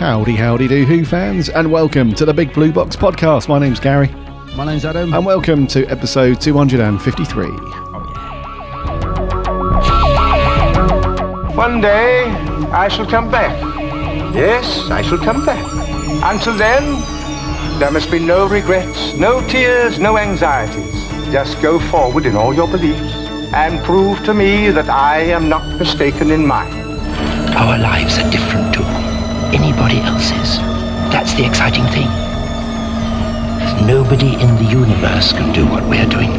Howdy, howdy do, Who fans, and welcome to the Big Blue Box podcast. My name's Gary. My name's Adam. And welcome to episode 253. One day, I shall come back. Yes, I shall come back. Until then, there must be no regrets, no tears, no anxieties. Just go forward in all your beliefs and prove to me that I am not mistaken in mine. Our lives are different to anybody else's. That's the exciting thing. Nobody in the universe can do what we're doing.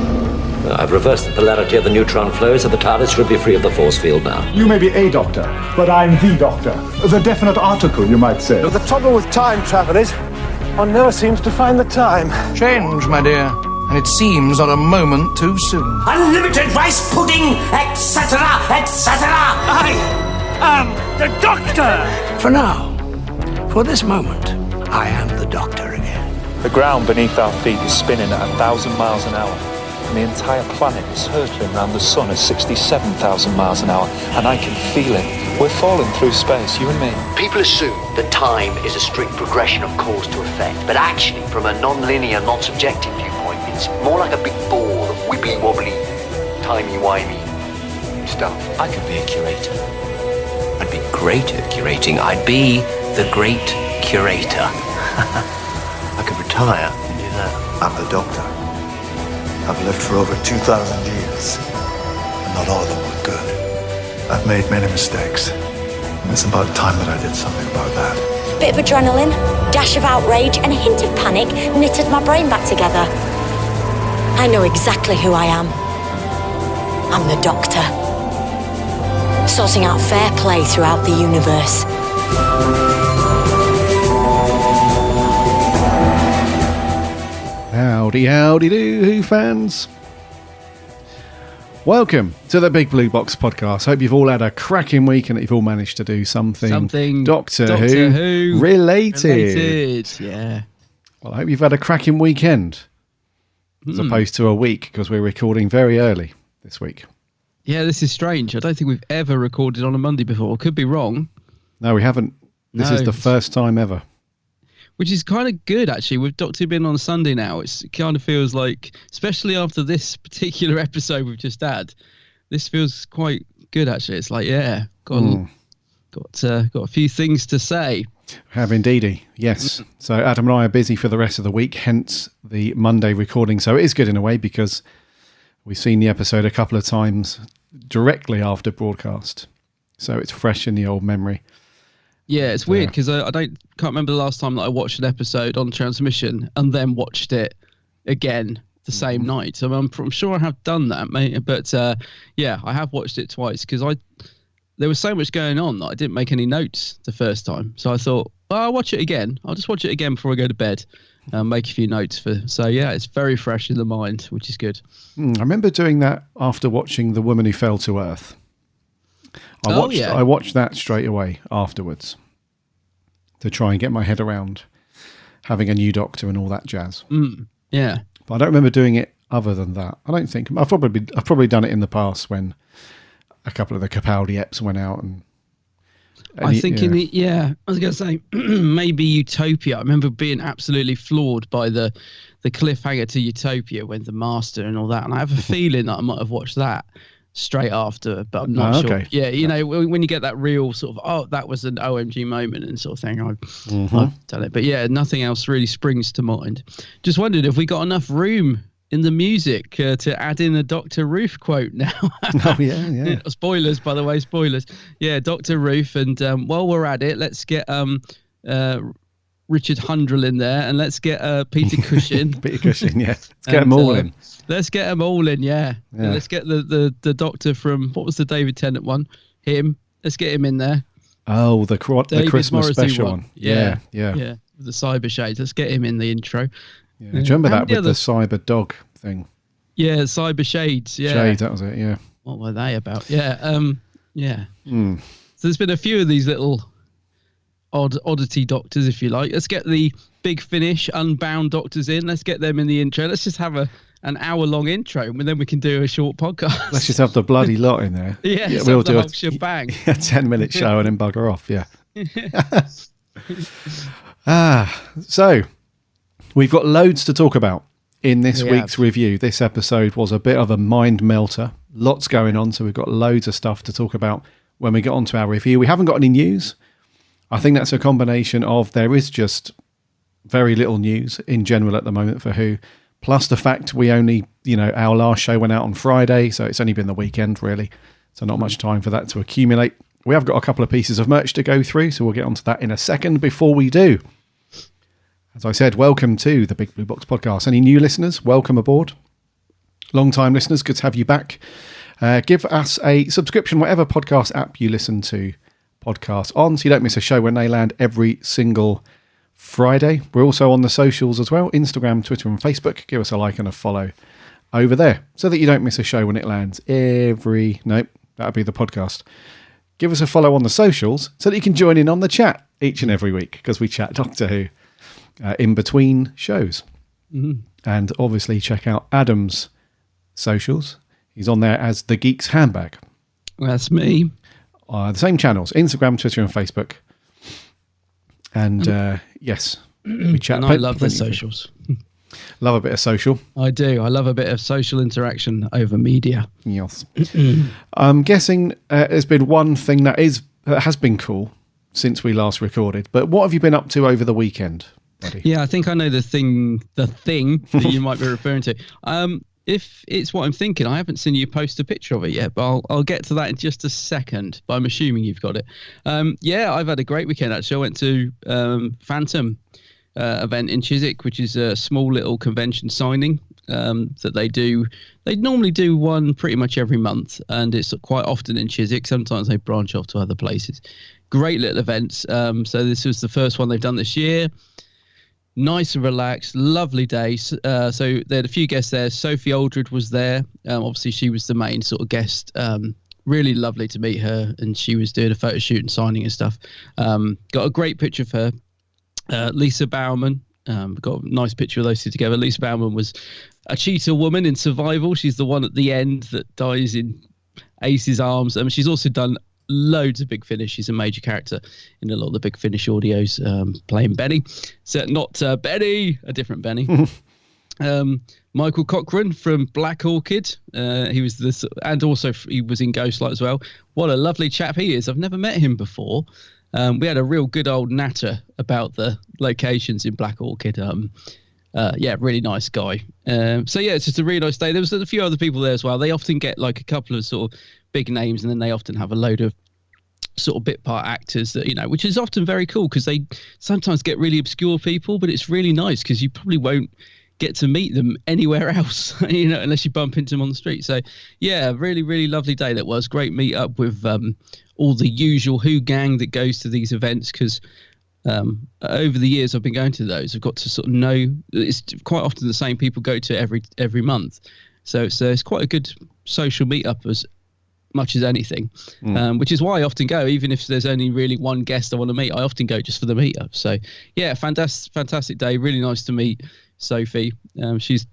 I've reversed the polarity of the neutron flow, so the TARDIS should be free of the force field now. You may be a doctor, but I'm the doctor. The definite article, you might say. The trouble with time travel is, one never seems to find the time. Change, my dear, and it seems on a moment too soon. Unlimited rice pudding, etc., etc. I am the Doctor! For now, for this moment, I am the Doctor again. The ground beneath our feet is spinning at 1,000 miles an hour. And the entire planet is hurtling around the sun at 67,000 miles an hour, and I can feel it. We're falling through space, you and me. People assume that time is a strict progression of cause to effect, but actually, from a non-linear, non-subjective viewpoint, it's more like a big ball of wibbly-wobbly, timey-wimey stuff. I could be a curator. I'd be great at curating. I'd be the great curator. I could retire and do that. I'm the Doctor. I've lived for over 2,000 years, and not all of them were good. I've made many mistakes, and it's about time that I did something about that. Bit of adrenaline, dash of outrage, and a hint of panic knitted my brain back together. I know exactly who I am. I'm the Doctor. Sorting out fair play throughout the universe. Howdy, howdy do, Who fans. Welcome to the Big Blue Box podcast. Hope you've all had a cracking week and that you've all managed to do something Doctor Who related. Yeah. Well, I hope you've had a cracking weekend as opposed to a week, because we're recording very early this week. Yeah, this is strange. I don't think we've ever recorded on a Monday before. Could be wrong. No, we haven't. This is the first time ever. Which is kind of good, actually. With Doctor Who being on a Sunday now, it kind of feels like, especially after this particular episode we've just had, this feels quite good, actually. It's like, yeah, got a few things to say. Have indeedy, yes. So Adam and I are busy for the rest of the week, hence the Monday recording. So it is good in a way, because we've seen the episode a couple of times directly after broadcast. So it's fresh in the old memory. Yeah, it's weird because I can't remember the last time that I watched an episode on transmission and then watched it again the same night. So I'm sure I have done that, mate. But yeah, I have watched it twice because there was so much going on that I didn't make any notes the first time. So I thought, well, I'll watch it again. I'll just watch it again before I go to bed and make a few notes. So yeah, it's very fresh in the mind, which is good. I remember doing that after watching The Woman Who Fell to Earth. I watched that straight away afterwards to try and get my head around having a new Doctor and all that jazz. Yeah, but I don't remember doing it other than that. I don't think I've probably done it in the past when a couple of the Capaldi eps went out and I was going to say maybe Utopia. I remember being absolutely floored by the cliffhanger to Utopia when the Master and all that, and I have a feeling that I might have watched that straight after, but I'm not sure. Okay. Yeah, you know, when you get that real sort of, that was an OMG moment and sort of thing, I've done it. But yeah, nothing else really springs to mind. Just wondered if we got enough room in the music to add in a Dr. Ruth quote now. Oh, yeah. Spoilers, by the way, spoilers. Yeah, Dr. Ruth. And while we're at it, let's get Richard Hundrell in there, and let's get Peter Cushing. Peter Cushing, yeah. Let's get them all in. Let's get them all in, yeah. Let's get the Doctor from, what was the David Tennant one? Him. Let's get him in there. Oh, the Christmas Morrissey special one. Yeah. The Cyber Shades. Let's get him in the intro. Yeah. Do you remember that with the Cyber Dog thing? Yeah, Cyber Shades. Yeah. Shades, that was it, yeah. What were they about? Yeah. So there's been a few of these little oddity Doctors, if you like. Let's get the Big Finish Unbound Doctors in. Let's get them in the intro. Let's just have an hour-long intro, and then we can do a short podcast. Let's just have the bloody lot in there. We'll do a shebang. 10-minute show and then bugger off, yeah. So we've got loads to talk about in this week's review. This episode was a bit of a mind melter. Lots going on, so we've got loads of stuff to talk about when we get onto our review. We haven't got any news. I think that's a combination of there is just very little news in general at the moment for Who, plus the fact we only, our last show went out on Friday, so it's only been the weekend really, so not much time for that to accumulate. We have got a couple of pieces of merch to go through, so we'll get onto that in a second. Before we do, as I said, welcome to the Big Blue Box Podcast. Any new listeners, welcome aboard. Long-time listeners, good to have you back. Give us a subscription, whatever podcast app you listen to podcasts on, so you don't miss a show when they land every single Friday. We're also on the socials as well, Instagram, Twitter and Facebook. Give us a like and a follow over there so that you don't miss a show when it lands nope, that'll be the podcast. Give us a follow on the socials so that you can join in on the chat each and every week, because we chat Doctor Who in between shows. Mm-hmm. And obviously check out Adam's socials. He's on there as The Geek's Handbag. That's me. The same channels, Instagram, Twitter and Facebook. And yes, we chat. And I love the socials. Love a bit of social. I do. I love a bit of social interaction over media. Yes. I'm guessing there's been one thing that has been cool since we last recorded. But what have you been up to over the weekend, buddy? Yeah, I think I know the thing that you might be referring to. If it's what I'm thinking, I haven't seen you post a picture of it yet, but I'll get to that in just a second. But I'm assuming you've got it. Yeah, I've had a great weekend, actually. I went to Phantom event in Chiswick, which is a small little convention signing that they do. They normally do one pretty much every month, and it's quite often in Chiswick. Sometimes they branch off to other places. Great little events. So this was the first one they've done this year. Nice and relaxed, lovely day. So they had a few guests there. Sophie Aldred was there. Obviously, she was the main sort of guest. Really lovely to meet her, and she was doing a photo shoot and signing and stuff. Got a great picture of her. Lisa Bauman, got a nice picture of those two together. Lisa Bauman was a cheetah woman in Survival. She's the one at the end that dies in Ace's arms. She's also done loads of Big Finish. She's a major character in a lot of the Big Finish audios, playing Benny. So not Benny, a different Benny. Michael Cochran from Black Orchid. He was this, and also he was in Ghostlight as well. What a lovely chap he is. I've never met him before. We had a real good old natter about the locations in Black Orchid. Yeah, really nice guy. So yeah, it's just a really nice day. There was a few other people there as well. They often get like a couple of sort of big names, and then they often have a load of sort of bit part actors that, which is often very cool, because they sometimes get really obscure people, but it's really nice because you probably won't get to meet them anywhere else, unless you bump into them on the street. So yeah, really, really lovely day that was. Great meet up with all the usual Who gang that goes to these events, because over the years I've been going to those, I've got to sort of know it's quite often the same people go to every month. So it's quite a good social meet up as much as anything, which is why I often go, even if there's only really one guest I want to meet. I often go just for the meetup. So yeah, fantastic day. Really nice to meet Sophie. She is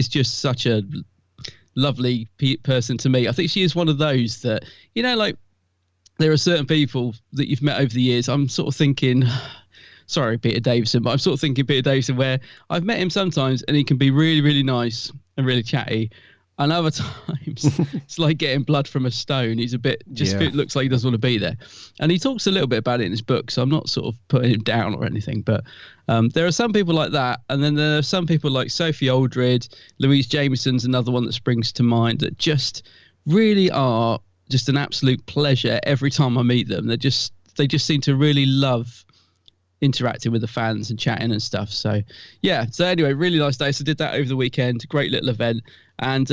just such a lovely person to meet. I think she is one of those that, like, there are certain people that you've met over the years. I'm sort of thinking, sorry, Peter Davison, but I'm sort of thinking Peter Davison, where I've met him sometimes and he can be really, really nice and really chatty. And other times it's like getting blood from a stone. He's a bit, it looks like he doesn't want to be there. And he talks a little bit about it in his book, so I'm not sort of putting him down or anything. But there are some people like that. And then there are some people like Sophie Aldred, Louise Jameson's another one that springs to mind, that just really are just an absolute pleasure every time I meet them. They just seem to really love interacting with the fans and chatting and stuff. So yeah, so anyway, really nice day. So did that over the weekend. Great little event. And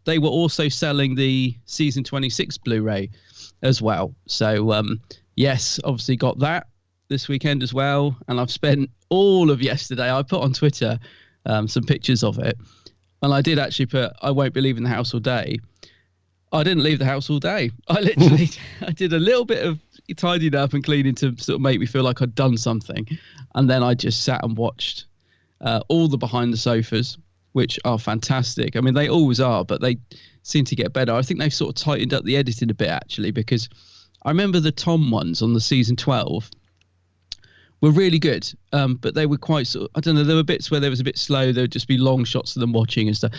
they were also selling the season 26 Blu-ray as well. So yes, obviously got that this weekend as well. And I've spent all of yesterday, I put on Twitter some pictures of it, and I did actually put, I won't be leaving the house all day. I didn't leave the house all day. I literally I did a little bit of tidying up and cleaning to sort of make me feel like I'd done something. And then I just sat and watched all the behind the sofas, which are fantastic. I mean, they always are, but they seem to get better. I think they've sort of tightened up the editing a bit, actually, because I remember the Tom ones on the season 12 were really good, but they were quite I don't know, there were bits where there was a bit slow. There would just be long shots of them watching and stuff.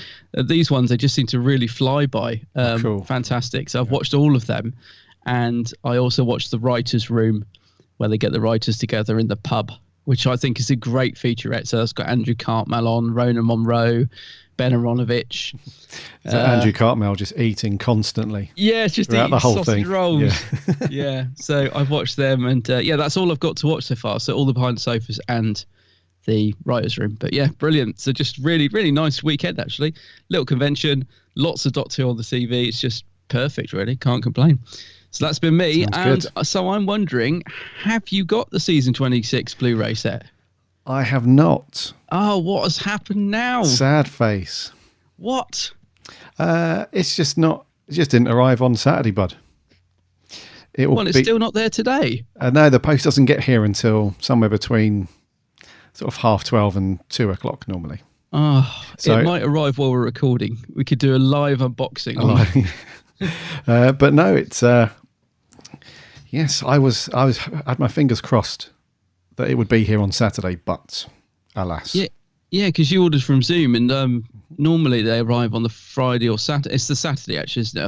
These ones, they just seem to really fly by. Cool. Fantastic. So I've watched all of them, and I also watched the writers' room, where they get the writers together in the pub, which I think is a great featurette. So that's got Andrew Cartmel on, Rona Monroe, Ben Aronovich. So Andrew Cartmel just eating constantly. Yeah, it's just eating the whole sausage thing. rolls. Yeah. Yeah, so I've watched them, and that's all I've got to watch so far. So all the Behind the Sofas and the writers' room. But yeah, brilliant. So just really, really nice weekend, actually. Little convention, lots of Doctor Who on the TV. It's just perfect, really. Can't complain. So that's been me. Sounds and so I'm wondering, have you got the season 26 Blu-ray set? I have not. Oh, what has happened now? Sad face. What? It's just not. It just didn't arrive on Saturday, bud. It's still not there today. No, the post doesn't get here until somewhere between sort of 12:30 and 2:00 normally. Oh, so it might arrive while we're recording. We could do a live unboxing. But no, it's. Yes, I had my fingers crossed that it would be here on Saturday, but alas. Yeah, because you ordered from Zoom, and normally they arrive on the Friday or Saturday. It's the Saturday, actually, isn't it?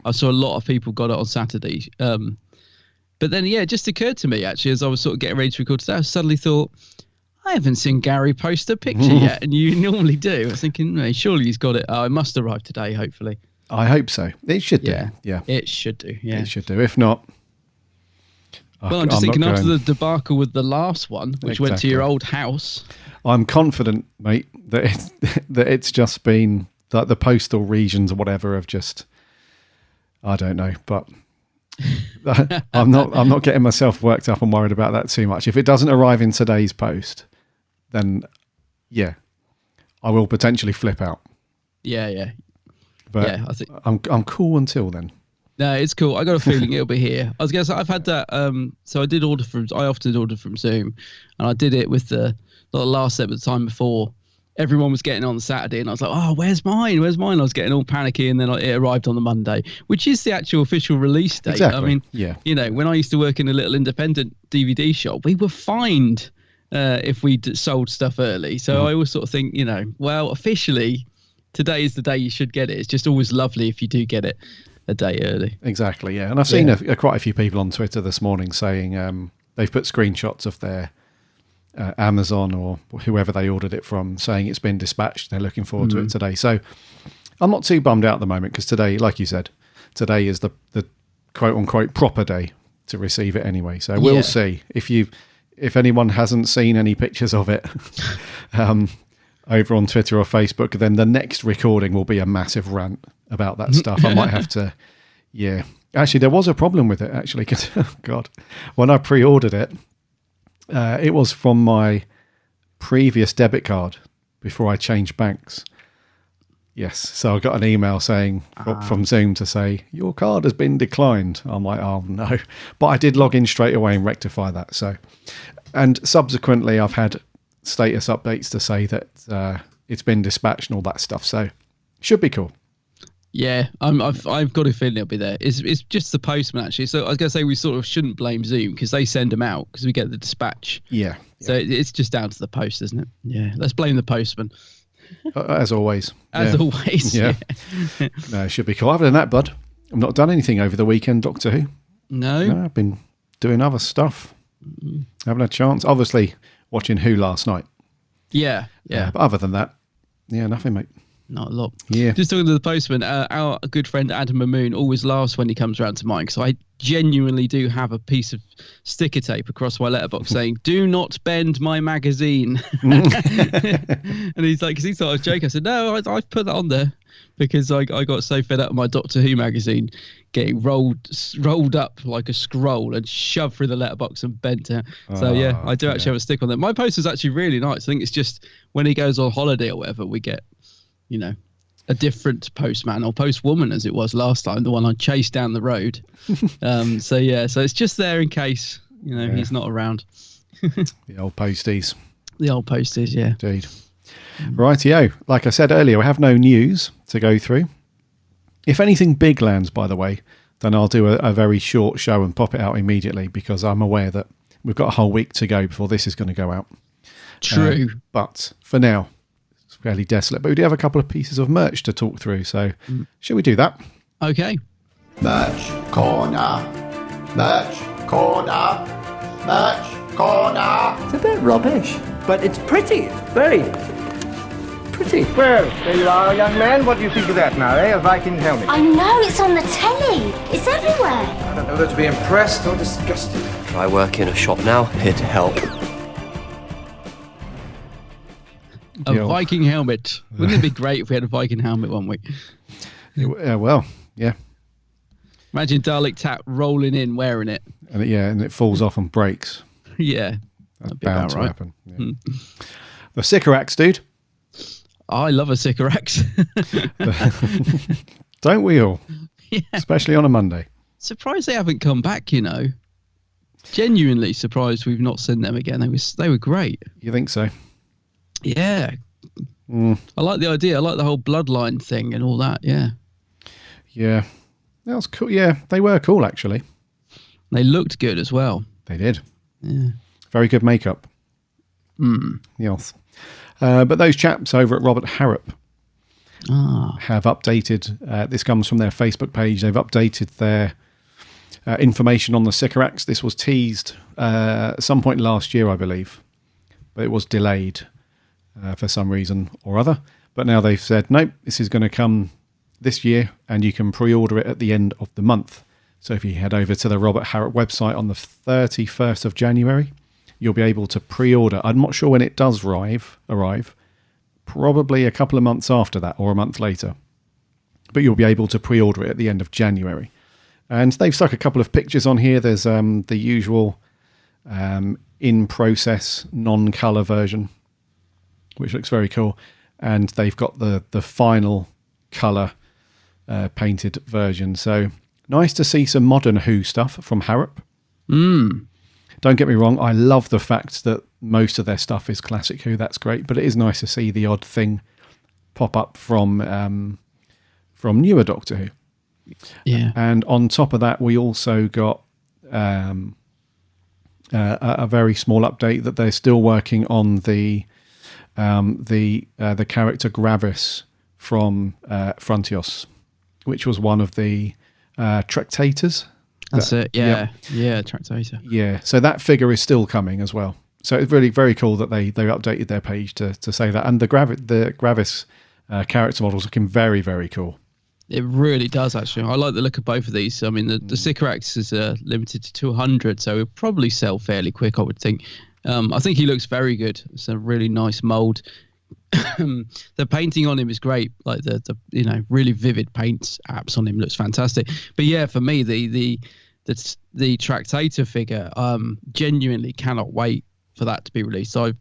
I saw a lot of people got it on Saturday. But then, it just occurred to me, actually, as I was sort of getting ready to record today, I suddenly thought, I haven't seen Gary post a picture yet, and you normally do. I was thinking, sure, he's got it. It must arrive today, hopefully. I hope so. It should do. Yeah. It should do, yeah. It should do. If not... Well, I'm just thinking after the debacle with the last one, which went to your old house. I'm confident, mate, that it's just been that the postal regions or whatever have just, I don't know, but I'm not getting myself worked up and worried about that too much. If it doesn't arrive in today's post, then I will potentially flip out. Yeah. But I think I'm cool until then. No, it's cool. I got a feeling it'll be here. I was going to say, I've had that. So I often order from Zoom, and I did it with the last set, but the time before everyone was getting on Saturday, and I was like, oh, where's mine? I was getting all panicky, and then it arrived on the Monday, which is the actual official release date. Exactly. I mean, when I used to work in a little independent DVD shop, we were fined if we sold stuff early. So I always sort of think, well, officially, today is the day you should get it. It's just always lovely if you do get it a day early. Exactly, yeah. And I've seen quite a few people on Twitter this morning saying they've put screenshots of their Amazon or whoever they ordered it from, saying it's been dispatched. They're looking forward to it today. So I'm not too bummed out at the moment, because today, like you said, today is the quote-unquote proper day to receive it anyway. So we'll see. If anyone hasn't seen any pictures of it over on Twitter or Facebook, then the next recording will be a massive rant about that stuff. I might have to, Actually, there was a problem with it, actually, because, God, when I pre-ordered it, it was from my previous debit card before I changed banks. Yes, so I got an email saying from Zoom to say, your card has been declined. I'm like, oh, no. But I did log in straight away and rectify that. So, and subsequently, I've had status updates to say that it's been dispatched and all that stuff. So, should be cool. Yeah, I've got a feeling it'll be there. It's just the postman, actually. So I was going to say we sort of shouldn't blame Zoom, because they send them out because we get the dispatch. Yeah. So it's just down to the post, isn't it? Yeah. Let's blame the postman. As always. As always. Yeah. No, it should be cool. Other than that, bud, I've not done anything over the weekend, Doctor Who. No, I've been doing other stuff. Having a chance. Obviously, watching Who last night. Yeah. But other than that, nothing, mate. Not a lot. Yeah. Just talking to the postman, our good friend Adam Mamoon always laughs when he comes around to mine, because I genuinely do have a piece of sticker tape across my letterbox saying, do not bend my magazine. And he's like, because he thought I was joking. I said, no, I've put that on there because I got so fed up with my Doctor Who magazine getting rolled up like a scroll and shoved through the letterbox and bent out. So I do actually have a stick on there. My poster's actually really nice. I think it's just when he goes on holiday or whatever, we get a different postman or postwoman, as it was last time, the one I chased down the road. So it's just there in case he's not around. The old posties. Yeah. Indeed. Rightio. Like I said earlier, we have no news to go through. If anything big lands, by the way, then I'll do a very short show and pop it out immediately, because I'm aware that we've got a whole week to go before this is going to go out. True. But for now, it's fairly desolate. But we do have a couple of pieces of merch to talk through. So shall we do that? Okay. Merch corner. Merch corner. Merch corner. It's a bit rubbish, but it's pretty. It's very pretty. Well, there you are, young man. What do you think of that now, A Viking helmet? I know, it's on the telly. It's everywhere. I don't know whether to be impressed or disgusted. I work in a shop now, here to help. A Viking helmet. Wouldn't it be great if we had a Viking helmet one week? Yeah. Imagine Dalek Tap rolling in wearing it. And it falls off and breaks. Yeah. That's bound to happen. Yeah. The Sycorax, dude. I love a Sycorax. Don't we all? Yeah. Especially on a Monday. Surprised they haven't come back, Genuinely surprised we've not seen them again. They were great. You think so? Yeah. I like the idea. I like the whole bloodline thing and all that, yeah. Yeah. That was cool. Yeah, they were cool, actually. They looked good as well. They did. Yeah. Very good makeup. Yes. But those chaps over at Robert Harrop have updated, this comes from their Facebook page, they've updated their information on the Sycorax. This was teased at some point last year, I believe, but it was delayed for some reason or other. But now they've said, nope, this is going to come this year, and you can pre-order it at the end of the month. So if you head over to the Robert Harrop website on the 31st of January, you'll be able to pre-order. I'm not sure when it does arrive, probably a couple of months after that or a month later. But you'll be able to pre-order it at the end of January. And they've stuck a couple of pictures on here. There's the usual in-process non-colour version, which looks very cool. And they've got the final colour painted version. So nice to see some modern Who stuff from Harrop. Don't get me wrong, I love the fact that most of their stuff is classic Who. That's great, but it is nice to see the odd thing pop up from newer Doctor Who. Yeah. And on top of that, we also got a very small update that they're still working on the character Gravis from Frontios, which was one of the Tractators. That's it, yeah. Yeah, Tractator. Yeah, so that figure is still coming as well. So it's really very cool that they updated their page to say that. And the Gravis character model's looking very, very cool. It really does, actually. I like the look of both of these. I mean, the Sycorax is limited to 200, so it'll probably sell fairly quick, I would think. I think he looks very good. It's a really nice mould. The painting on him is great, like the really vivid paint apps on him looks fantastic. But yeah, for me, the Tractator figure, genuinely cannot wait for that to be released. I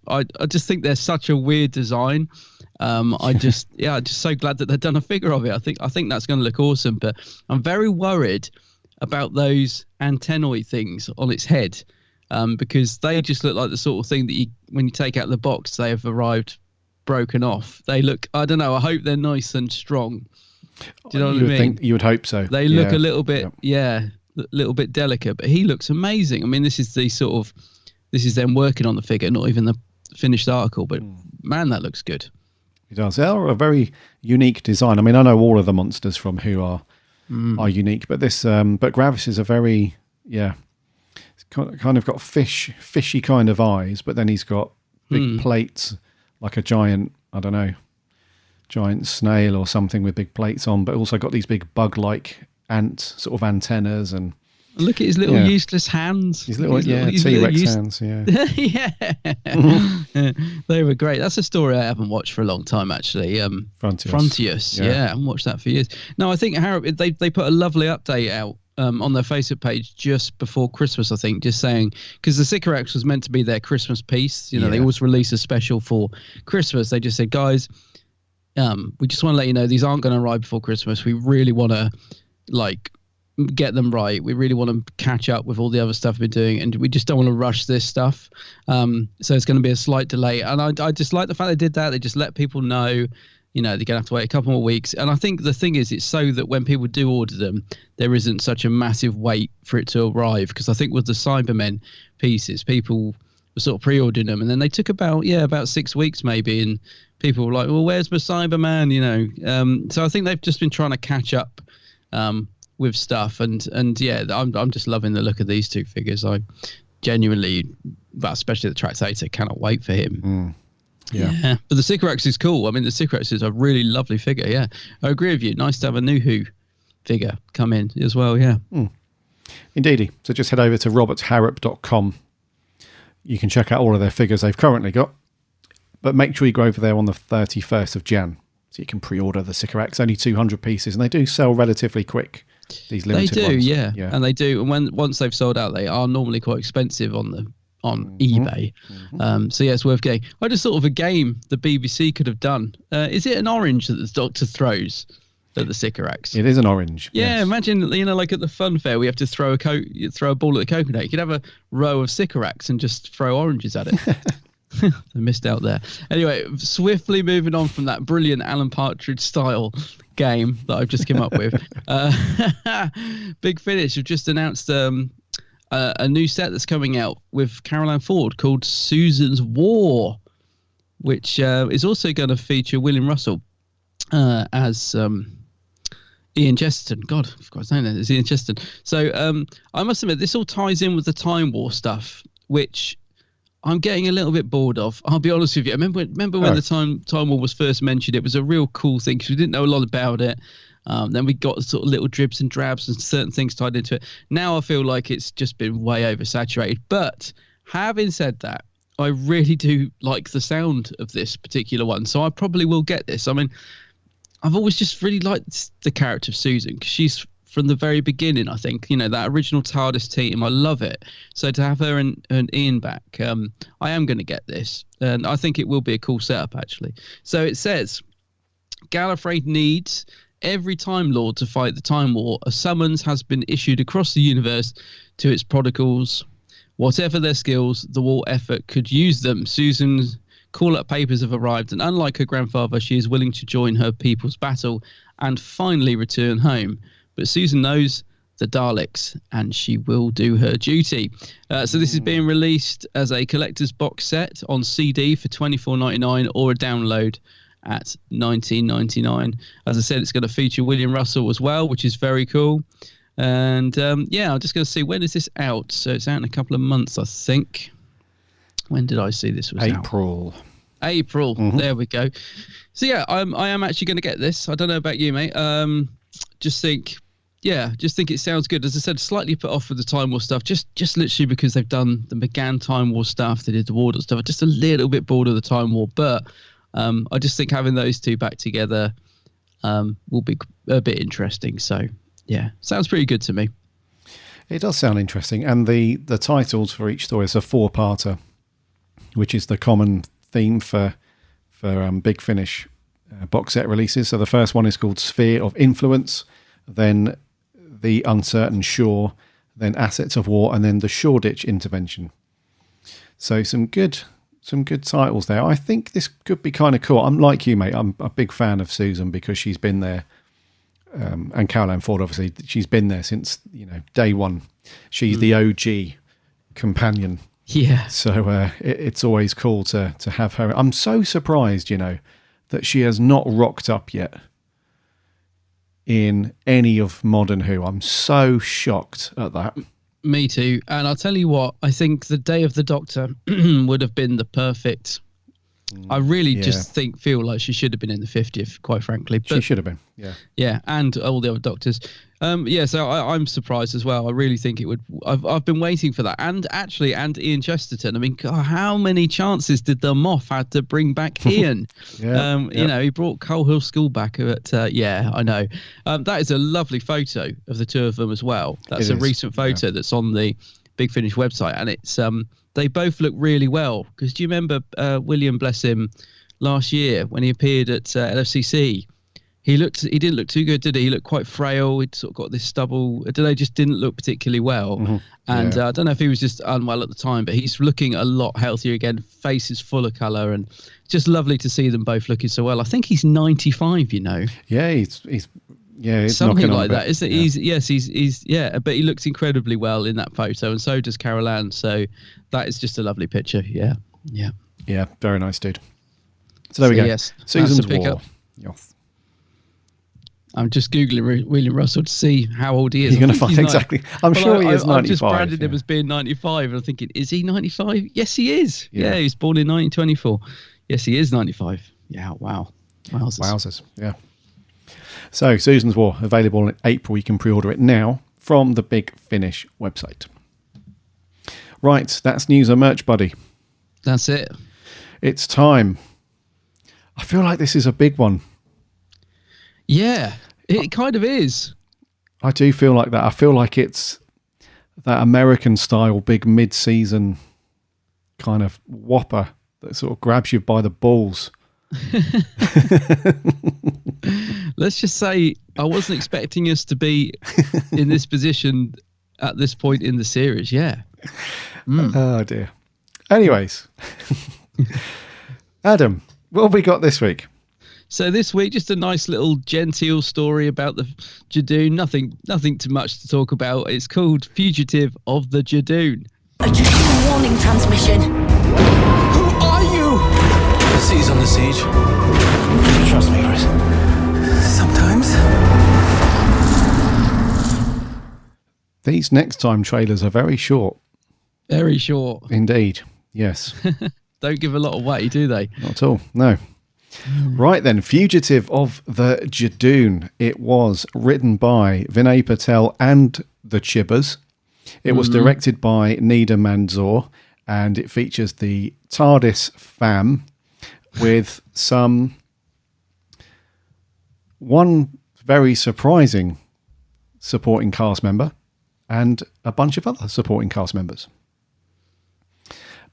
just think they're such a weird design. Just so glad that they've done a figure of it. I think that's going to look awesome. But I'm very worried about those antennae things on its head, because they just look like the sort of thing that when you take out the box, they have arrived broken off. They look, I don't know, I hope they're nice and strong. Do you know what I mean? You would hope so. They look a little bit, a little bit delicate, but he looks amazing. I mean, this is them working on the figure, not even the finished article, but man, that looks good. It does. They're a very unique design. I mean, I know all of the monsters from Who are unique, but this, but Gravis is a very, it's kind of got fishy kind of eyes, but then he's got big plates, like a giant, I don't know, giant snail or something with big plates on, but also got these big bug-like ant sort of antennas. And look at his little useless hands. His little T-Rex hands, yeah. They were great. That's a story I haven't watched for a long time, actually. Frontios. Yeah, I haven't watched that for years. No, I think Harrop, they put a lovely update out on their Facebook page just before Christmas, I think, just saying, because the Sycorax was meant to be their Christmas piece. They always release a special for Christmas. They just said, guys, we just want to let you know these aren't going to arrive before Christmas. We really want to get them right. We really want to catch up with all the other stuff we're doing, and we just don't want to rush this stuff. So it's going to be a slight delay. And I just like the fact they did that. They just let people know, they're going to have to wait a couple more weeks. And I think the thing is, it's so that when people do order them, there isn't such a massive wait for it to arrive. Because I think with the Cybermen pieces, people were sort of pre-ordering them, and then they took about 6 weeks maybe, and people were like, well, where's my Cyberman? So I think they've just been trying to catch up with stuff, and I'm just loving the look of these two figures. I genuinely, especially the Praxeus, cannot wait for him. Yeah, but the Sycorax is cool. I mean, the Sycorax is a really lovely figure. Yeah, I agree with you. Nice to have a new Who figure come in as well. Yeah, indeedy. So just head over to robertharrop.com. You can check out all of their figures they've currently got, but make sure you go over there on the 31st of Jan so you can pre-order the Sycorax. Only 200 pieces, and they do sell relatively quick. These limited ones. Yeah, and they do. And once they've sold out, they are normally quite expensive on eBay. So yeah, it's worth getting. I just thought of a game the BBC could have done. Is it an orange that the Doctor throws at the Sycorax? It is an orange. Yeah, yes. Imagine, like at the fun fair, we have to throw a ball at the coconut. You could have a row of Sycorax and just throw oranges at it. I missed out there. Anyway, swiftly moving on from that brilliant Alan Partridge style game that I've just come up with. Big Finish have just announced a new set that's coming out with Caroline Ford called Susan's War, which is also going to feature William Russell as Ian Chesterton. God, I've got his name there. It's Ian Chesterton. So I must admit, this all ties in with the Time War stuff, which I'm getting a little bit bored of. I'll be honest with you. Remember when the Time War was first mentioned? It was a real cool thing because we didn't know a lot about it. Then we got sort of little dribs and drabs and certain things tied into it. Now I feel like it's just been way oversaturated. But having said that, I really do like the sound of this particular one. So I probably will get this. I mean, I've always just really liked the character of Susan because she's from the very beginning, I think, that original TARDIS team. I love it. So to have her and Ian back, I am going to get this. And I think it will be a cool setup, actually. So it says, Gallifrey needs every Time Lord to fight the Time War. A summons has been issued across the universe to its prodigals. Whatever their skills, the war effort could use them. Susan's call-up papers have arrived, and unlike her grandfather, she is willing to join her people's battle and finally return home. But Susan knows the Daleks, and she will do her duty. So this is being released as a collector's box set on CD for $24.99 or a download at $19.99. As I said, it's going to feature William Russell as well, which is very cool. And I'm just going to see, when is this out? So it's out in a couple of months, I think. When did I see this was April. April. There we go. So yeah, I am actually going to get this. I don't know about you, mate. Just think it sounds good. As I said, slightly put off with the Time War stuff, just literally because they've done the McGann Time War stuff, they did the Warden stuff. I'm just a little bit bored of the Time War, but I just think having those two back together will be a bit interesting. So yeah, sounds pretty good to me. It does sound interesting, and the titles for each story is a 4-parter, which is the common theme for Big Finish box set releases. So the first one is called Sphere of Influence, then The Uncertain Shore, then Assets of War, and then the Shoreditch Intervention. So some good titles there. I think this could be kind of cool. I'm like you, mate. I'm a big fan of Susan because she's been there, and Caroline Ford, obviously, she's been there since day one. She's the OG companion. Yeah. So it's always cool to have her. I'm so surprised, that she has not rocked up yet in any of modern Who. I'm so shocked at that. Me too. And I'll tell you what, I think the Day of the Doctor would have been the perfect. I really just feel like she should have been in the 50th, quite frankly. But, she should have been, yeah. Yeah, and all the other Doctors. So I'm surprised as well. I really think it would. I've been waiting for that. And Ian Chesterton. I mean, God, how many chances did the Moff had to bring back Ian? He brought Coal Hill School back. But I know. That is a lovely photo of the two of them as well. That's a recent photo that's on the Big Finish website, and it's they both look really well. Because do you remember William, bless him, last year when he appeared at LFCC? He didn't look too good, did he? He looked quite frail. He'd sort of got this stubble. I don't know, just didn't look particularly well. Mm-hmm. And I don't know if he was just unwell at the time, but he's looking a lot healthier again. Face is full of colour, and just lovely to see them both looking so well. I think he's 95, you know. Yeah, he's something like that, isn't it? Yeah. He's but he looks incredibly well in that photo, and so does Carol Ann. So that is just a lovely picture. Yeah. Very nice, dude. So there we go. Yes, Susan's War. Yes. I'm just googling William Russell to see how old he is. You're going to find exactly. I'm sure he is 95. I've just branded him as being 95, and I'm thinking, is he 95? Yes, he is. Yeah, he was born in 1924. Yes, he is 95. Yeah, wow. Wowzers. Yeah. So, Susan's War, available in April. You can pre-order it now from the Big Finish website. Right, that's news and merch, buddy. That's it. It's time. I feel like this is a big one. Yeah, it kind of is. I do feel like that. I feel like it's that American-style big mid-season kind of whopper that sort of grabs you by the balls. Let's just say I wasn't expecting us to be in this position at this point in the series. Yeah. Oh, dear. Anyways, Adam, what have we got this week? So this week, just a nice little genteel story about the Judoon. Nothing too much to talk about. It's called Fugitive of the Judoon. A Judoon warning transmission. Who are you? The sea's on the siege. Trust me, Chris. Sometimes. These next time trailers are very short. Very short. Indeed. Yes. Don't give a lot away, do they? Not at all. No. Right then, Fugitive of the Judoon. It was written by Vinay Patel and the Chibbers. It was directed by Nida Manzoor, and it features the TARDIS fam with one very surprising supporting cast member and a bunch of other supporting cast members.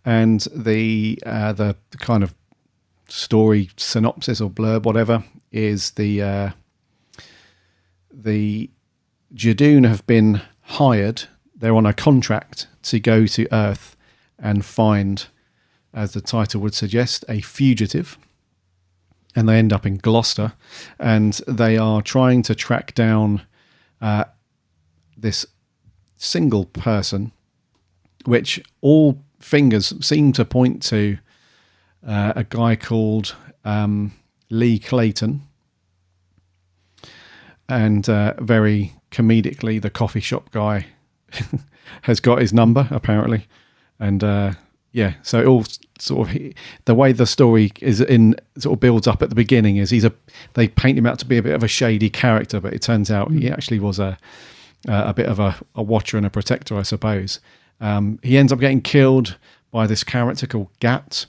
And the kind of story synopsis or blurb, whatever, is the Judoon have been hired. They're on a contract to go to Earth and find, as the title would suggest, a fugitive. And they end up in Gloucester, and they are trying to track down this single person, which all fingers seem to point to a guy called Lee Clayton. And very comedically, the coffee shop guy has got his number, apparently. And so it all sort of, the way the story is sort of builds up at the beginning is they paint him out to be a bit of a shady character, but it turns out he actually was a bit of a watcher and a protector, I suppose. He ends up getting killed by this character called Gat,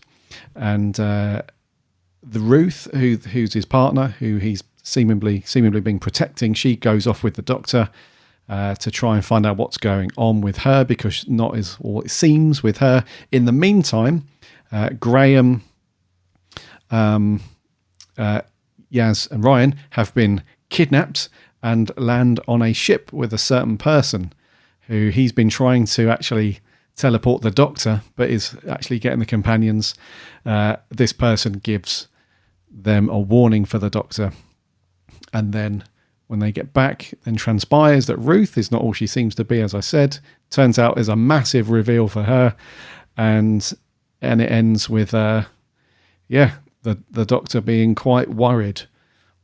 and the Ruth, who's his partner, who he's seemingly been protecting, she goes off with the doctor to try and find out what's going on with her, because not is all it seems with her. In the meantime, Graham, Yaz and Ryan have been kidnapped and land on a ship with a certain person who he's been trying to actually teleport the doctor, but is actually getting the companions. This person gives them a warning for the doctor, and then when they get back, then transpires that Ruth is not all she seems to be, as I said. Turns out is a massive reveal for her, and it ends with the doctor being quite worried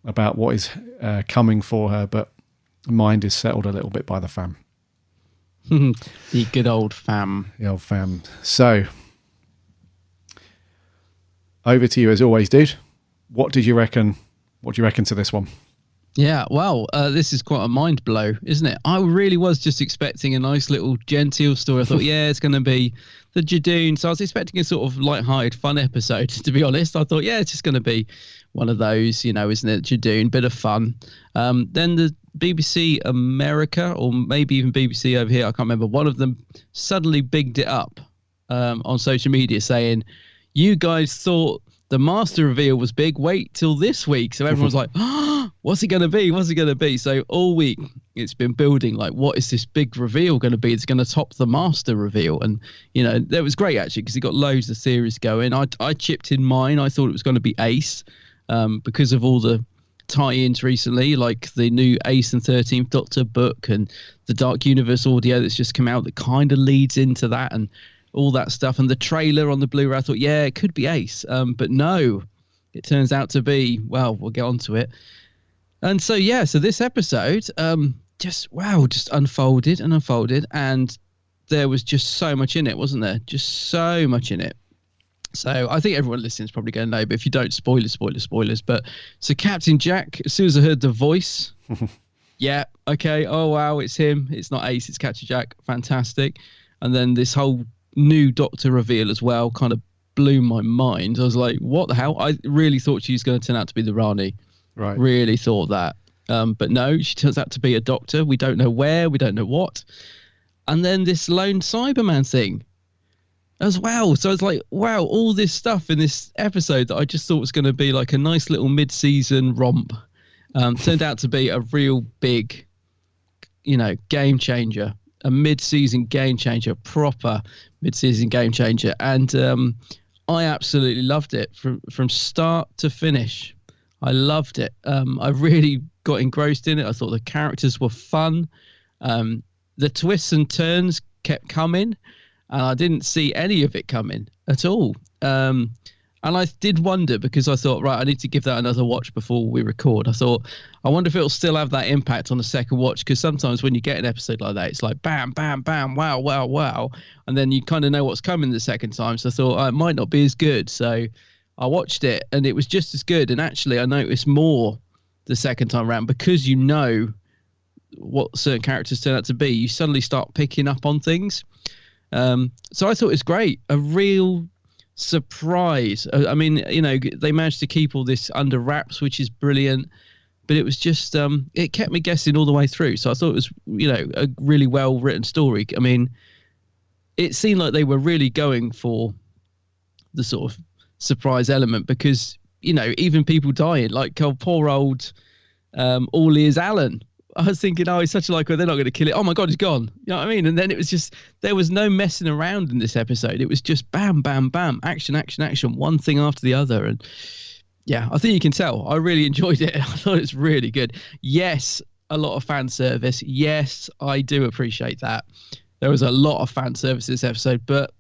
about what is coming for her, but mind is settled a little bit by the fam. The good old fam. The old fam. So, over to you as always, dude. What do you reckon to this one? Yeah, well, this is quite a mind blow, isn't it? I really was just expecting a nice little genteel story. I thought, it's going to be the Judoon. So I was expecting a sort of light-hearted, fun episode, to be honest. I thought, it's just going to be one of those, isn't it? Judoon, bit of fun. Then the BBC America, or maybe even BBC over here, I can't remember, one of them suddenly bigged it up on social media saying, you guys thought the master reveal was big, wait till this week. So everyone's like, what's it going to be? What's it going to be? So all week it's been building, like, what is this big reveal going to be? It's going to top the Master reveal. And, you know, that was great, actually, because he got loads of theories going. I chipped in mine. I thought it was going to be Ace because of all the tie-ins recently, like the new Ace and 13th Doctor book and the Dark Universe audio that's just come out that kind of leads into that and all that stuff. And the trailer on the Blu-ray, I thought, yeah, it could be Ace. But no, it turns out to be, well, we'll get onto it. And so, yeah, so this episode just unfolded and unfolded. And there was just so much in it, wasn't there? Just so much in it. So I think everyone listening is probably going to know, but if you don't, spoilers. But so Captain Jack, as soon as I heard the voice, yeah, okay, oh, wow, it's him. It's not Ace, it's Captain Jack. Fantastic. And then this whole new Doctor reveal as well kind of blew my mind. I was like, what the hell? I really thought she was going to turn out to be the Rani. Right. Really thought that. But no, she turns out to be a Doctor. We don't know where, we don't know what. And then this lone Cyberman thing as well. So it's like, wow, all this stuff in this episode that I just thought was going to be like a nice little mid-season romp turned out to be a real big, you know, game changer, a mid-season game changer, proper mid-season game changer. And I absolutely loved it from start to finish. I loved it. I really got engrossed in it. I thought the characters were fun. The twists and turns kept coming. And I didn't see any of it coming at all. And I did wonder, because I thought, right, I need to give that another watch before we record. I wonder if it'll still have that impact on the second watch, because sometimes when you get an episode like that, it's like bam, bam, bam, wow, wow, wow. And then you kind of know what's coming the second time. So I thought, it might not be as good. So I watched it and it was just as good. And actually, I noticed more the second time around, because you know what certain characters turn out to be. You suddenly start picking up on things. So I thought it was great, a real surprise. I mean, you know, they managed to keep all this under wraps, which is brilliant, but it was just, it kept me guessing all the way through. So I thought it was, you know, a really well written story. I mean, it seemed like they were really going for the sort of surprise element, because, you know, even people dying, like poor old All Ears Alan. I was thinking, oh, he's such a they're not going to kill it. Oh my God, he's gone. You know what I mean? And then it was just, there was no messing around in this episode. It was just bam, bam, bam, action, action, action, one thing after the other. And yeah, I think you can tell. I really enjoyed it. I thought it's really good. Yes, a lot of fan service. Yes, I do appreciate that. There was a lot of fan service this episode, but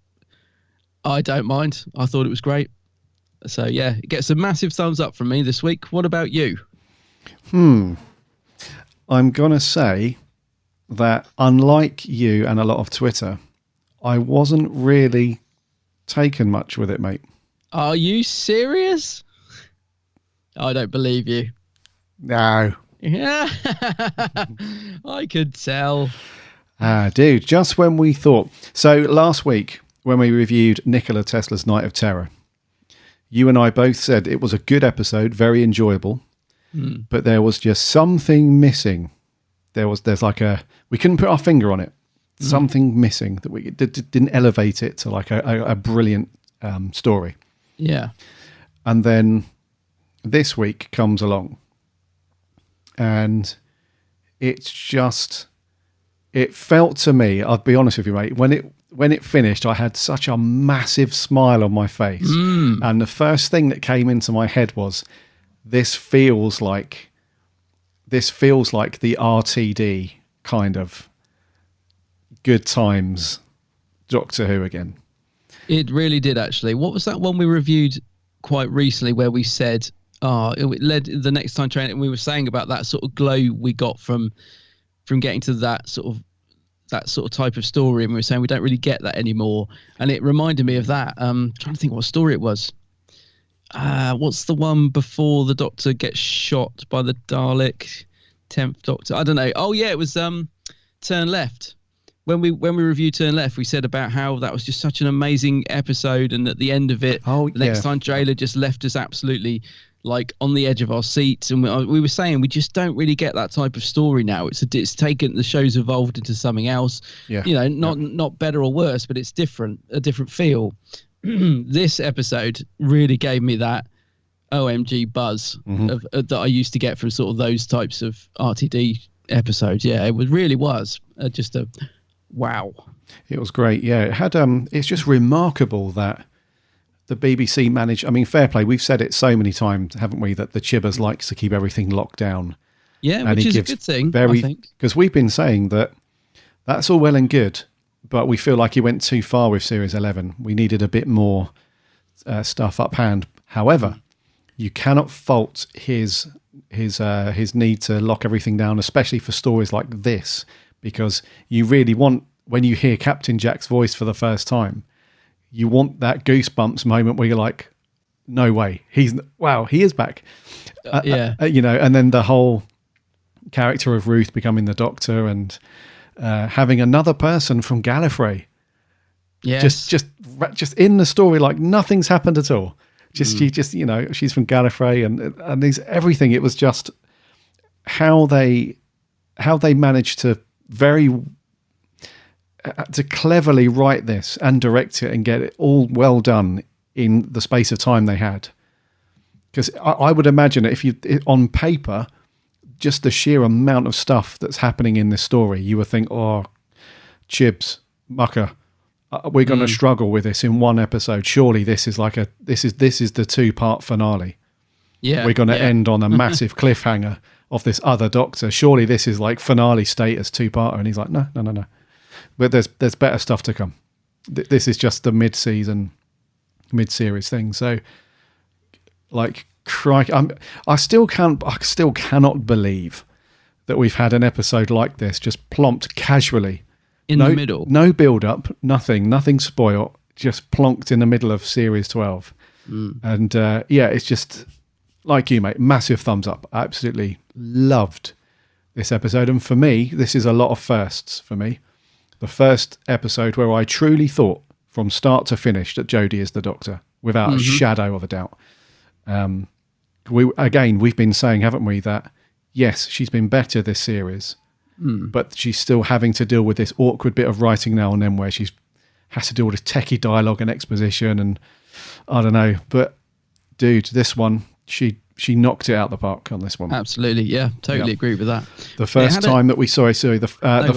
I don't mind. I thought it was great. So yeah, it gets a massive thumbs up from me this week. What about you? I'm going to say that, unlike you and a lot of Twitter, I wasn't really taken much with it, mate. Are you serious? I don't believe you. No. Yeah, I could tell. Dude, just when we thought... So last week, when we reviewed Nikola Tesla's Night of Terror, you and I both said it was a good episode, very enjoyable. But there was just something missing. There's like we couldn't put our finger on it. Something missing that we didn't elevate it to like a brilliant story. Yeah. And then this week comes along, and it's just, it felt to me, I'll be honest with you, mate, when it finished, I had such a massive smile on my face. And the first thing that came into my head was, This feels like the RTD kind of good times Doctor Who again. It really did, actually. What was that one we reviewed quite recently where we said, it led the next time training, and we were saying about that sort of glow we got from getting to that sort of type of story, and we were saying we don't really get that anymore. And it reminded me of that. Trying to think what story it was. What's the one before the Doctor gets shot by the Dalek? 10th Doctor. I don't know. Oh yeah, it was Turn Left. When we reviewed Turn Left, we said about how that was just such an amazing episode, and at the end of it, the next time trailer just left us absolutely like on the edge of our seats. And we were saying we just don't really get that type of story now. It's taken, the show's evolved into something else. Yeah. You know, not better or worse, but it's different, a different feel. This episode really gave me that OMG buzz that I used to get from sort of those types of RTD episodes. Yeah, it really was just a wow. It was great. Yeah, it had. It's just remarkable that the BBC managed. I mean, fair play. We've said it so many times, haven't we? That the Chibbers likes to keep everything locked down. Yeah, and which is a good thing. I think, because we've been saying that's all well and good, but we feel like he went too far with Series 11. We needed a bit more stuff up hand. However, you cannot fault his need to lock everything down, especially for stories like this, because you really want, when you hear Captain Jack's voice for the first time, you want that goosebumps moment where you're like, no way, he is back. And then the whole character of Ruth becoming the Doctor and having another person from Gallifrey, just in the story, like nothing's happened at all. She's from Gallifrey and there's everything. It was just how they managed to cleverly write this and direct it and get it all well done in the space of time they had. Because I would imagine if on paper, just the sheer amount of stuff that's happening in this story, you would think, oh, Chibs, Mucker, we're going to struggle with this in one episode. Surely this is this is the 2-part finale. Yeah, we're going to end on a massive cliffhanger of this other Doctor. Surely this is like finale status 2-parter. And he's like, no. But there's better stuff to come. This is just the mid-series thing. So, like, crikey, I still cannot believe that we've had an episode like this just plonked casually in the middle. No build up, nothing spoiled, just plonked in the middle of Series 12. And it's just like you, mate. Massive thumbs up. I absolutely loved this episode. And for me, this is a lot of firsts for me. The first episode where I truly thought from start to finish that Jodie is the Doctor without a shadow of a doubt. We've been saying, haven't we, that yes, she's been better this series, but she's still having to deal with this awkward bit of writing now and then where she has to deal with techie dialogue and exposition and I don't know. But dude, this one, she knocked it out the park on this one. Absolutely, yeah, totally agree with that. The first time that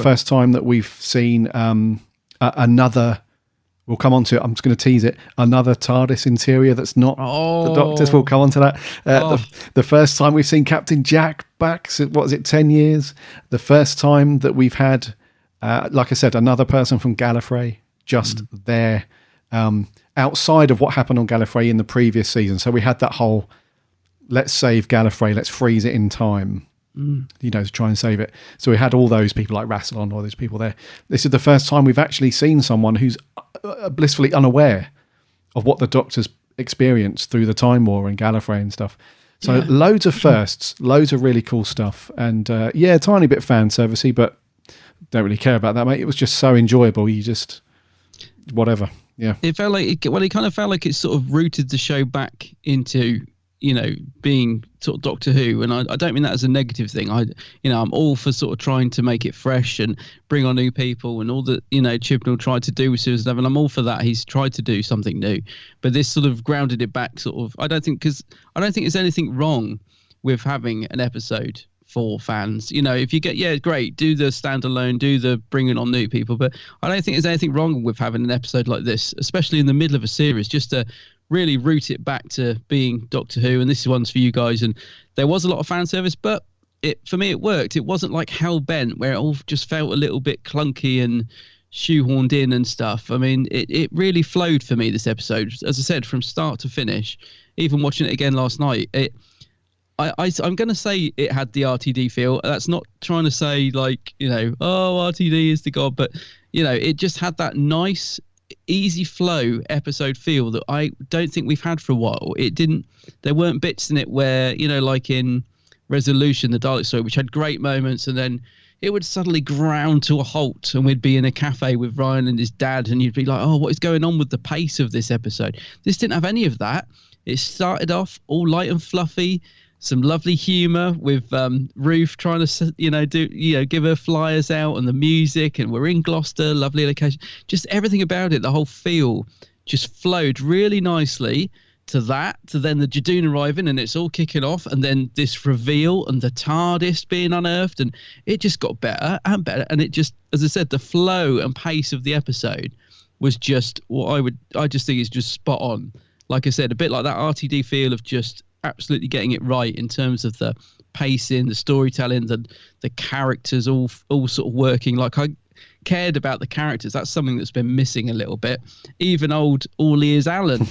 first time that we've seen another. We'll come on to it. I'm just going to tease it. Another TARDIS interior that's not the Doctor's. We'll come on to that. The first time we've seen Captain Jack back, what is it, 10 years? The first time that we've had, like I said, another person from Gallifrey just there, outside of what happened on Gallifrey in the previous season. So we had that whole, let's save Gallifrey, let's freeze it in time. To try and save it. So we had all those people like Rassilon, all those people there. This is the first time we've actually seen someone who's blissfully unaware of what the Doctor's experienced through the Time War and Gallifrey and stuff. So loads of firsts, loads of really cool stuff. And a tiny bit fan servicey, but don't really care about that, mate. It was just so enjoyable. You just, whatever. Yeah. It felt like, it kind of felt like it sort of rooted the show back into, being sort of Doctor Who, and I don't mean that as a negative thing. I'm all for sort of trying to make it fresh and bring on new people, and all that Chibnall tried to do with Series 11. I'm all for that. He's tried to do something new, but this sort of grounded it back. Sort of, I don't think there's anything wrong with having an episode for fans. If you get great, do the standalone, do the bringing on new people, but I don't think there's anything wrong with having an episode like this, especially in the middle of a series, just to really root it back to being Doctor Who. And this one's for you guys. And there was a lot of fan service, but for me, it worked. It wasn't like Hell Bent, where it all just felt a little bit clunky and shoehorned in and stuff. I mean, it really flowed for me, this episode. As I said, from start to finish, even watching it again last night, I'm going to say it had the RTD feel. That's not trying to say like, RTD is the god, but, it just had that nice, easy flow episode feel that I don't think we've had for a while. There weren't bits in it where, like in Resolution, the Dalek story, which had great moments, and then it would suddenly ground to a halt and we'd be in a cafe with Ryan and his dad, and you'd be like, oh, what is going on with the pace of this episode? This didn't have any of that. It started off all light and fluffy, some lovely humour with Ruth trying to, give her flyers out, and the music, and we're in Gloucester, lovely location. Just everything about it, the whole feel just flowed really nicely to then the Judoon arriving and it's all kicking off, and then this reveal and the TARDIS being unearthed, and it just got better and better. And it just, as I said, the flow and pace of the episode was just what I just think is just spot on. Like I said, a bit like that RTD feel of just absolutely getting it right in terms of the pacing, the storytelling, the characters all sort of working. Like I cared about the characters. That's something that's been missing a little bit. Even old all ears Alan.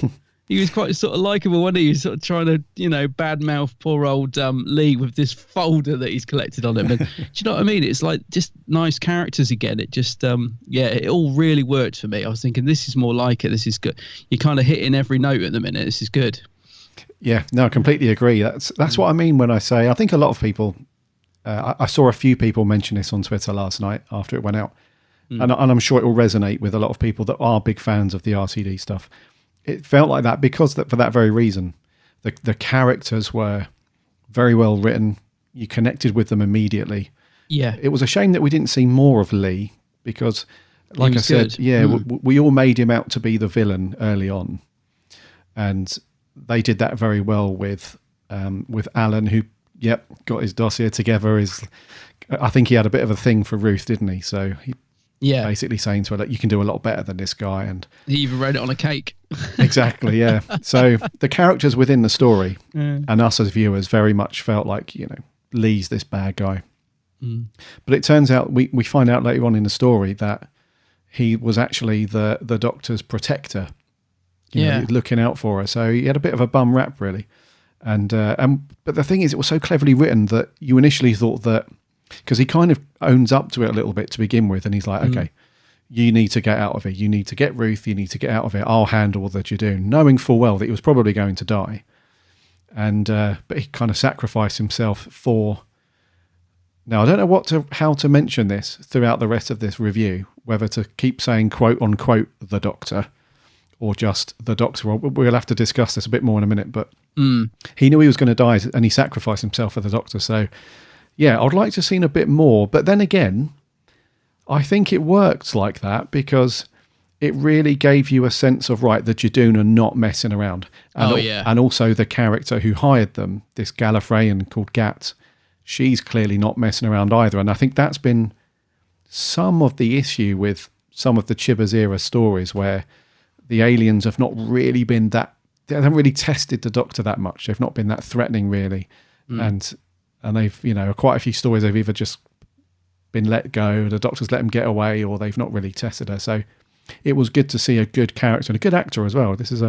He was quite sort of likable, wasn't he? He was sort of trying to, badmouth poor old Lee with this folder that he's collected on him. And do you know what I mean? It's like just nice characters again. It just, it all really worked for me. I was thinking, this is more like it. This is good. You're kind of hitting every note at the minute. This is good. Yeah, no, I completely agree. That's what I mean when I say, I think a lot of people, I saw a few people mention this on Twitter last night after it went out. And I'm sure it will resonate with a lot of people that are big fans of the RTD stuff. It felt like that because for that very reason. The characters were very well written. You connected with them immediately. Yeah. It was a shame that we didn't see more of Lee because, like I said, we all made him out to be the villain early on. And they did that very well with Alan, who, got his dossier together. I think he had a bit of a thing for Ruth, didn't he? So he basically saying to her that you can do a lot better than this guy. And he even wrote it on a cake. Exactly, yeah. So the characters within the story and us as viewers very much felt like, Lee's this bad guy. But it turns out, we find out later on in the story that he was actually the Doctor's protector. Looking out for her. So he had a bit of a bum rap, really. And but the thing is, it was so cleverly written that you initially thought that, because he kind of owns up to it a little bit to begin with, and he's like, okay, you need to get out of it. You need to get Ruth. You need to get out of it. I'll handle the Judoon, knowing full well that he was probably going to die. And but he kind of sacrificed himself for. Now I don't know how to mention this throughout the rest of this review, whether to keep saying quote unquote the Doctor, or just the Doctor. We'll have to discuss this a bit more in a minute. But he knew he was going to die, and he sacrificed himself for the Doctor. So. Yeah, I'd like to have seen a bit more. But then again, I think it worked like that because it really gave you a sense of, right, the Judoon are not messing around. And, and also the character who hired them, this Gallifreyan called Gat, she's clearly not messing around either. And I think that's been some of the issue with some of the Chibbers era stories where the aliens have not really been that, they haven't really tested the Doctor that much. They've not been that threatening, really. And they've, quite a few stories they've either just been let go, the Doctor's let them get away, or they've not really tested her. So it was good to see a good character and a good actor as well. This is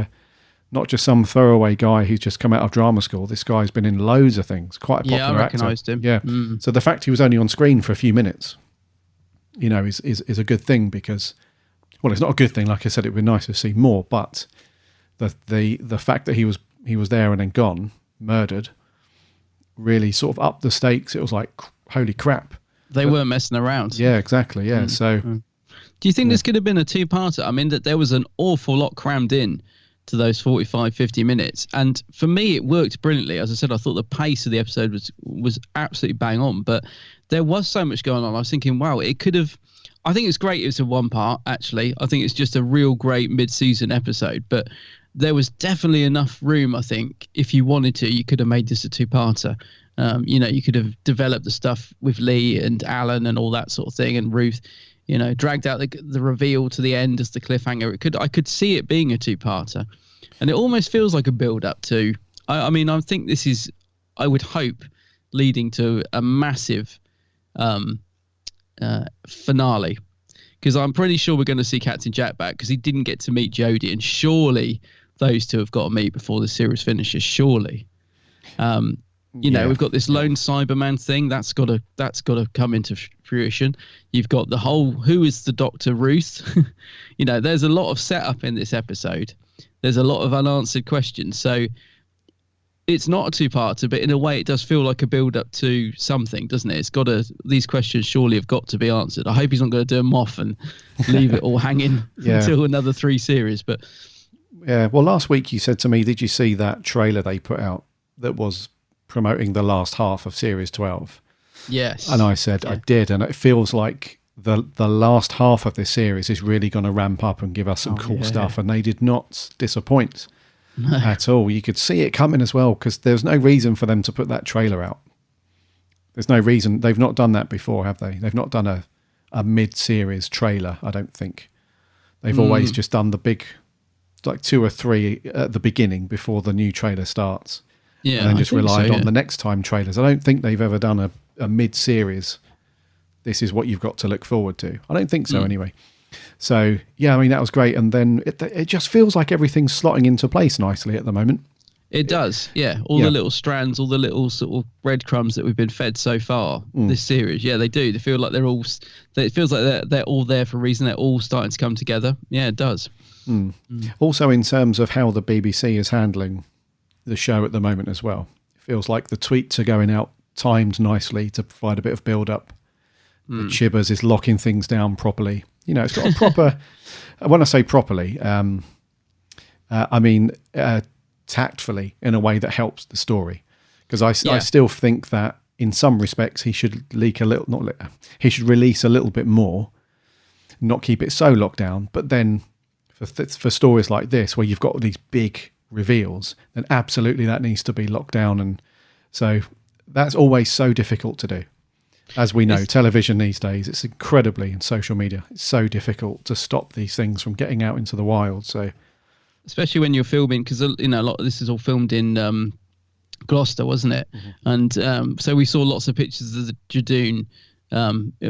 not just some throwaway guy who's just come out of drama school. This guy's been in loads of things. Quite a popular actor. Yeah, I recognised him. Yeah. So the fact he was only on screen for a few minutes, is a good thing because, well, it's not a good thing. Like I said, it would be nice to see more, but the fact that he was there and then gone, murdered, really sort of upped the stakes. It was like, holy crap. They weren't messing around. Yeah, exactly. Yeah. So do you think this could have been a two-parter? I mean, that there was an awful lot crammed in to those 45, 50 minutes. And for me, it worked brilliantly. As I said, I thought the pace of the episode was absolutely bang on, but there was so much going on. I was thinking, wow, it could have, I think it's great. It was a one part, actually. I think it's just a real great mid-season episode, but there was definitely enough room, I think, if you wanted to, you could have made this a two-parter. You could have developed the stuff with Lee and Alan and all that sort of thing, and Ruth, dragged out the reveal to the end as the cliffhanger. I could see it being a two-parter, and it almost feels like a build-up to. I think this is, I would hope, leading to a massive finale, because I'm pretty sure we're going to see Captain Jack back because he didn't get to meet Jodie, and surely those two have got to meet before the series finishes. Surely. We've got this lone Cyberman thing that's got to come into fruition. You've got the whole who is the Doctor Ruth. There's a lot of setup in this episode. There's a lot of unanswered questions. So it's not a two-parter, but in a way it does feel like a build-up to something, doesn't it? These questions surely have got to be answered. I hope he's not going to do them off and leave it all hanging until another 3 series. But yeah, well, last week you said to me, did you see that trailer they put out that was promoting the last half of Series 12? Yes. And I said, I did, and it feels like the last half of this series is really going to ramp up and give us some cool stuff, and they did not disappoint. at all. You could see it coming as well, because there's no reason for them to put that trailer out. There's no reason. They've not done that before, have they? They've not done a mid-series trailer, I don't think. They've always just done the big, like 2 or 3 at the beginning before the new trailer starts. Yeah, and then just relied on the next time trailers. I don't think they've ever done a mid-series. This is what you've got to look forward to. I don't think so anyway. So, yeah, I mean, that was great. And then it just feels like everything's slotting into place nicely at the moment. It does, yeah. All the little strands, all the little sort of breadcrumbs that we've been fed so far this series. Yeah, they do. They feel like they're all. It feels like they're all there for a reason. They're all starting to come together. Yeah, it does. Also, in terms of how the BBC is handling the show at the moment as well, it feels like the tweets are going out timed nicely to provide a bit of build-up. The Chibbers is locking things down properly. You know, it's got a proper. When I say properly, I mean. Tactfully, in a way that helps the story, because I still think that in some respects he should he should release a little bit more, not keep it so locked down. But then for stories like this where you've got these big reveals, then absolutely that needs to be locked down. And so that's always so difficult to do, as we know. Television these days, it's incredibly, in social media, it's so difficult to stop these things from getting out into the wild. So especially when you're filming, because you know a lot of this is all filmed in Gloucester, wasn't it? And so we saw lots of pictures of the Judoon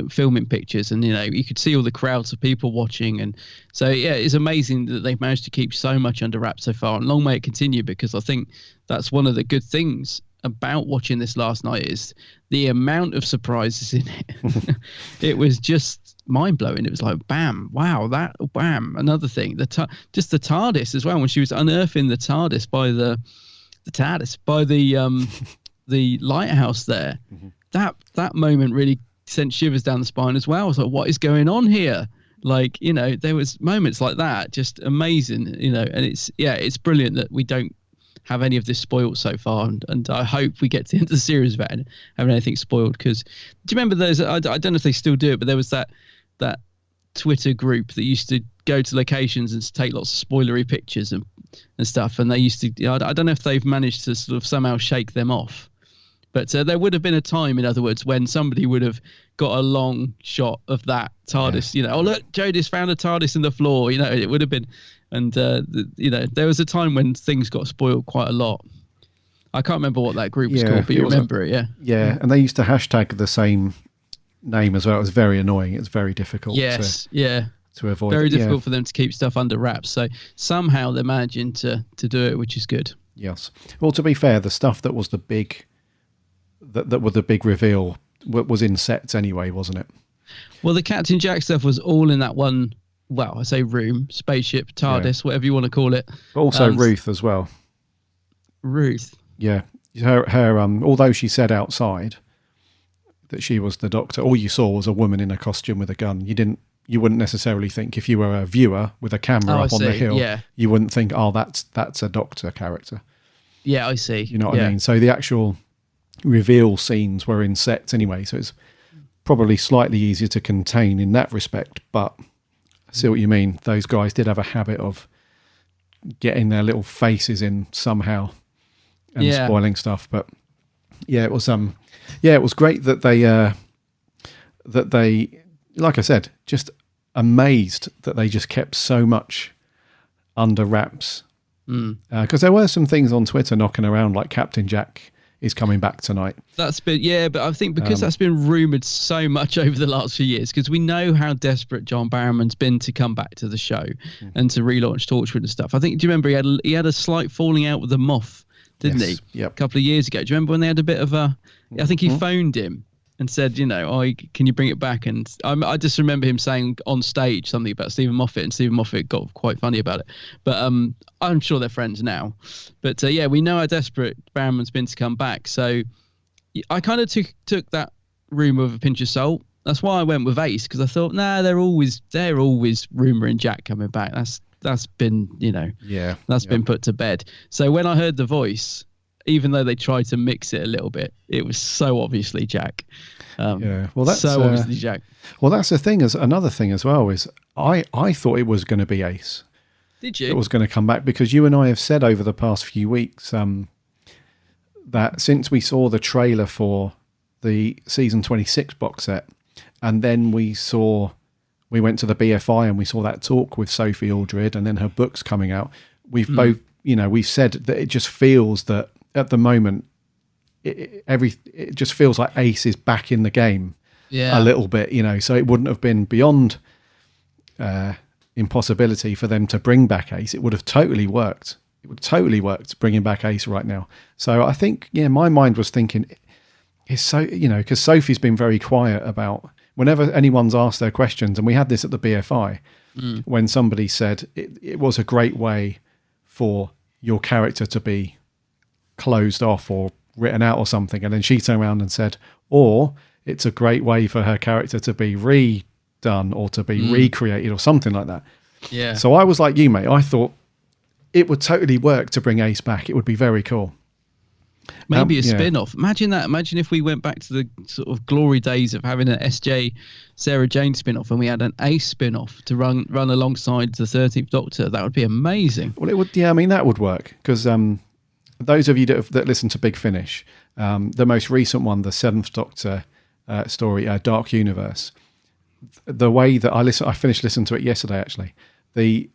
filming pictures, and you know you could see all the crowds of people watching, and so yeah, it's amazing that they've managed to keep so much under wraps so far, and long may it continue, because I think that's one of the good things about watching this last night is the amount of surprises in it. It was just mind-blowing. It was like bam, wow, that bam, another thing, just the TARDIS as well, when she was unearthing the TARDIS by the the lighthouse there. That moment really sent shivers down the spine as well. I was like, what is going on here? Like, you know, there was moments like that, just amazing, you know. And it's brilliant that we don't have any of this spoiled so far, and I hope we get to the end of the series without having anything spoiled. Because do you remember those? I don't know if they still do it, but there was that Twitter group that used to go to locations and take lots of spoilery pictures and stuff, and they used to. I don't know if they've managed to sort of somehow shake them off, but there would have been a time, in other words, when somebody would have got a long shot of that TARDIS. You know, oh look, Jodie's found a TARDIS in the floor. You know, it would have been. And, you know, there was a time when things got spoiled quite a lot. I can't remember what that group was called, but you remember it, yeah? Yeah, and they used to hashtag the same name as well. It was very annoying. It was very difficult to avoid. Very difficult for them to keep stuff under wraps. So somehow they're managing to do it, which is good. Yes. Well, to be fair, the stuff that was the big reveal was in sets anyway, wasn't it? Well, the Captain Jack stuff was all in that one... Well, I say room, spaceship, TARDIS, whatever you want to call it. But also Ruth as well. Ruth. Yeah. Her although she said outside that she was the Doctor, all you saw was a woman in a costume with a gun. You wouldn't necessarily think, if you were a viewer with a camera up on the hill, you wouldn't think, oh, that's a Doctor character. Yeah, I see. You know what I mean? So the actual reveal scenes were in sets anyway, so it's probably slightly easier to contain in that respect, but I see what you mean. Those guys did have a habit of getting their little faces in somehow and spoiling stuff. But yeah, it was great that they like I said, just amazed that they just kept so much under wraps. Because there were some things on Twitter knocking around, like Captain Jack is coming back tonight. That's been, but I think because that's been rumoured so much over the last few years, because we know how desperate John Barrowman's been to come back to the show and to relaunch Torchwood and stuff. I think, do you remember he had a slight falling out with the Moth, didn't he? Yep. A couple of years ago. Do you remember when they had a bit of a... I think he phoned him and said, you know, can you bring it back? And I just remember him saying on stage something about Stephen Moffat, and Stephen Moffat got quite funny about it. But I'm sure they're friends now. But we know how desperate Barrowman's been to come back. So I kind of took that rumour with a pinch of salt. That's why I went with Ace, because I thought, they're always rumouring Jack coming back. That's been, you know, been put to bed. So when I heard the voice, even though they tried to mix it a little bit, it was so obviously Jack. Well, that's so obviously Jack. Well, that's the thing. Another thing as well is I thought it was going to be Ace, Did you? It was going to come back, because you and I have said over the past few weeks that since we saw the trailer for the season 26 box set, and then we went to the BFI and we saw that talk with Sophie Aldred, and then her book's coming out. We've both, we've said that it just feels that at the moment, it just feels like Ace is back in the game a little bit, so it wouldn't have been beyond impossibility for them to bring back Ace. It would have totally worked. It would totally worked bringing back Ace right now. So I think, my mind was thinking, it's so, because Sophie's been very quiet about whenever anyone's asked their questions, and we had this at the BFI when somebody said it was a great way for your character to be closed off or written out or something, and then she turned around and said, or it's a great way for her character to be redone or to be recreated or something like that. Yeah. So I was like you, mate. I thought it would totally work to bring Ace back. It would be very cool. Maybe a spin-off. Imagine that. Imagine if we went back to the sort of glory days of having an SJ Sarah Jane spin-off, and we had an Ace spin-off to run alongside the 13th Doctor. That would be amazing. Well, it would. Yeah, I mean, that would work, because those of you that listen to Big Finish, the most recent one, the 7th Doctor story, Dark Universe, the way that I finished listening to it yesterday, actually. The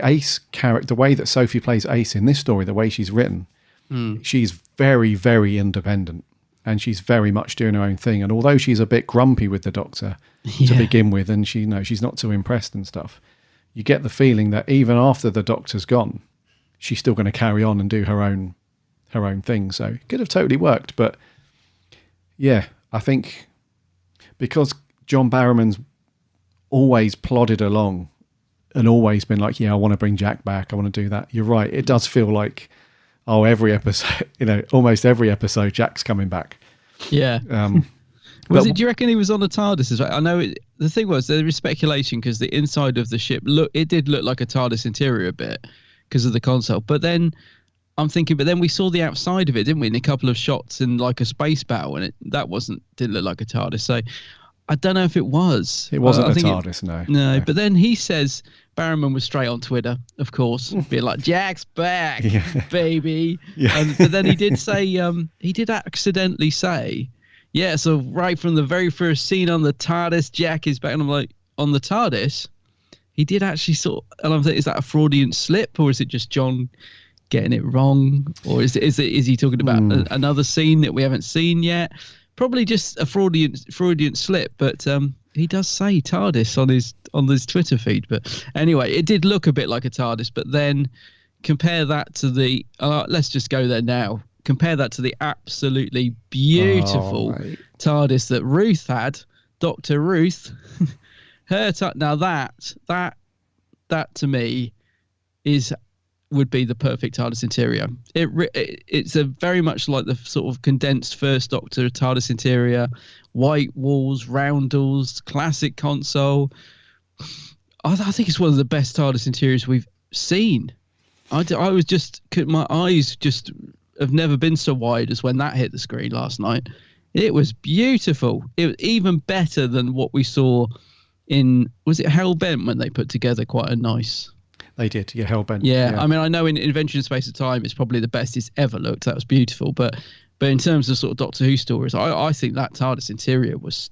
Ace character, the way that Sophie plays Ace in this story, the way she's written, she's very, very independent, and she's very much doing her own thing. And although she's a bit grumpy with the Doctor to begin with, and she's not too impressed and stuff, you get the feeling that even after the Doctor's gone, she's still going to carry on and do her own thing. So it could have totally worked. But yeah, I think because John Barrowman's always plodded along and always been like, I want to bring Jack back, I want to do that. You're right. It does feel like, every episode, almost every episode, Jack's coming back. Yeah. Do you reckon he was on the TARDIS as well? I know the thing was, there is speculation because the inside of the ship it did look like a TARDIS interior a bit because of the console. But then I'm thinking, we saw the outside of it, didn't we? In a couple of shots in like a space battle, and didn't look like a TARDIS. So I don't know if it was. It wasn't a TARDIS, no. No, but then he says, Barrowman was straight on Twitter, of course, being like, Jack's back, baby. Yeah. But then he did say, he did accidentally say, so right from the very first scene on the TARDIS, Jack is back. And I'm like, on the TARDIS? He did actually and I'm thinking, is that a Freudian slip, or is it just John getting it wrong? Or is he talking about another scene that we haven't seen yet? Probably just a Freudian slip, but he does say TARDIS on his Twitter feed. But anyway, it did look a bit like a TARDIS. But then compare that to the let's just go there now. Compare that to the absolutely beautiful TARDIS that Ruth had, Dr. Ruth. Now that to me would be the perfect TARDIS interior. It's a very much like the sort of condensed First Doctor TARDIS interior, white walls, roundels, classic console. I think it's one of the best TARDIS interiors we've seen. I was just, my eyes just have never been so wide as when that hit the screen last night. It was beautiful. It was even better than what we saw in, was it Hellbent, when they put together quite a nice... They did, Hellbent. Yeah, I mean, I know in Invention in Space of Time, it's probably the best it's ever looked. That was beautiful. But in terms of sort of Doctor Who stories, I think that TARDIS interior was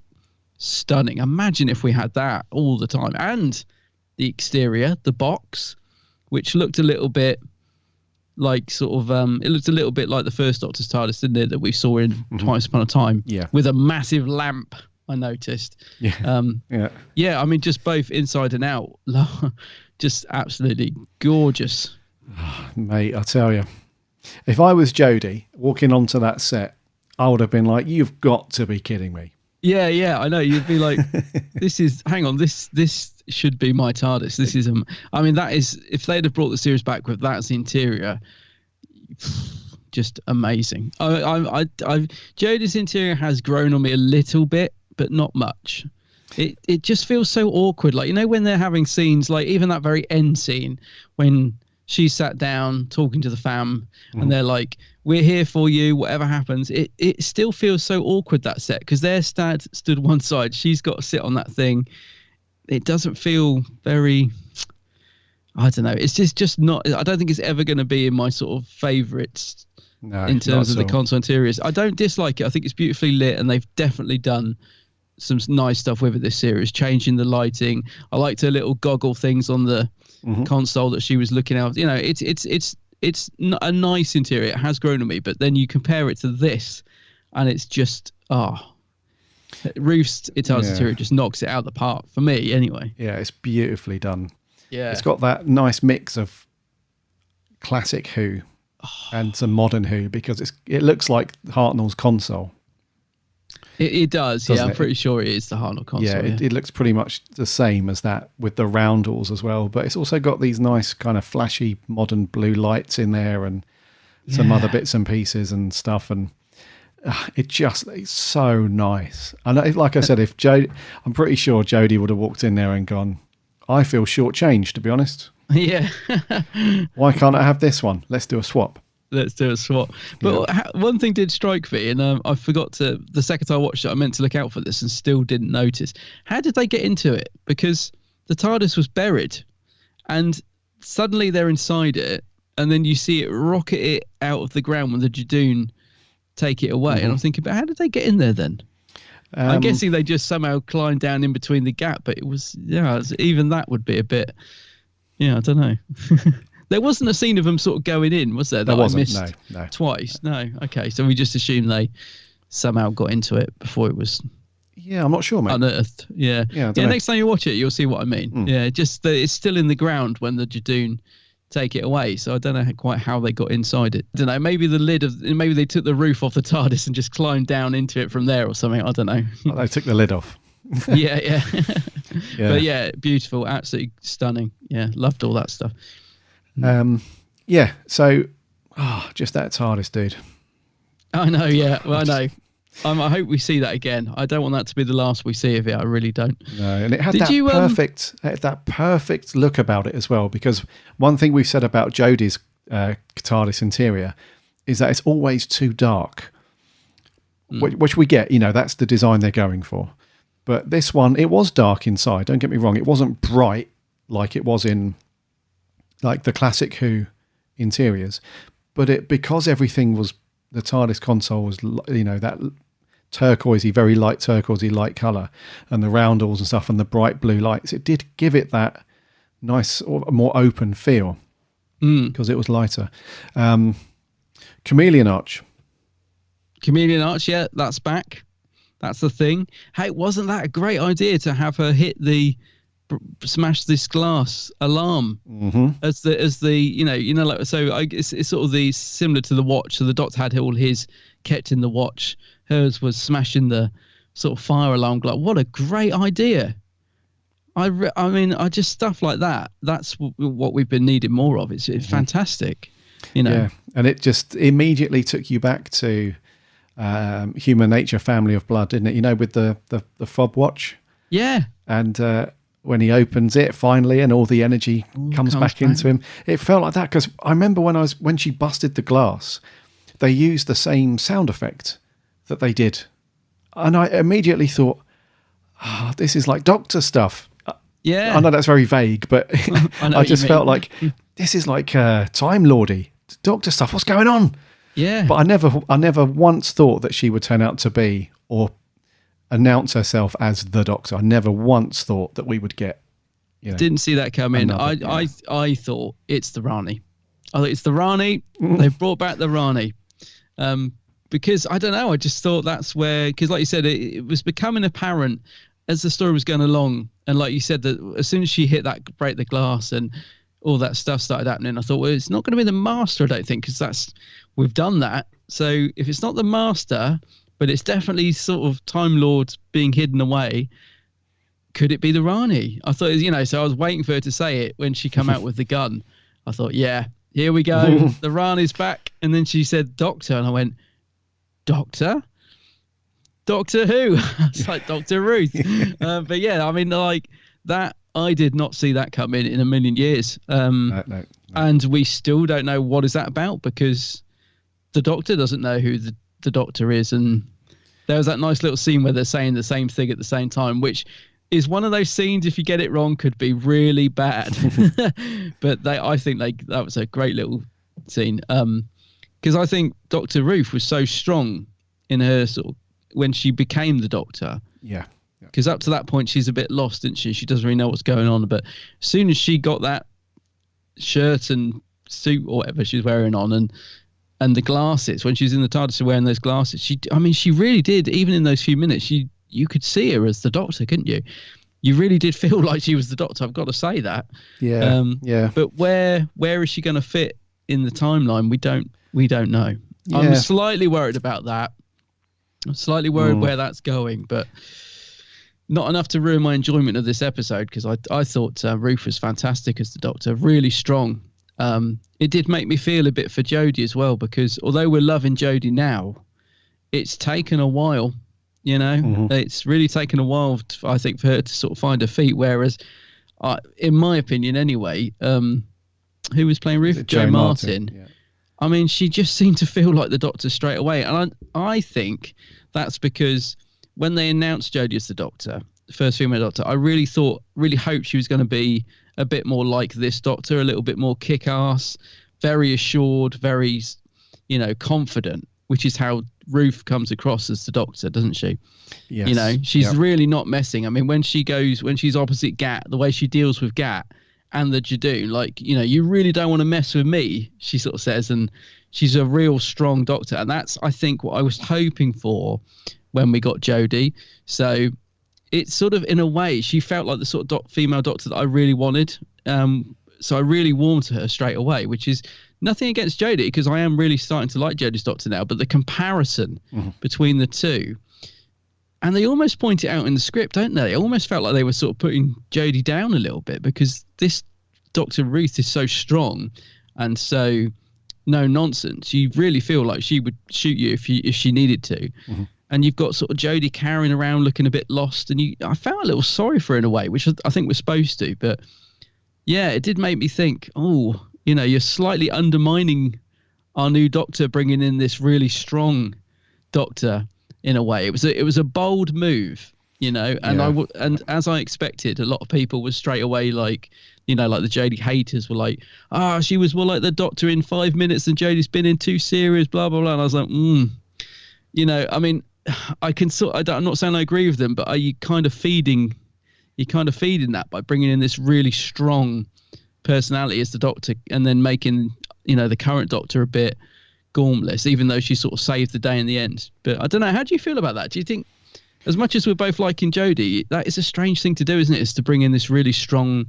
stunning. Imagine if we had that all the time. And the exterior, the box, which looked a little bit like it looked a little bit like the First Doctor's TARDIS, didn't it, that we saw in Twice Upon a Time. Yeah. With a massive lamp, I noticed. Yeah. Yeah, I mean, just both inside and out. Just absolutely gorgeous. Oh, mate, I tell you, if I was Jodie walking onto that set, I would have been like, you've got to be kidding me. Yeah, I know. You'd be like, this should be my TARDIS. This is, I mean, that is, if they'd have brought the series back with that's the interior, just amazing. Jodie's interior has grown on me a little bit, but not much. It just feels so awkward. Like, when they're having scenes, like even that very end scene when she sat down talking to the fam and they're like, we're here for you, whatever happens. It still feels so awkward, that set, because they're stood one side. She's got to sit on that thing. It doesn't feel very, I don't know. It's just not. I don't think it's ever going to be in my sort of favourites in terms of the console interiors. I don't dislike it. I think it's beautifully lit, and they've definitely done some nice stuff with it this series, changing the lighting. I liked her little goggle things on the console that she was looking at. You know, it's a nice interior. It has grown on me, but then you compare it to this, and it's just Ruth's interior just knocks it out of the park for me, anyway. Yeah, it's beautifully done. Yeah, it's got that nice mix of classic Who and some modern Who, because it looks like Hartnell's console. It does, yeah. I'm pretty sure it is the Hartnell console. Yeah, it looks pretty much the same as that, with the roundels as well. But it's also got these nice kind of flashy modern blue lights in there, and some other bits and pieces and stuff. And it's so nice. And like I said, I'm pretty sure Jodie would have walked in there and gone, I feel shortchanged, to be honest. Yeah. Why can't I have this one? Let's do a swap. Let's do a swap. But one thing did strike me, and I forgot to, the second time I watched it, I meant to look out for this and still didn't notice. How did they get into it? Because the TARDIS was buried, and suddenly they're inside it, and then you see it rocket it out of the ground when the Judoon take it away. And I'm thinking, but how did they get in there then? I'm guessing they just somehow climbed down in between the gap, but it was, even that would be a bit, I don't know. There wasn't a scene of them sort of going in, was there? There wasn't, I missed no. Twice? No. Okay, so we just assume they somehow got into it before it was... Yeah, I'm not sure, mate. Unearthed. Yeah. Next time you watch it, you'll see what I mean. Yeah, just that it's still in the ground when the Judoon take it away, so I don't know quite how they got inside it. I don't know, maybe maybe they took the roof off the TARDIS and just climbed down into it from there or something. I don't know. Well, they took the lid off. yeah. But yeah, beautiful, absolutely stunning. Yeah, loved all that stuff. So just that TARDIS, dude. I know. Yeah, well, I know. I hope we see that again. I don't want that to be the last we see of it. I really don't. No, and it had that perfect look about it as well. Because one thing we've said about Jodie's TARDIS interior is that it's always too dark, which we get. That's the design they're going for. But this one, it was dark inside. Don't get me wrong; it wasn't bright like it was in like the classic Who interiors. But because everything was, the TARDIS console was, that turquoisey, very light turquoisey light colour, and the roundels and stuff, and the bright blue lights, it did give it that nice, or more open feel, because it was lighter. Chameleon Arch, yeah, that's back. That's the thing. Hey, wasn't that a great idea to have her smash this glass alarm as the like, so it's sort of the similar to the watch. So the Doctor had all his kept in the watch. Hers was smashing the sort of fire alarm glass. What a great idea! I mean, just stuff like that. That's what we've been needing more of. It's fantastic, Yeah, and it just immediately took you back to Human Nature, Family of Blood, didn't it? With the fob watch. Yeah, and. When he opens it finally and all the energy comes back into him, it felt like that. Because I remember when she busted the glass, they used the same sound effect that they did, and I immediately thought, this is like Doctor stuff. Yeah, I know that's very vague, but I just felt like this is like Time Lordy Doctor stuff. What's going on? Yeah, but I never once thought that she would turn out to be or announce herself as the Doctor. I never once thought that we would get. Didn't see that come in. I thought it's the Rani. I thought it's the Rani. They've brought back the Rani. Because I don't know. I just thought that's where, because like you said, it was becoming apparent as the story was going along. And like you said, that as soon as she hit that, break the glass and all that stuff started happening, I thought, well, it's not going to be the Master, I don't think, because we've done that. So if it's not the Master, but it's definitely sort of Time Lord being hidden away, could it be the Rani? I thought, so I was waiting for her to say it when she come out with the gun. I thought, yeah, here we go. The Rani's back. And then she said, Doctor. And I went, Doctor? Doctor who? It's like Dr. Ruth. But yeah, I mean, like that, I did not see that come in a million years. No. And we still don't know what is that about, because the Doctor doesn't know who the Doctor is. And there was that nice little scene where they're saying the same thing at the same time, which is one of those scenes, if you get it wrong, could be really bad. But I think that was a great little scene. Because I think Dr. Ruth was so strong in her sort of when she became the Doctor. Yeah. Because up to that point, she's a bit lost, isn't she? She doesn't really know what's going on. But as soon as she got that shirt and suit or whatever she's wearing on, and the glasses, when she's in the TARDIS wearing those glasses, she really did. Even in those few minutes, you could see her as the Doctor, couldn't you? You really did feel like she was the Doctor. I've got to say that. Yeah. Yeah. But where is she going to fit in the timeline? We don't know. Yeah. I'm slightly worried about that. I'm slightly worried where that's going, but not enough to ruin my enjoyment of this episode, because I thought Ruth was fantastic as the Doctor, really strong. It did make me feel a bit for Jodie as well, because although we're loving Jodie now, it's taken a while, you know. Mm-hmm. It's really taken a while, I think, for her to sort of find her feet, whereas, in my opinion anyway, who was playing Ruth? Jo Martin. Yeah. I mean, she just seemed to feel like the Doctor straight away. And I think that's because when they announced Jodie as the Doctor, the first female Doctor, I really hoped she was going to be a bit more like this Doctor, a little bit more kick-ass, very assured, very, confident, which is how Ruth comes across as the Doctor, doesn't she? Yes. You know, she's really not messing. I mean, when she's opposite Gat, the way she deals with Gat and the Judoon, like, you really don't want to mess with me, she sort of says, and she's a real strong Doctor. And that's, I think, what I was hoping for when we got Jodie. So it's sort of, in a way, she felt like the sort of female Doctor that I really wanted. So I really warmed to her straight away, which is nothing against Jodie, because I am really starting to like Jodie's Doctor now, but the comparison between the two, and they almost point it out in the script, don't they? It almost felt like they were sort of putting Jodie down a little bit, because this Dr. Ruth is so strong and so no nonsense. You really feel like she would shoot you if she needed to. Mm-hmm. And you've got sort of Jodie carrying around looking a bit lost, and I felt a little sorry for her in a way, which I think we're supposed to. But yeah, it did make me think, you're slightly undermining our new Doctor, bringing in this really strong Doctor in a way. It was a bold move, and and as I expected, a lot of people were straight away like, like the Jodie haters were like, she was more like the Doctor in 5 minutes than Jodie's been in 2 series, blah blah blah. And I was like, I mean, I'm not saying I agree with them, but are you kind of feeding that by bringing in this really strong personality as the Doctor, and then making the current Doctor a bit gormless, even though she sort of saved the day in the end. But I don't know, how do you feel about that? Do you think, as much as we're both liking Jodie, that is a strange thing to do, isn't it? Is to bring in this really strong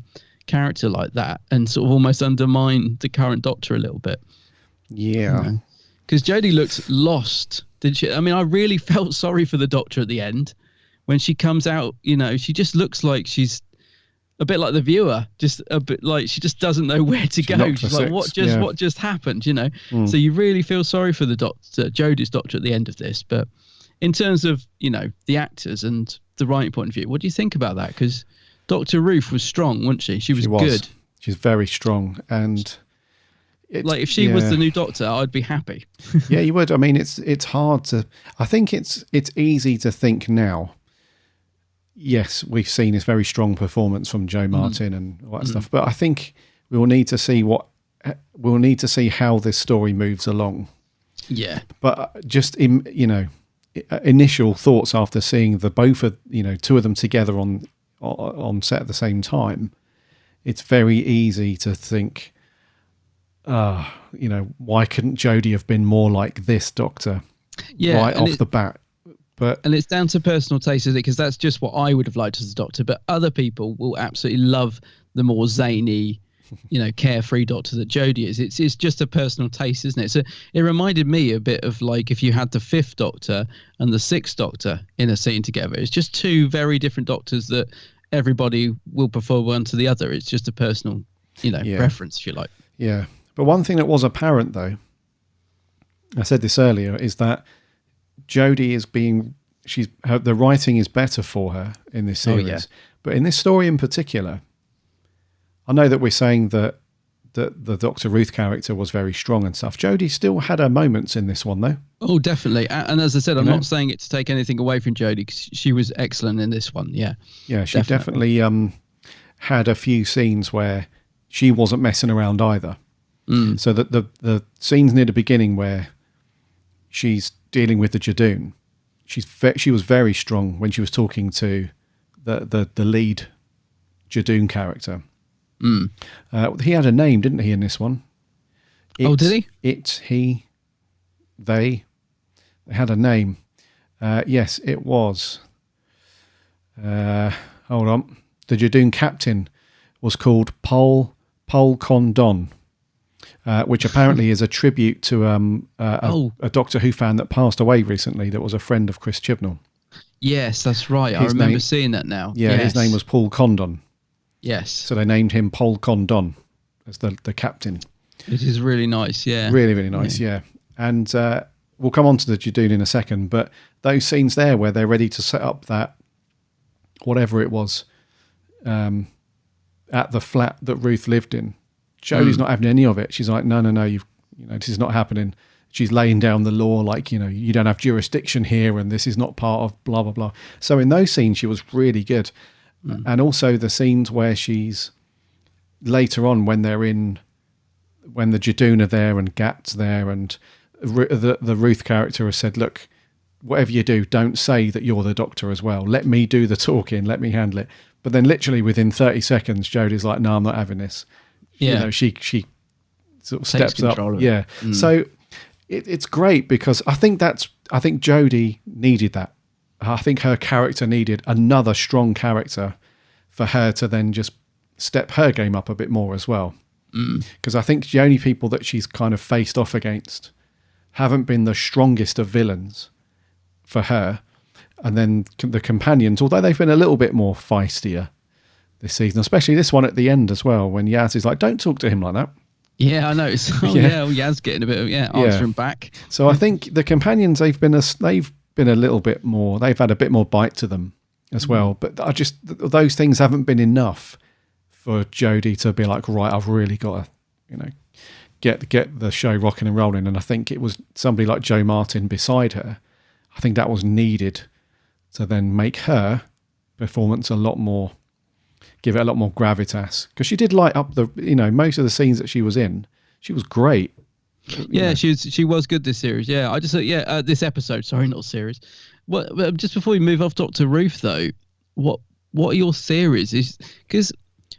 character like that and sort of almost undermine the current Doctor a little bit? Yeah, because Jodie looked lost, didn't she? I mean, I really felt sorry for the Doctor at the end when she comes out. She just looks like she's a bit like the viewer, just a bit like she just doesn't know where to go. She's like, what just happened? So you really feel sorry for the Doctor, Jodie's Doctor, at the end of this. But in terms of the actors and the writing point of view, what do you think about that? Because Dr. Ruth was strong, wasn't she? She was good. She's very strong, and if she was the new Doctor, I'd be happy. Yeah, you would. I mean, it's hard to. I think it's easy to think now. Yes, we've seen this very strong performance from Jo Martin and all that stuff, but I think we'll need to see how this story moves along. Yeah, but just initial thoughts after seeing two of them together on set at the same time, it's very easy to think, why couldn't Jodie have been more like this Doctor right off the bat? And it's down to personal taste, isn't it? Because that's just what I would have liked as a Doctor. But other people will absolutely love the more zany, carefree Doctor that Jodie is. It's just a personal taste, isn't it? So it reminded me a bit of like if you had the 5th Doctor and the 6th Doctor in a scene together. It's just 2 very different Doctors that everybody will prefer one to the other. It's just a personal, preference, if you like. Yeah. But one thing that was apparent, though, I said this earlier, is that Jodie is the writing is better for her in this series. But in this story in particular, I know that we're saying that the Dr. Ruth character was very strong and stuff. Jodie still had her moments in this one, though. Oh, definitely. And as I said, I'm not saying it to take anything away from Jodie, because she was excellent in this one. Yeah. Yeah, she definitely had a few scenes where she wasn't messing around either. So that the scenes near the beginning where she's dealing with the Judoon, she was very strong when she was talking to the lead Judoon character. He had a name, didn't he, in this one? Did he? It, he, they had a name. Yes, it was. Hold on. The Judoon captain was called Pol Condon, which apparently is a tribute to a Doctor Who fan that passed away recently that was a friend of Chris Chibnall. Yes, that's right. I remember seeing that now. Yeah, yes. His name was Paul Condon. Yes. So they named him Pol Condon as the captain. It is really nice, yeah. Really, really nice, yeah. And we'll come on to the Judoon in a second, but those scenes there where they're ready to set up that, whatever it was, at the flat that Ruth lived in, Jodie's not having any of it. She's like, no, this is not happening. She's laying down the law like, you don't have jurisdiction here and this is not part of blah, blah, blah. So in those scenes, she was really good. And also the scenes where she's later on when the Judoon are there and Gat's there and the Ruth character has said, look, whatever you do, don't say that you're the Doctor as well. Let me do the talking. Let me handle it. But then literally within 30 seconds, Jodie's like, no, I'm not having this. Yeah. She sort of steps up. Yeah. So it's great because I think Jodie needed that. I think her character needed another strong character for her to then just step her game up a bit more as well. Because I think the only people that she's kind of faced off against haven't been the strongest of villains for her. And then the companions, although they've been a little bit more feistier this season, especially this one at the end as well, when Yaz is like, don't talk to him like that. Yeah, I know. Yaz getting a bit of answering back. So I think the companions, they've been a little bit more, they've had a bit more bite to them as well. But those things haven't been enough for Jodie to be like, right, I've really got to, get the show rocking and rolling. And I think it was somebody like Jo Martin beside her. I think that was needed to then make her performance give it a lot more gravitas. Because she did light up most of the scenes that she was in. She was great. Yeah, she was good this series. Yeah, I just this episode. Sorry, not series. What? Just before we move off Dr. Ruth, though, what are your theories? Is because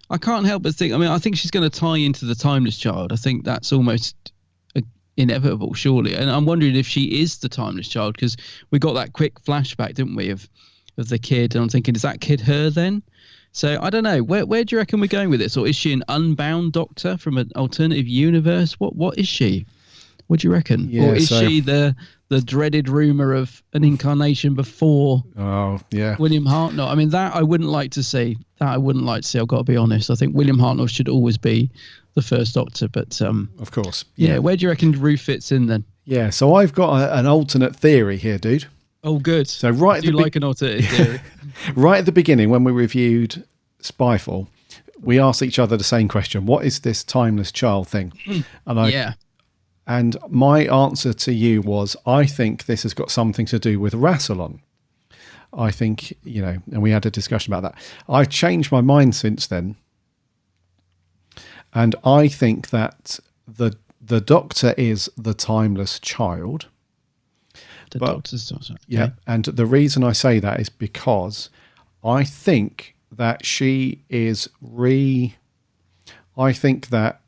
I can't help but think. I mean, I think she's going to tie into the Timeless Child. I think that's almost inevitable, surely. And I'm wondering if she is the Timeless Child, because we got that quick flashback, didn't we, of the kid? And I'm thinking, is that kid her then? So I don't know. Where do you reckon we're going with this? Or is she an unbound Doctor from an alternative universe? What is she? What do you reckon? Yeah, or is she the dreaded rumor of an incarnation before William Hartnell? I mean, that I wouldn't like to see. I've got to be honest. I think William Hartnell should always be the first Doctor. But of course. Yeah. Where do you reckon Ruth fits in then? Yeah, so I've got an alternate theory here, dude. Oh, good. So right, do you like an alternative theory? Right at the beginning, when we reviewed Spyfall, we asked each other the same question: what is this Timeless Child thing? And my answer to you was, I think this has got something to do with Rassilon. I think, and we had a discussion about that. I've changed my mind since then, and I think that the Doctor is the Timeless Child. Doctor's Doctor. Yeah, and the reason I say that is because I think that she is I think that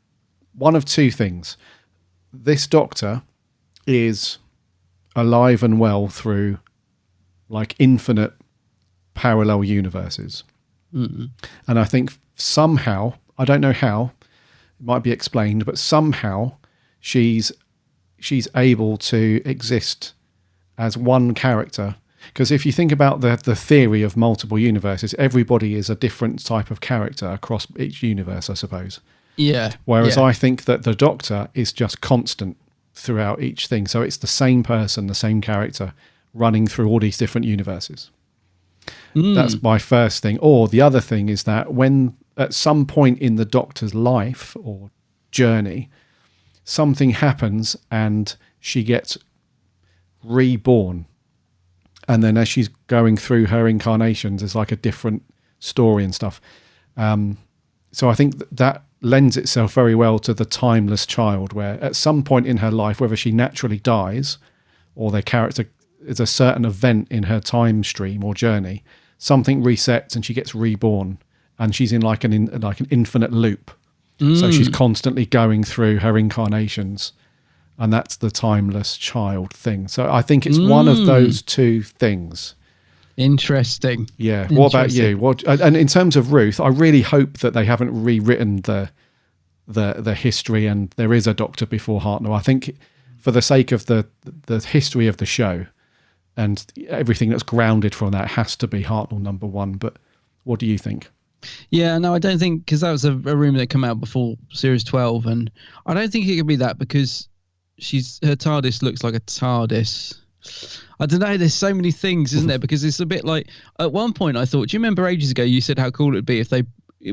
one of two things. This Doctor is alive and well through like infinite parallel universes. And I think somehow, I don't know how, it might be explained, but somehow she's able to exist as one character. Because if you think about the theory of multiple universes, everybody is a different type of character across each universe, I suppose. Yeah. Whereas I think that the Doctor is just constant throughout each thing. So it's the same person, the same character running through all these different universes. That's my first thing. Or the other thing is that when at some point in the Doctor's life or journey, something happens and she gets reborn. And then as she's going through her incarnations, it's like a different story and stuff. So I think that lends itself very well to the timeless child, where at some point in her life, whether she naturally dies or their character is a certain event in her time stream or journey, something resets and she gets reborn, and she's in like an infinite loop. So she's constantly going through her incarnations, and that's the timeless child thing. So I think it's one of those two things. Interesting. Yeah. What about you? And in terms of Ruth, I really hope that they haven't rewritten the history and there is a Doctor before Hartnell. I think for the sake of the history of the show and everything that's grounded from that, has to be Hartnell number one. But what do you think? Yeah, no, I don't think, because that was a rumour that came out before Series 12, and I don't think it could be that, because her TARDIS looks like a TARDIS. I don't know, there's so many things, isn't there? Because it's a bit like, at one point I thought, do you remember ages ago you said how cool it would be if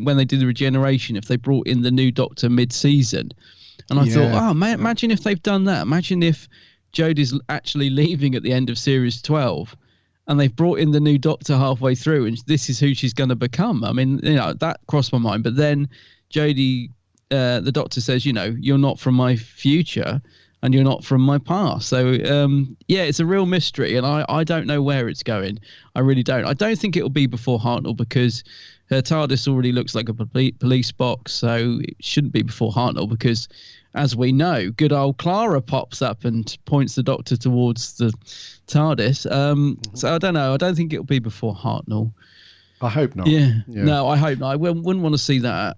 when they did the regeneration, if they brought in the new Doctor mid-season? And I thought, imagine if they've done that. Imagine if Jodie's actually leaving at the end of Series 12 and they've brought in the new Doctor halfway through and this is who she's going to become. I mean, that crossed my mind. But then Jodie, the Doctor says, you're not from my future and you're not from my past. So, it's a real mystery, and I don't know where it's going. I really don't. I don't think it'll be before Hartnell, because her TARDIS already looks like a police box, so it shouldn't be before Hartnell, because, as we know, good old Clara pops up and points the Doctor towards the TARDIS. So I don't know. I don't think it'll be before Hartnell. I hope not. Yeah. No, I hope not. I wouldn't want to see that.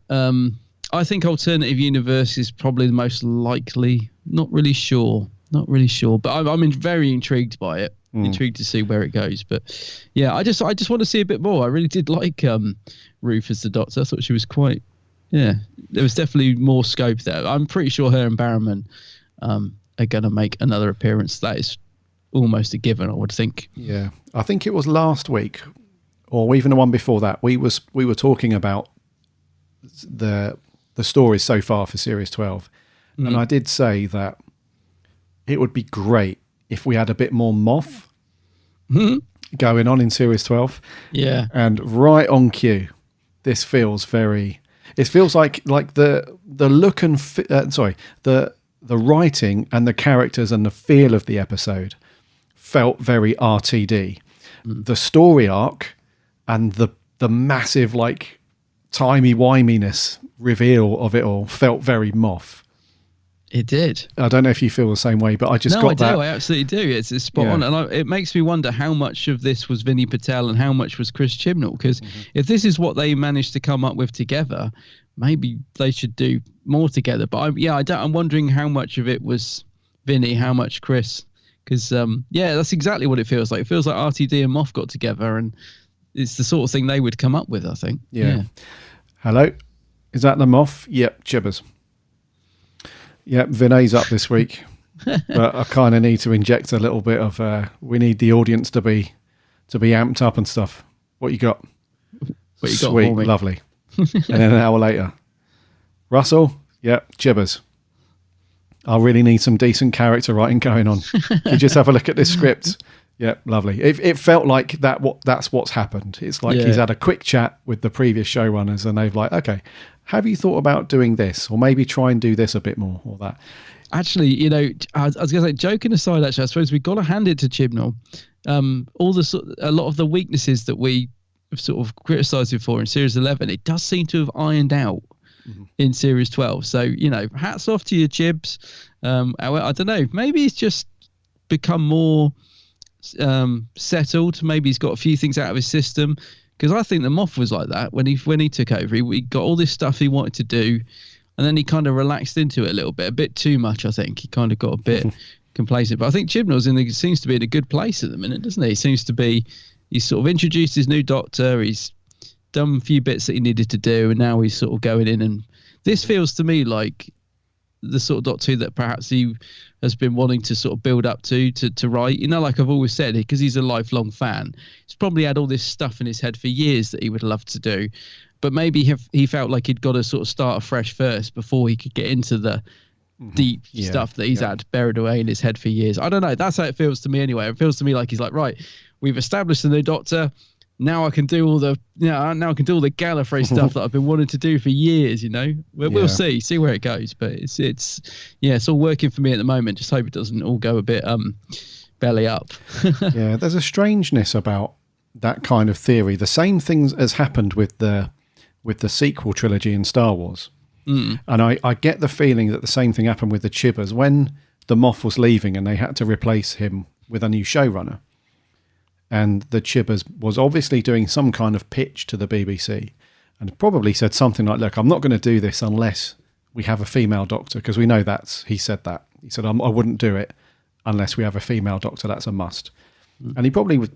I think alternative universe is probably the most likely. Not really sure, but I'm very intrigued by it. Intrigued to see where it goes. But yeah, I just want to see a bit more. I really did like Ruth as the Doctor. I thought she was quite. Yeah, there was definitely more scope there. I'm pretty sure her and Barrowman are going to make another appearance. That is almost a given, I would think. Yeah, I think it was last week, or even the one before that. We were talking about the stories so far for Series 12. And I did say that it would be great if we had a bit more Moff going on in Series 12. Yeah. And right on cue, this feels very... It feels like the look and... the writing and the characters and the feel of the episode felt very RTD. The story arc and the massive, timey-wiminess reveal of it all felt very Moff. It did. I don't know if you feel the same way, but I just got that. No, I absolutely do. It's spot on. And it makes me wonder how much of this was Vinny Patel and how much was Chris Chibnall. Because if this is what they managed to come up with together, maybe they should do more together. But I'm wondering how much of it was Vinny, how much Chris. Because, that's exactly what it feels like. It feels like RTD and Moff got together, and it's the sort of thing they would come up with, I think. Yeah. Hello? Is that the Moff? Yep, Chibbers. Yep, Vinay's up this week, but I kind of need to inject a little bit of. We need the audience to be amped up and stuff. What you got? What you got? Sweet, lovely. And then an hour later, Russell. Yep, Chibbers. I really need some decent character writing going on. You just have a look at this script. Yep, lovely. It felt like that's what's happened. It's like he's had a quick chat with the previous showrunners, and they've okay. Have you thought about doing this, or maybe try and do this a bit more, or that? Actually, I was going to say, joking aside, actually, I suppose we've got to hand it to Chibnall. A lot of the weaknesses that we have sort of criticised him for in Series 11, it does seem to have ironed out in Series 12. So, hats off to your Chibs. I don't know, maybe he's just become more settled. Maybe he's got a few things out of his system. Because I think the Moff was like that when he took over. He got all this stuff he wanted to do, and then he kind of relaxed into it a bit too much. I think he kind of got a bit complacent. But I think Chibnall's seems to be in a good place at the minute, doesn't he? He seems to be. He's sort of introduced his new Doctor. He's done a few bits that he needed to do, and now he's sort of going in. And this feels to me like the sort of Doctor that perhaps he has been wanting to sort of build up to write. Like I've always said, because he's a lifelong fan, he's probably had all this stuff in his head for years that he would love to do. but maybe he felt like he'd got to sort of start afresh first before he could get into the deep stuff that he's had buried away in his head for years. I don't know. That's how it feels to me anyway. It feels to me like he's like, right, we've established the new Doctor. Now I can do all the now I can do all the Gallifrey stuff that I've been wanting to do for years. We'll see where it goes. But it's all working for me at the moment. Just hope it doesn't all go a bit belly up. Yeah, there's a strangeness about that kind of theory. The same things has happened with the sequel trilogy in Star Wars. And I get the feeling that the same thing happened with the Chibbers when the Moff was leaving and they had to replace him with a new showrunner. And the Chibbers was obviously doing some kind of pitch to the BBC and probably said something like, look, I'm not going to do this unless we have a female Doctor, because we know he said that. He said, I wouldn't do it unless we have a female Doctor. That's a must. And he probably would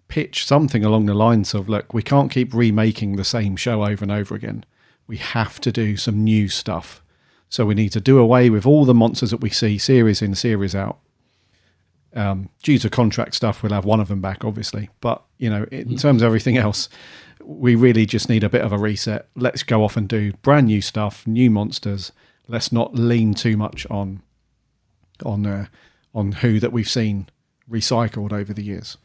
pitch something along the lines of, look, we can't keep remaking the same show over and over again. We have to do some new stuff. So we need to do away with all the monsters that we see series in, series out. Due to contract stuff, we'll have one of them back, obviously. But, in terms of everything else, we really just need a bit of a reset. Let's go off and do brand new stuff, new monsters. Let's not lean too much on who that we've seen recycled over the years.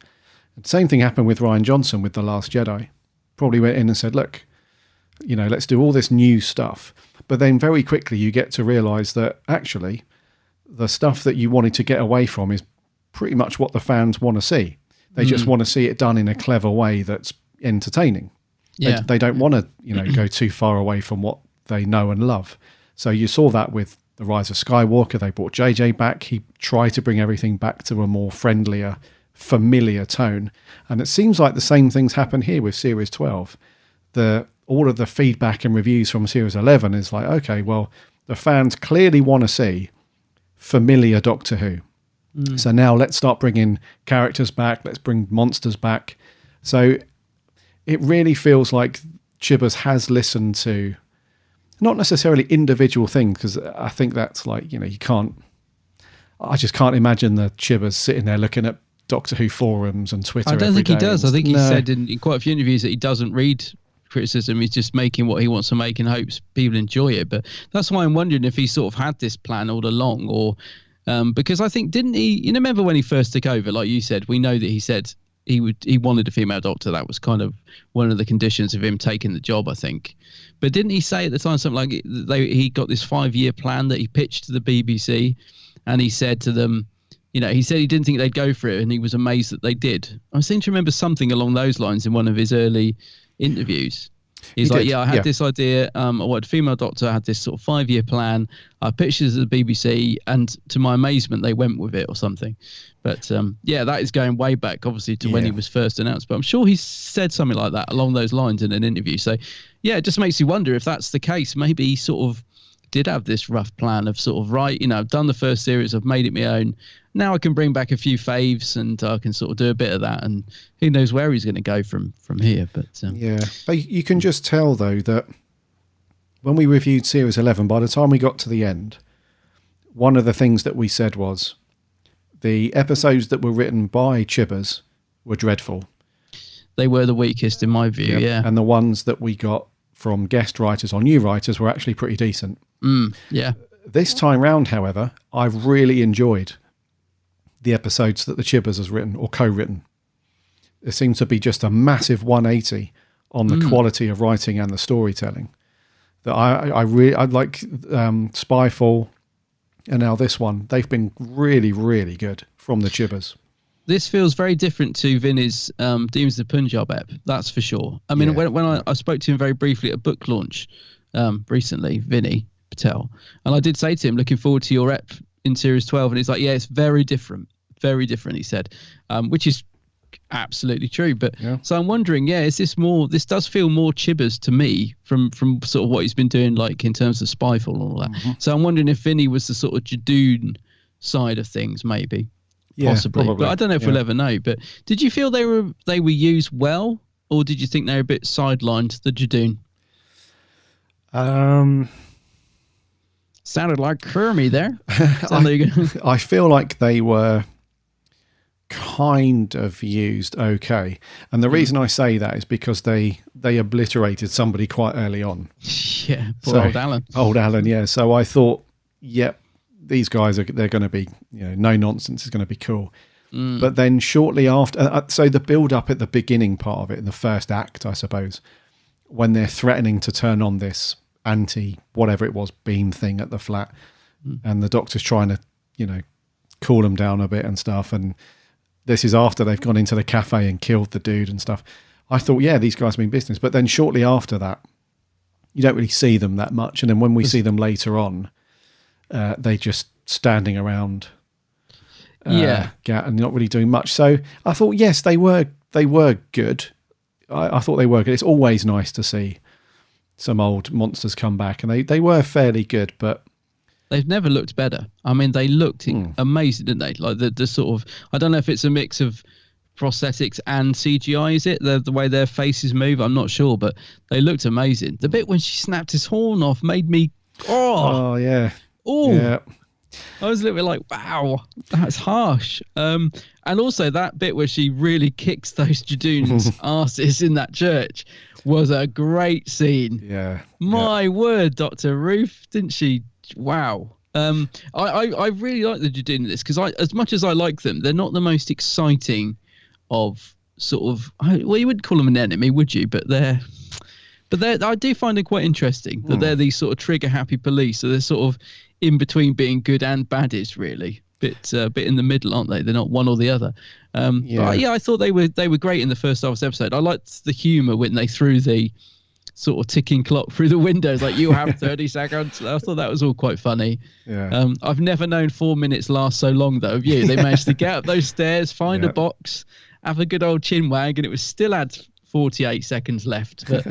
And the same thing happened with Rian Johnson with The Last Jedi. Probably went in and said, look, let's do all this new stuff. But then very quickly you get to realise that actually the stuff that you wanted to get away from is pretty much what the fans want to see. They just want to see it done in a clever way that's entertaining. Yeah. They don't want to, go too far away from what they know and love. So you saw that with The Rise of Skywalker. They brought JJ back. He tried to bring everything back to a more friendlier, familiar tone. And it seems like the same things happen here with Series 12. All of the feedback and reviews from Series 11 is like, okay, well, the fans clearly want to see familiar Doctor Who. So now let's start bringing characters back. Let's bring monsters back. So it really feels like Chibbers has listened to not necessarily individual things, because I think that's like, I just can't imagine the Chibbers sitting there looking at Doctor Who forums and Twitter. I don't think he does. I think he said in quite a few interviews that he doesn't read criticism. He's just making what he wants to make in hopes people enjoy it. But that's why I'm wondering if he sort of had this plan all along, or because I think, didn't he, remember when he first took over, like you said, we know that he said he wanted a female Doctor. That was kind of one of the conditions of him taking the job, I think. But didn't he say at the time something like he got this 5-year plan that he pitched to the BBC, and he said to them, he said he didn't think they'd go for it, and he was amazed that they did. I seem to remember something along those lines in one of his early interviews. He's like, I had this idea. I wanted a female Doctor. I had this sort of 5-year plan. I pitched it to the BBC, and to my amazement, they went with it or something. But that is going way back, obviously, to when he was first announced. But I'm sure he said something like that along those lines in an interview. So, it just makes you wonder if that's the case. Maybe he sort of did have this rough plan of sort of, right, I've done the first series, I've made it my own. Now I can bring back a few faves and I can sort of do a bit of that, and who knows where he's going to go from here. But but you can just tell though that when we reviewed Series 11, by the time we got to the end, one of the things that we said was the episodes that were written by Chibbers were dreadful. They were the weakest in my view, And the ones that we got from guest writers or new writers were actually pretty decent. This time round, however, I've really enjoyed the episodes that the Chibbers has written or co-written. There seems to be just a massive 180 on the quality of writing and the storytelling. That I like Spyfall, and now this one. They've been really, really good from the Chibbers. This feels very different to Vinny's Demons of the Punjab ep, that's for sure. I mean, when I spoke to him very briefly at a book launch recently, Vinny Patel, and I did say to him, looking forward to your ep in Series 12, and he's like, it's very different, he said, which is absolutely true. But so I'm wondering, is this does feel more Chibbers to me from sort of what he's been doing, like in terms of Spyfall and all that. So I'm wondering if Vinny was the sort of Judoon side of things, maybe. Possibly, probably. But I don't know if we'll ever know. But did you feel they were used well, or did you think they were a bit sidelined, the Judoon? Sounded like Kermie there. I feel like they were kind of used okay. And the reason I say that is because they obliterated somebody quite early on. Yeah, poor old Alan. Old Alan, yeah. So I thought, yep, these guys they're going to be, no nonsense is going to be cool. But then shortly after, so the build up at the beginning part of it, in the first act, I suppose, when they're threatening to turn on this whatever it was, beam thing at the flat, and the Doctor's trying to, cool them down a bit and stuff. And this is after they've gone into the cafe and killed the dude and stuff. I thought, yeah, these guys mean business. But then shortly after that, you don't really see them that much. And then when we see them later on, they just standing around. And not really doing much. So I thought, yes, they were good. I thought they were good. It's always nice to see some old monsters come back, and they were fairly good, but they've never looked better. I mean, they looked amazing, didn't they? Like the sort of, I don't know if it's a mix of prosthetics and CGI, is it? The way their faces move, I'm not sure, but they looked amazing. The bit when she snapped his horn off made me, yeah. I was a little bit like, wow, that's harsh. And also that bit where she really kicks those Judoon's asses in that church was a great scene. Yeah. My word, Dr. Ruth, didn't she? Wow. I really like the Judoon in this because as much as I like them, they're not the most exciting of sort of, well, you wouldn't call them an enemy, would you? But I do find it quite interesting that they're these sort of trigger happy police. So they're sort of in between being good and baddies, really. Bit in the middle, aren't they? They're not one or the other. I thought they were great in the first half of this episode. I liked the humour when they threw the sort of ticking clock through the windows, like you have 30 seconds. I thought that was all quite funny. Yeah. I've never known 4 minutes last so long, though. Have you? They managed to get up those stairs, find a box, have a good old chin wag, and it was still had 48 seconds left. But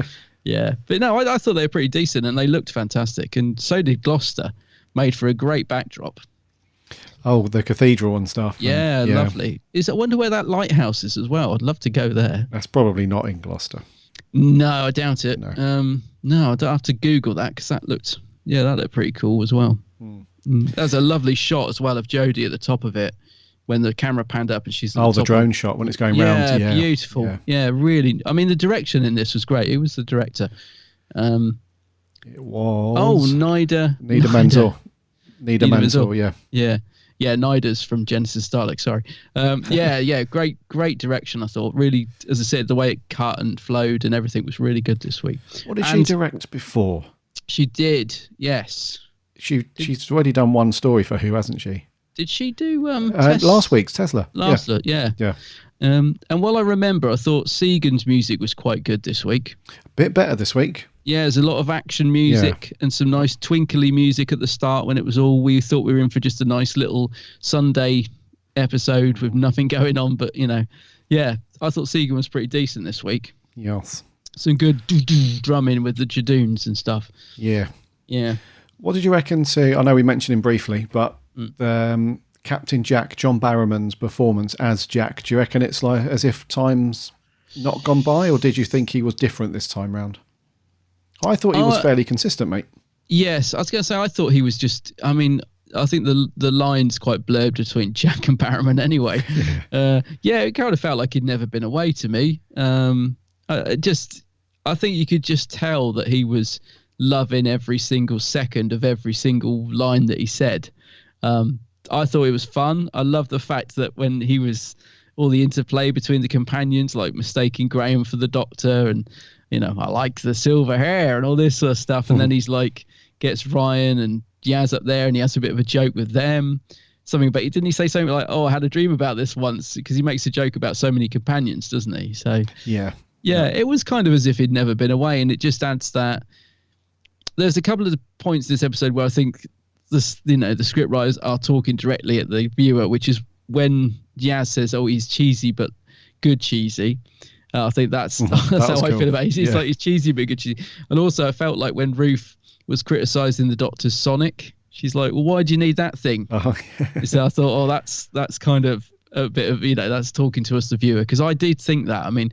but no, I thought they were pretty decent, and they looked fantastic, and so did Gloucester. Made for a great backdrop. Oh, the cathedral and stuff. Yeah, lovely. I wonder where that lighthouse is as well. I'd love to go there. That's probably not in Gloucester. No, I doubt it. No, I'd have to Google that because that looked pretty cool as well. There's a lovely shot as well of Jodie at the top of it when the camera panned up and she's the drone shot when it's going round. Yeah, beautiful. Yeah, really. I mean, the direction in this was great. Who was the director? It was Nida Menzel. Nida Menzel, yeah. Nida's from Genesis Dalek, sorry. Great direction, I thought. Really, as I said, the way it cut and flowed and everything was really good this week. What did she direct before? She did, yes. She's already done one story for Who, hasn't she? Did she do last week's Tesla? Yeah. And while I remember, I thought Segan's music was quite good this week. A bit better this week. Yeah, there's a lot of action music and some nice twinkly music at the start when it was all, we thought we were in for just a nice little Sunday episode with nothing going on. But, I thought Segan was pretty decent this week. Yes. Some good drumming with the Judoons and stuff. Yeah. Yeah. What did you reckon to, I know we mentioned him briefly, but Captain Jack, John Barrowman's performance as Jack, do you reckon it's like as if time's not gone by, or did you think he was different this time round? I thought he was fairly consistent, mate. Yes, I was going to say I thought he was just, I mean, I think the line's quite blurred between Jack and Barrowman anyway. It kind of felt like he'd never been away to me. I think you could just tell that he was loving every single second of every single line that he said. I thought it was fun. I love the fact that when he was all the interplay between the companions, like mistaking Graham for the Doctor and, I like the silver hair and all this sort of stuff. And then he's like, gets Ryan and Yaz up there and he has a bit of a joke with them. Something about, didn't he say something like, I had a dream about this once? Because he makes a joke about so many companions, doesn't he? So, yeah, it was kind of as if he'd never been away. And it just adds that there's a couple of points in this episode where I think the script writers are talking directly at the viewer, which is when Yaz says, he's cheesy, but good cheesy. I think that's how I feel about it. He's like, he's cheesy, but good cheesy. And also I felt like when Ruth was criticising the Doctor's Sonic, she's like, well, why do you need that thing? So I thought, that's kind of a bit of, that's talking to us, the viewer. Because I did think that. I mean,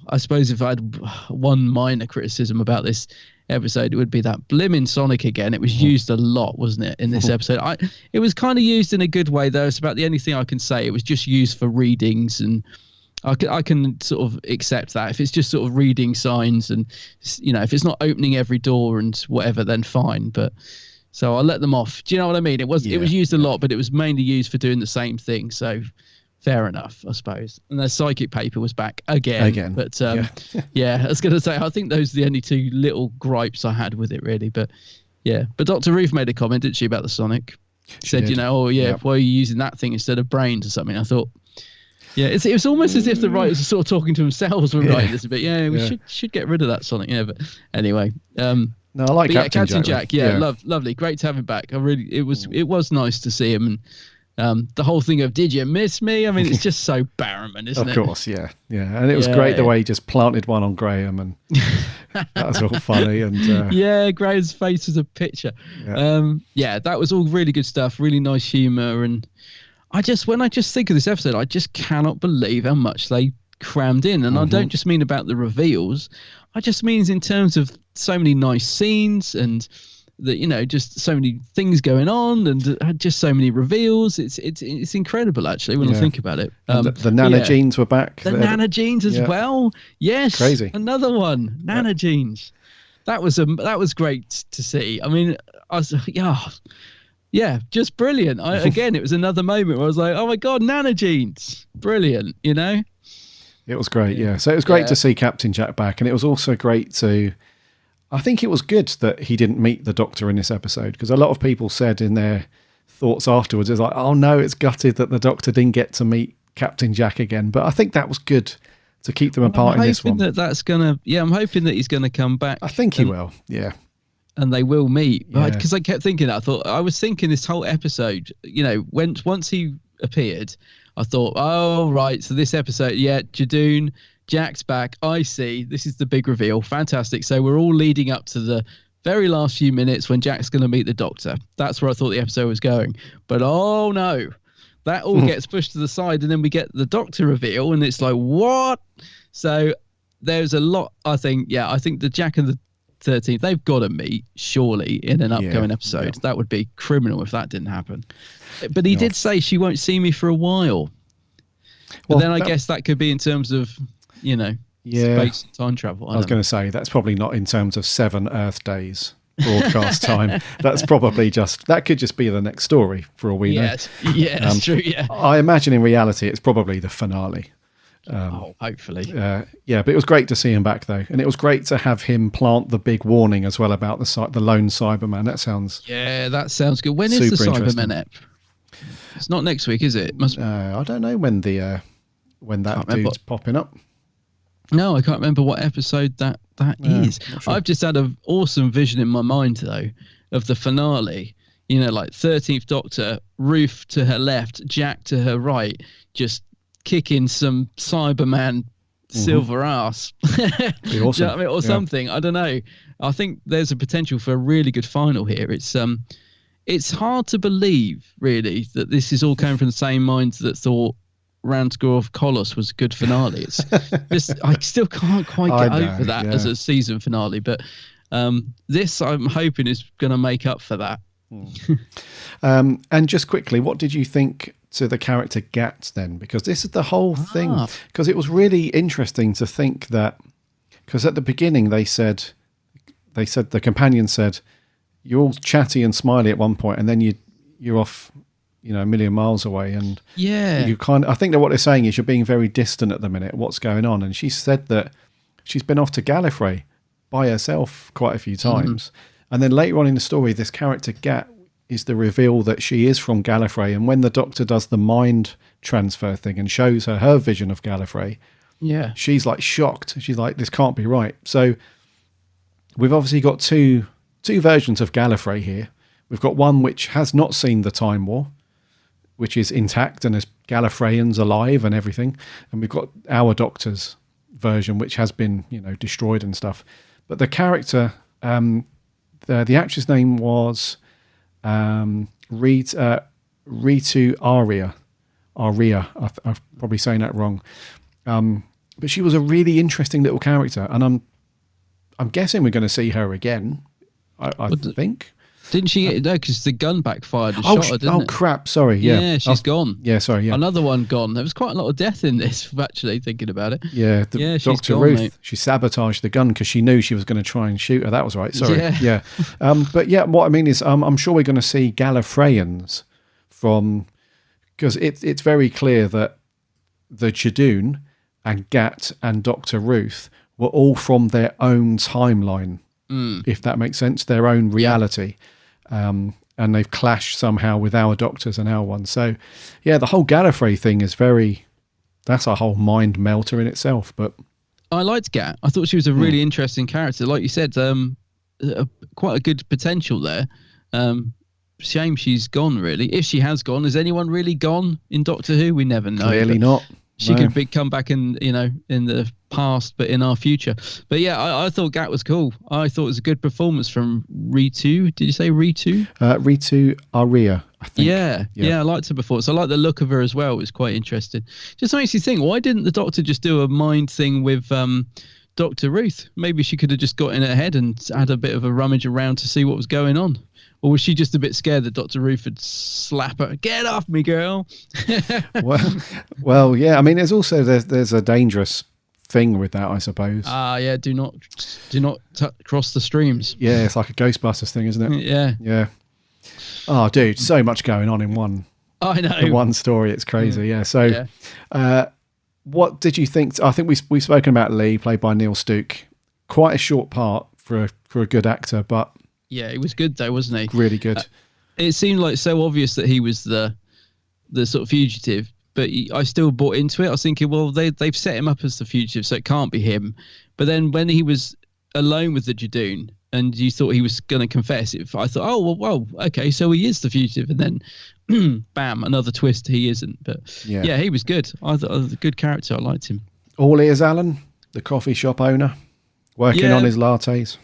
I suppose if I had one minor criticism about this episode, it would be that blimmin' Sonic again. It was used a lot, wasn't it, in this episode? It was kind of used in a good way, though. It's about the only thing I can say. It was just used for readings, and I can sort of accept that. If it's just sort of reading signs, and if it's not opening every door and whatever, then fine. But so I'll let them off. Do you know what I mean? It was used a lot, but it was mainly used for doing the same thing. So fair enough, I suppose. And the psychic paper was back again. But yeah, I was going to say, I think those are the only two little gripes I had with it, really. But yeah, but Dr. Ruth made a comment, didn't she, about the Sonic? She said, why are you using that thing instead of brains or something? I thought, yeah, it was almost as if the writers were sort of talking to themselves when writing this a bit. Yeah, we should get rid of that Sonic. Yeah, but anyway. No, I like Captain Jack. Yeah, lovely, great to have him back. It was nice to see him, and the whole thing of "Did you miss me?" I mean, it's just so Barrowman, isn't it? Of course, yeah, and it was great the way he just planted one on Graham, and that was all funny. And Graham's face was a picture. That was all really good stuff. Really nice humour, and when I think of this episode, I just cannot believe how much they crammed in, and I don't just mean about the reveals. I just means in terms of so many nice scenes and just so many things going on and just so many reveals. It's incredible actually when I think about it. The Nana Jeans were back. The Nana Jeans as well. Yes, crazy. Another one, Nana Jeans. That was great to see. I mean, I was just brilliant. Again, it was another moment where I was like, oh my god, Nana Jeans, brilliant. It was great, yeah. So it was great to see Captain Jack back, and it was also great I think it was good that he didn't meet the Doctor in this episode, because a lot of people said in their thoughts afterwards, it's like, oh no, it's gutted that the Doctor didn't get to meet Captain Jack again. But I think that was good to keep them apart in this one. I'm hoping that he's going to come back. I think he will, yeah. And they will meet, because I kept thinking, I was thinking this whole episode, once he appeared, I thought, oh, right, so this episode, Judoon, Jack's back. I see. This is the big reveal. Fantastic. So we're all leading up to the very last few minutes when Jack's going to meet the Doctor. That's where I thought the episode was going. But oh no, that all gets pushed to the side, and then we get the Doctor reveal, and it's like, what? So there's a lot, I think the Jack and the 13th, they've got to meet, surely, in an upcoming episode. That would be criminal if that didn't happen. But he did say she won't see me for a while. But then I guess that could be in terms of, space and time travel. I was going to say, that's probably not in terms of 7 Earth days broadcast time. That's probably that could just be the next story for all we know. Yeah, that's true, yeah. I imagine in reality it's probably the finale. Hopefully. But it was great to see him back though, and it was great to have him plant the big warning as well about the lone Cyberman. That sounds good. When is the Cyberman ep? It's not next week, is it? I don't know when that dude's popping up. No, I can't remember what episode that is. Sure. I've just had an awesome vision in my mind though of the finale. 13th Doctor, Ruth to her left, Jack to her right, just kicking some Cyberman silver ass. Be awesome. Or something. I don't know. I think there's a potential for a really good final here. It's hard to believe, really, that this is all coming from the same minds that thought Ranskoor of Kolos was a good finale. It's just, I still can't quite get over that as a season finale, but this I'm hoping is going to make up for that. And just quickly, what did you think to the character Gat then? Because this is the whole thing. Because it was really interesting to think that, because at the beginning they said the companion said, you're all chatty and smiley at one point, and then you're off, a million miles away, and you I think that what they're saying is you're being very distant at the minute. What's going on? And she said that she's been off to Gallifrey by herself quite a few times, and then later on in the story, this character Gat is the reveal that she is from Gallifrey, and when the Doctor does the mind transfer thing and shows her vision of Gallifrey, she's like shocked. She's like, this can't be right. So we've obviously got two versions of Gallifrey here. We've got one which has not seen the Time War, which is intact and has Gallifreyans alive and everything. And we've got our Doctor's version, which has been, destroyed and stuff. But the character, the actress name was Ritu Aria. I'm probably saying that wrong. But she was a really interesting little character. And I'm guessing we're going to see her again. I think. Didn't she get no? Because the gun backfired and shot her, didn't it? Oh crap! Sorry. Yeah, she's gone. Yeah, sorry. Yeah, another one gone. There was quite a lot of death in this. Actually, thinking about it. Yeah, Dr. Ruth. Mate. She sabotaged the gun because she knew she was going to try and shoot her. That was right. Sorry. Yeah. But yeah, what I mean is, I'm sure we're going to see Gallifreyans from, because it's very clear that the Judoon and Gat and Dr. Ruth were all from their own timeline, if that makes sense, their own reality. And they've clashed somehow with our doctors and our ones. So, yeah, the whole Gallifrey thing is that's a whole mind melter in itself. But I liked Gat. I thought she was a really interesting character. Like you said, quite a good potential there. Shame she's gone, really. If she has gone, has anyone really gone in Doctor Who? We never know. Clearly not. She could come back in the past, but in our future. But yeah, I thought Gat was cool. I thought it was a good performance from Ritu. Did you say Ritu? Ritu Aria, I think. Yeah, I liked her performance. I like the look of her as well. It was quite interesting. Just makes you think, why didn't the Doctor just do a mind thing with Dr. Ruth? Maybe she could have just got in her head and had a bit of a rummage around to see what was going on. Or was she just a bit scared that Dr. Ruth would slap her? Get off me, girl! well, yeah. I mean, there's also there's a dangerous thing with that, I suppose. Yeah. Do not cross the streams. Yeah, it's like a Ghostbusters thing, isn't it? Yeah. Oh, dude, so much going on in one. I know. In one story, it's crazy. Yeah. So, what did you think? I think we've spoken about Lee, played by Neil Stuke. Quite a short part for a good actor, but. Yeah, he was good though, wasn't he? Really good. It seemed like so obvious that he was the sort of fugitive, but I still bought into it. I was thinking, well, they've set him up as the fugitive, so it can't be him. But then when he was alone with the Judoon and you thought he was going to confess, I thought, oh, well, okay, so he is the fugitive. And then, bam, another twist, he isn't. But yeah, he was good. I thought was a good character. I liked him. All ears Alan, the coffee shop owner, working on his lattes.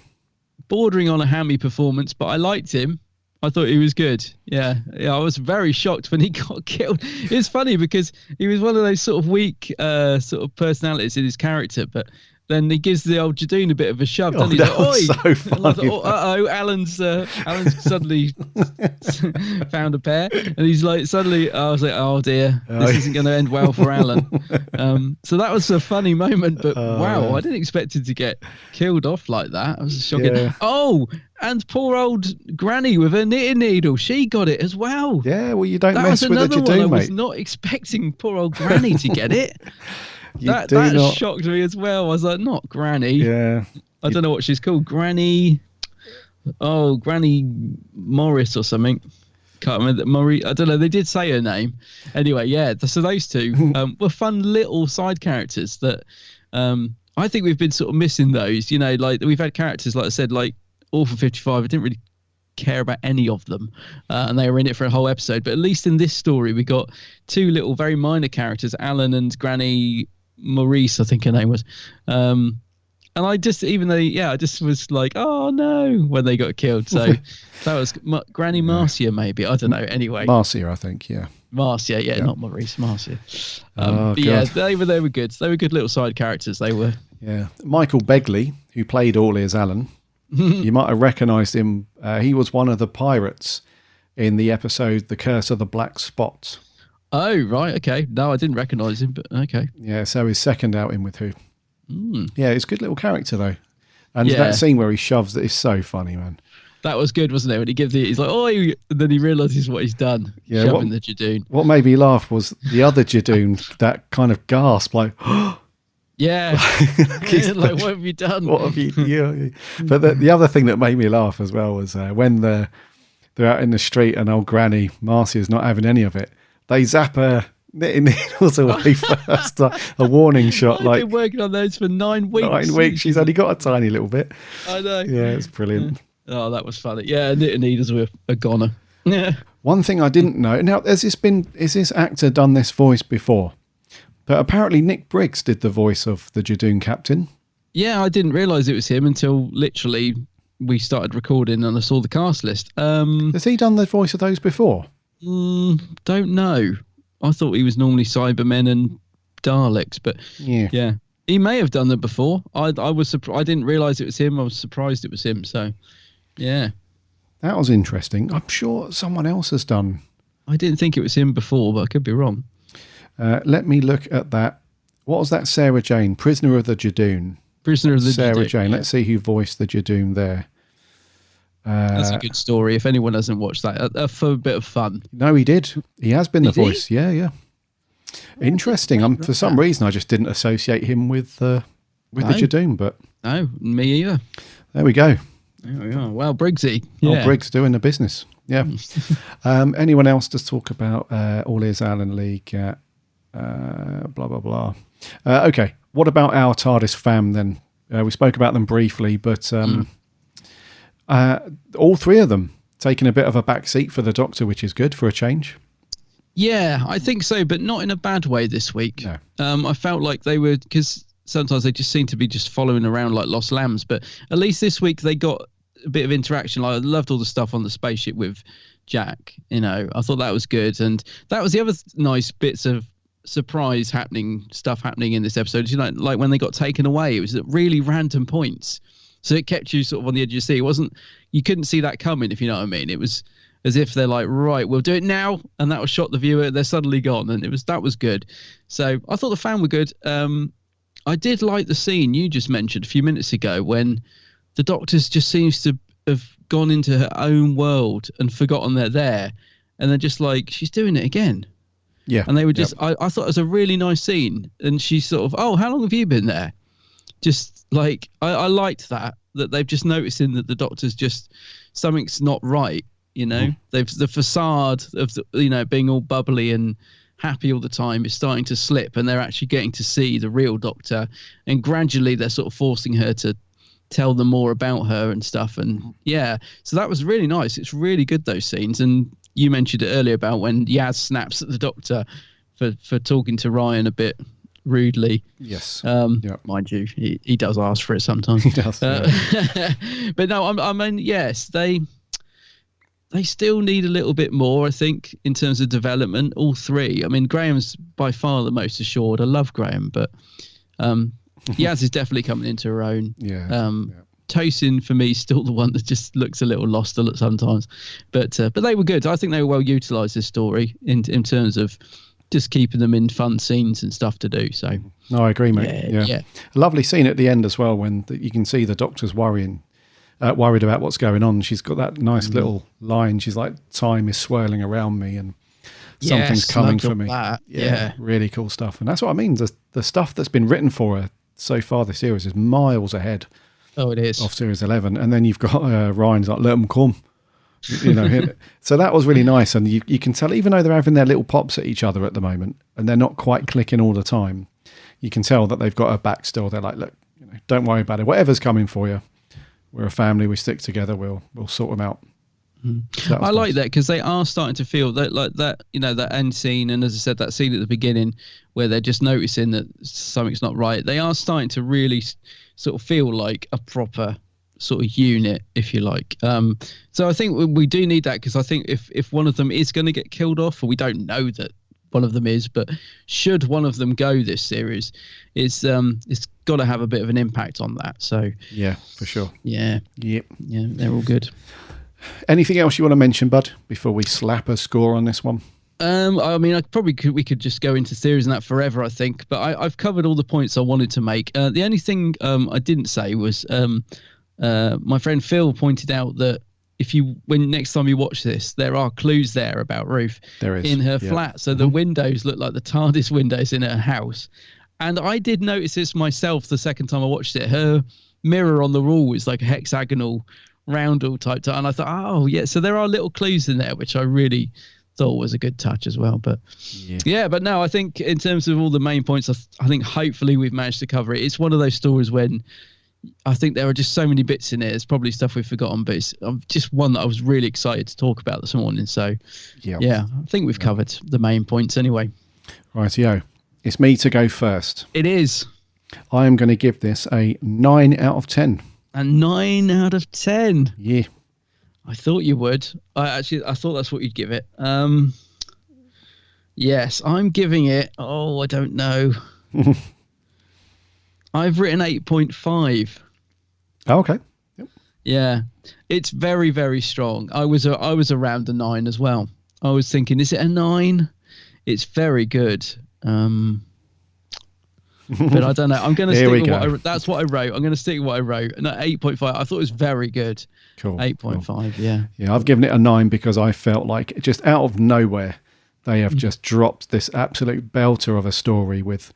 Bordering on a hammy performance, but I liked him. I thought he was good. Yeah, I was very shocked when he got killed. It's funny because he was one of those sort of weak sort of personalities in his character, but then he gives the old Judoon a bit of a shove. Oh, he's that was so funny. Alan's suddenly found a pair, and he's like, suddenly, I was like, oh dear, this isn't going to end well for Alan. So that was a funny moment, but wow, I didn't expect him to get killed off like that. I was shocking. Yeah. Oh, and poor old Granny with her knitting needle, she got it as well. Yeah, well, you don't mess with the Judoon, mate. I was not expecting poor old Granny to get it. That shocked me as well. I was like, not Granny. Yeah. I don't know what she's called. Granny Morris or something. Can't remember. Marie. I don't know. They did say her name. Anyway, yeah. So those two were fun little side characters that I think we've been sort of missing those. You know, like we've had characters, like I said, like Orphan 55. I didn't really care about any of them, and they were in it for a whole episode. But at least in this story, we got two little very minor characters, Alan and Granny Maurice, I think her name was. And I just, I just was like, oh no, when they got killed. So that was Granny Marcia, maybe. I don't know. Anyway, Marcia, I think. Yeah. Marcia, not Maurice, Marcia. But yeah, they were good. They were good little side characters. They were. Yeah. Michael Begley, who played All Ears Alan, you might have recognised him. He was one of the pirates in the episode The Curse of the Black Spot. Oh, right. Okay. No, I didn't recognise him, but okay. Yeah, so his second outing with Who. Yeah, it's a good little character, though. And that scene where he shoves it is so funny, man. That was good, wasn't it? When he gives he's like, oh, and then he realises what he's done, shoving the Judoon. What made me laugh was the other Judoon, that kind of gasp, like, yeah. Like, what have you done? What have you? Yeah. But the other thing that made me laugh as well was when they're out in the street and old Granny Marcia's not having any of it. They zap her knitting needles away first. Like a warning shot. I've been working on those for 9 weeks. 9 weeks. She's only got a tiny little bit. I know. Yeah, it's brilliant. Oh, that was funny. Yeah, knitting needles were a goner. Yeah. One thing I didn't know. Now, has this actor done this voice before? But apparently Nick Briggs did the voice of the Judoon captain. Yeah, I didn't realise it was him until literally we started recording and I saw the cast list. Has he done the voice of those before? Don't know. I thought he was normally Cybermen and Daleks, but yeah. He may have done that before. I was surprised. I didn't realise it was him. I was surprised it was him. So, yeah. That was interesting. I'm sure someone else has done. I didn't think it was him before, but I could be wrong. Let me look at that. What was that? Sarah Jane, Prisoner of the Judoon. Prisoner of the Sarah Judoon, Jane. yeah. Let's see who voiced the Judoon there. That's a good story. If anyone hasn't watched that, for a bit of fun. No, he did. He has been the voice. Yeah. Interesting. For some reason, I just didn't associate him with the Judoon, but no, me either. There we go. There we are. Well, Briggsy. Yeah. Oh, Briggs doing the business. Yeah. Anyone else to talk about All Ears Alan League? Blah, blah, blah. Okay. What about our TARDIS fam then? We spoke about them briefly, but all three of them taking a bit of a back seat for the Doctor, which is good for a change. Yeah, I think so, but not in a bad way this week. No. I felt like they were, because sometimes they just seem to be just following around like lost lambs, but at least this week they got a bit of interaction. Like, I loved all the stuff on the spaceship with Jack. I thought that was good, and that was the other nice bits of surprise stuff happening in this episode. Like when they got taken away, it was at really random points, so it kept you sort of on the edge of your seat. You couldn't see that coming, if you know what I mean. It was as if they're like, right, we'll do it now, and that will shock the viewer. They're suddenly gone, and that was good. So I thought the fan were good. I did like the scene you just mentioned a few minutes ago when the Doctor's just seems to have gone into her own world and forgotten they're there, and they're just like, she's doing it again. Yeah. And they were just, I thought it was a really nice scene, and she's sort of, oh, how long have you been there? Just like, I liked that they've just noticing that the Doctor's just, something's not right, They've the facade of being all bubbly and happy all the time is starting to slip, and they're actually getting to see the real Doctor, and gradually they're sort of forcing her to tell them more about her and stuff. And so that was really nice. It's really good, those scenes. And you mentioned it earlier about when Yaz snaps at the Doctor for talking to Ryan a bit rudely. Yes. Mind you, he does ask for it sometimes. He does. But no, I mean, yes, they still need a little bit more, I think, in terms of development, all three. I mean, Graham's by far the most assured. I love Graham, but Yaz is definitely coming into her own. Tosin, for me, is still the one that just looks a little lost sometimes. But they were good. I think they were well utilised, this story, in terms of just keeping them in fun scenes and stuff to do. So no, I agree, mate. Yeah. A lovely scene at the end as well when you can see the Doctor's worried about what's going on. She's got that nice little line. She's like, time is swirling around me and something's coming for me. Yeah. Really cool stuff. And that's what I mean. The stuff that's been written for her so far this series is miles ahead. Oh, it is. Of series 11. And then you've got Ryan's like, let them come. So that was really nice. And you can tell, even though they're having their little pops at each other at the moment and they're not quite clicking all the time, you can tell that they've got her back still. They're like, look, don't worry about it. Whatever's coming for you. We're a family. We stick together. We'll sort them out. So I like that because they are starting to feel that, like that, that end scene, and as I said, that scene at the beginning where they're just noticing that something's not right. They are starting to really sort of feel like a proper sort of unit, if you like. So I think we do need that, because I think if one of them is going to get killed off, or we don't know that one of them is, but should one of them go this series, it's got to have a bit of an impact on that. So yeah, for sure. Yeah, they're all good. Anything else you want to mention, Bud, before we slap a score on this one? I mean, we could just go into theories and that forever, I think, but I've covered all the points I wanted to make. The only thing I didn't say was my friend Phil pointed out that when next time you watch this, there are clues there about Ruth in her flat. So the windows look like the TARDIS windows in her house. And I did notice this myself the second time I watched it. Her mirror on the wall is like a hexagonal roundel type. And I thought, oh, yeah. So there are little clues in there, which I really thought was a good touch as well. But but no, I think in terms of all the main points, I think hopefully we've managed to cover it. It's one of those stories when I think there are just so many bits in it. It's probably stuff we've forgotten, but it's just one that I was really excited to talk about this morning. So, I think we've covered the main points anyway. Rightio. It's me to go first. It is. I am going to give this a 9 out of 10. A 9 out of 10? Yeah. I thought you would. I thought that's what you'd give it. Yes, I'm giving it, I don't know. I've written 8.5. Oh, okay. Yep. Yeah, it's very, very strong. I was around a 9 as well. I was thinking, is it a 9? It's very good. But I don't know. I'm going to stick with that's what I wrote. I'm going to stick with what I wrote. And at 8.5, I thought it was very good. Cool. 8.5, cool. Yeah. Yeah, I've given it a 9 because I felt like just out of nowhere, they have just dropped this absolute belter of a story with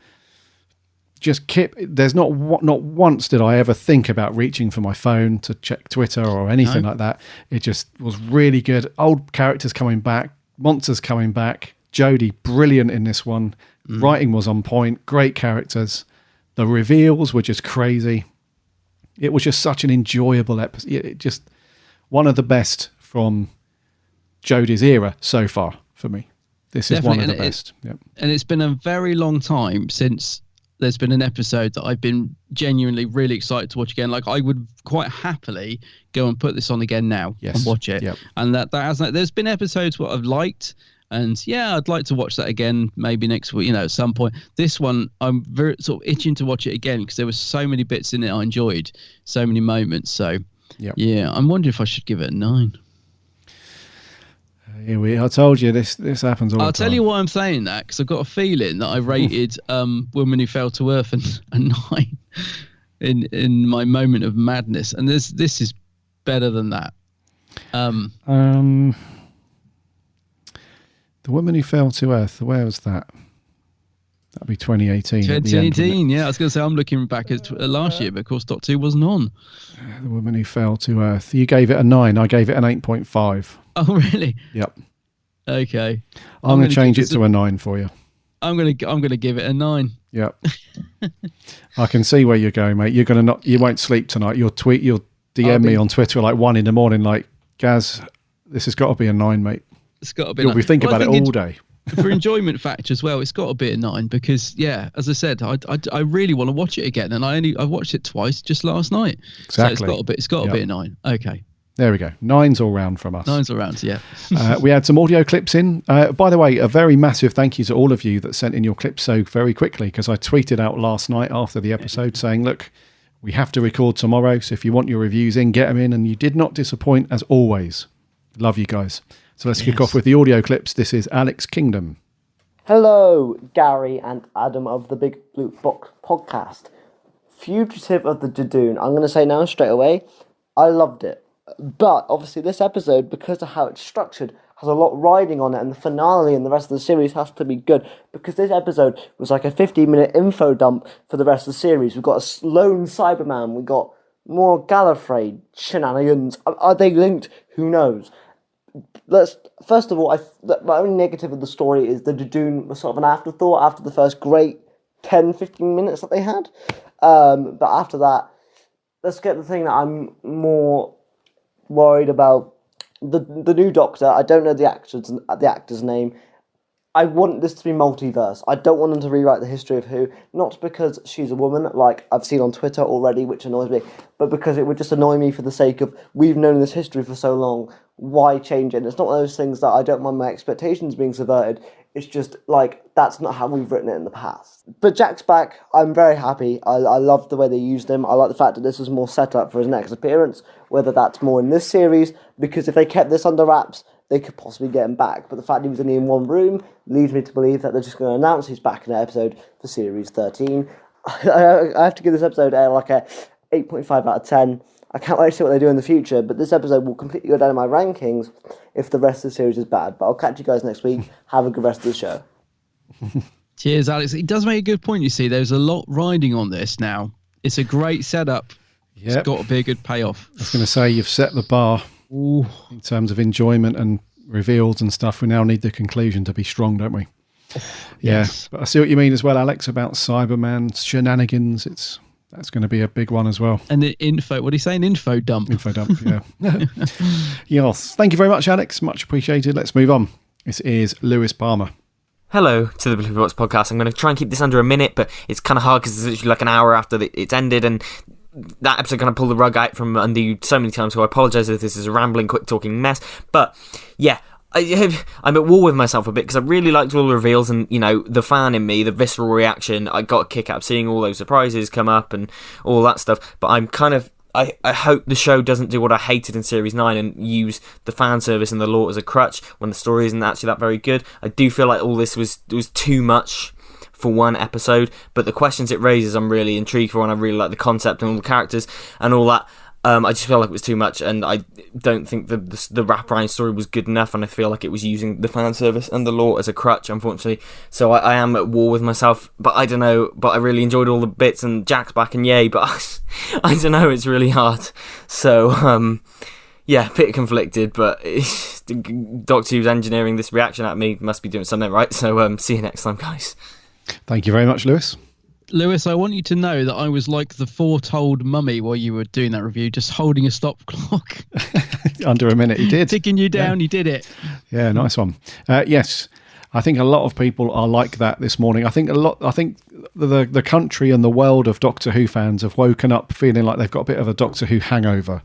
just Kip. There's not once did I ever think about reaching for my phone to check Twitter or anything like that. It just was really good. Old characters coming back, monsters coming back. Jodie, brilliant in this one. Writing was on point. Great characters. The reveals were just crazy. It was just such an enjoyable episode. It just one of the best from Jodie's era so far for me. This is one of the best. Yep. And it's been a very long time since there's been an episode that I've been genuinely really excited to watch again. Like I would quite happily go and put this on again now and watch it. Yep. And that has there's been episodes what I've liked. And yeah, I'd like to watch that again, maybe next week, at some point. This one, I'm very sort of itching to watch it again because there were so many bits in it I enjoyed, so many moments. So yeah, I'm wondering if I should give it a 9. I told you this happens all the time. I'll tell you why I'm saying that, because I've got a feeling that I rated Woman Who Fell to Earth a 9 in my moment of madness, and this is better than that. The Woman Who Fell to Earth, where was that? That'd be 2018. 2018, yeah. I was going to say, I'm looking back at last year, but of course, Dot 2 wasn't on. The Woman Who Fell to Earth. You gave it a 9. I gave it an 8.5. Oh, really? Yep. Okay. I'm going to change it to a 9 for you. I'm going to give it a 9. Yep. I can see where you're going, mate. You won't sleep tonight. You'll DM me on Twitter like 1 a.m, like, Gaz, this has got to be a 9, mate. It's got to be. You'll be thinking about it all day. For enjoyment factor as well, it's got to be a 9 because, yeah, as I said, I really want to watch it again, and I watched it twice just last night. Exactly. So it's got to be a 9. Okay. There we go. 9's all round from us. 9's all round, yeah. We had some audio clips in. By the way, a very massive thank you to all of you that sent in your clips so very quickly, because I tweeted out last night after the episode saying, look, we have to record tomorrow, so if you want your reviews in, get them in, and you did not disappoint as always. Love you guys. So let's kick off with the audio clips. This is Alex Kingdom. Hello, Gary and Adam of the Big Blue Box podcast. Fugitive of the Judoon. I'm going to say now straight away, I loved it. But obviously this episode, because of how it's structured, has a lot riding on it, and the finale and the rest of the series has to be good, because this episode was like a 15-minute info dump for the rest of the series. We've got a lone Cyberman, we've got more Gallifrey shenanigans. Are they linked? Who knows? First of all, my only negative of the story is the Judoon was sort of an afterthought after the first great 10-15 minutes that they had. But after that, let's get the thing that I'm more worried about. The new Doctor, I don't know the actor's name. I want this to be multiverse. I don't want them to rewrite the history of Who, not because she's a woman, like I've seen on Twitter already, which annoys me, but because it would just annoy me for the sake of, we've known this history for so long, why change it? And it's not one of those things that I don't mind my expectations being subverted, it's just, like, that's not how we've written it in the past. But Jack's back, I'm very happy, I love the way they used him, I like the fact that this is more set up for his next appearance, whether that's more in this series, because if they kept this under wraps, they could possibly get him back. But the fact he was only in one room leads me to believe that they're just going to announce he's back in an episode for Series 13. I have to give this episode like a 8.5 out of 10. I can't wait to see what they do in the future, but this episode will completely go down in my rankings if the rest of the series is bad. But I'll catch you guys next week. Have a good rest of the show. Cheers, Alex. It does make a good point, you see. There's a lot riding on this now. It's a great setup. Yep. It's got to be a good payoff. I was going to say, you've set the bar. Ooh. In terms of enjoyment and reveals and stuff. We now need the conclusion to be strong, don't we? Yes. But I see what you mean as well, Alex, about Cyberman shenanigans. That's going to be a big one as well. And the info, what are you saying? Info dump. Info dump, yeah. Yes. Thank you very much, Alex. Much appreciated. Let's move on. This is Lewis Palmer. Hello to the Blue Box podcast. I'm going to try and keep this under a minute, but it's kind of hard because it's literally like an hour after it's ended, and that episode kind of pulled the rug out from under you so many times, so I apologise if this is a rambling, quick-talking mess. But, yeah, I'm at war with myself a bit because I really liked all the reveals and, you know, the fan in me, the visceral reaction. I got a kick out of seeing all those surprises come up and all that stuff. But I'm kind of... I hope the show doesn't do what I hated in Series 9 and use the fan service and the lore as a crutch when the story isn't actually that very good. I do feel like all this was too much for one episode, but the questions it raises I'm really intrigued for, and I really like the concept and all the characters and all that. I just feel like it was too much, and I don't think the wraparound story was good enough, and I feel like it was using the fan service and the lore as a crutch, unfortunately. So I am at war with myself, but I don't know, but I really enjoyed all the bits, and Jack's back, and yay, but I don't know, it's really hard. So, yeah, a bit conflicted, but Doctor Who's engineering this reaction at me must be doing something right, so see you next time, guys. Thank you very much, Lewis. Lewis, I want you to know that I was like the foretold mummy while you were doing that review, just holding a stop clock. Under a minute, he did. Ticking you down, you did it. Yeah, nice one. Yes, I think a lot of people are like that this morning. I think the country and the world of Doctor Who fans have woken up feeling like they've got a bit of a Doctor Who hangover,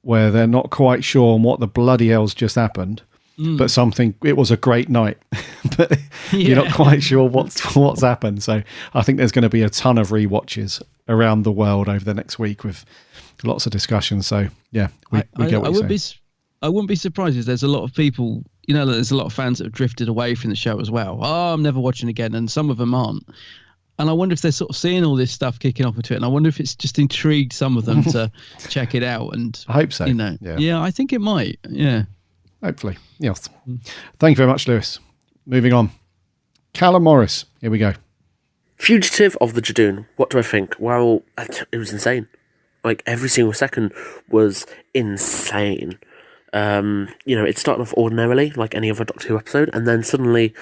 where they're not quite sure on what the bloody hell's just happened. But it was a great night, but you're not quite sure what's happened. So I think there's going to be a ton of rewatches around the world over the next week with lots of discussions. So yeah, we get what you're saying. I wouldn't be surprised if there's a lot of people, you know, there's a lot of fans that have drifted away from the show as well. Oh, I'm never watching again, and some of them aren't. And I wonder if they're sort of seeing all this stuff kicking off into it, and I wonder if it's just intrigued some of them to check it out. And I hope so. You know, yeah, I think it might. Yeah. Hopefully. Yes. Thank you very much, Lewis. Moving on. Callum Morris. Here we go. Fugitive of the Judoon. What do I think? Well, it was insane. Like, every single second was insane. It started off ordinarily, like any other Doctor Who episode, and then suddenly,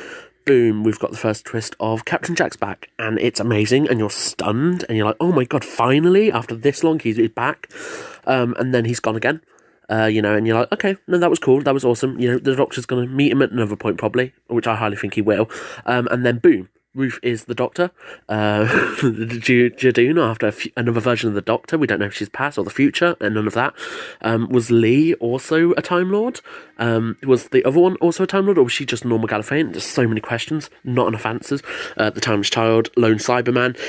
boom, we've got the first twist of Captain Jack's back, and it's amazing, and you're stunned, and you're like, oh my god, finally, after this long, he's back, and then he's gone again. And you're like, okay, no, that was cool, that was awesome. You know, the Doctor's going to meet him at another point, probably, which I highly think he will. And then, boom, Ruth is the Doctor. Judoon, after another version of the Doctor. We don't know if she's past or the future, and none of that. Was Lee also a Time Lord? Was the other one also a Time Lord, or was she just a normal Gallifreyan? There's so many questions, not enough answers. The Timeless Child, Lone Cyberman.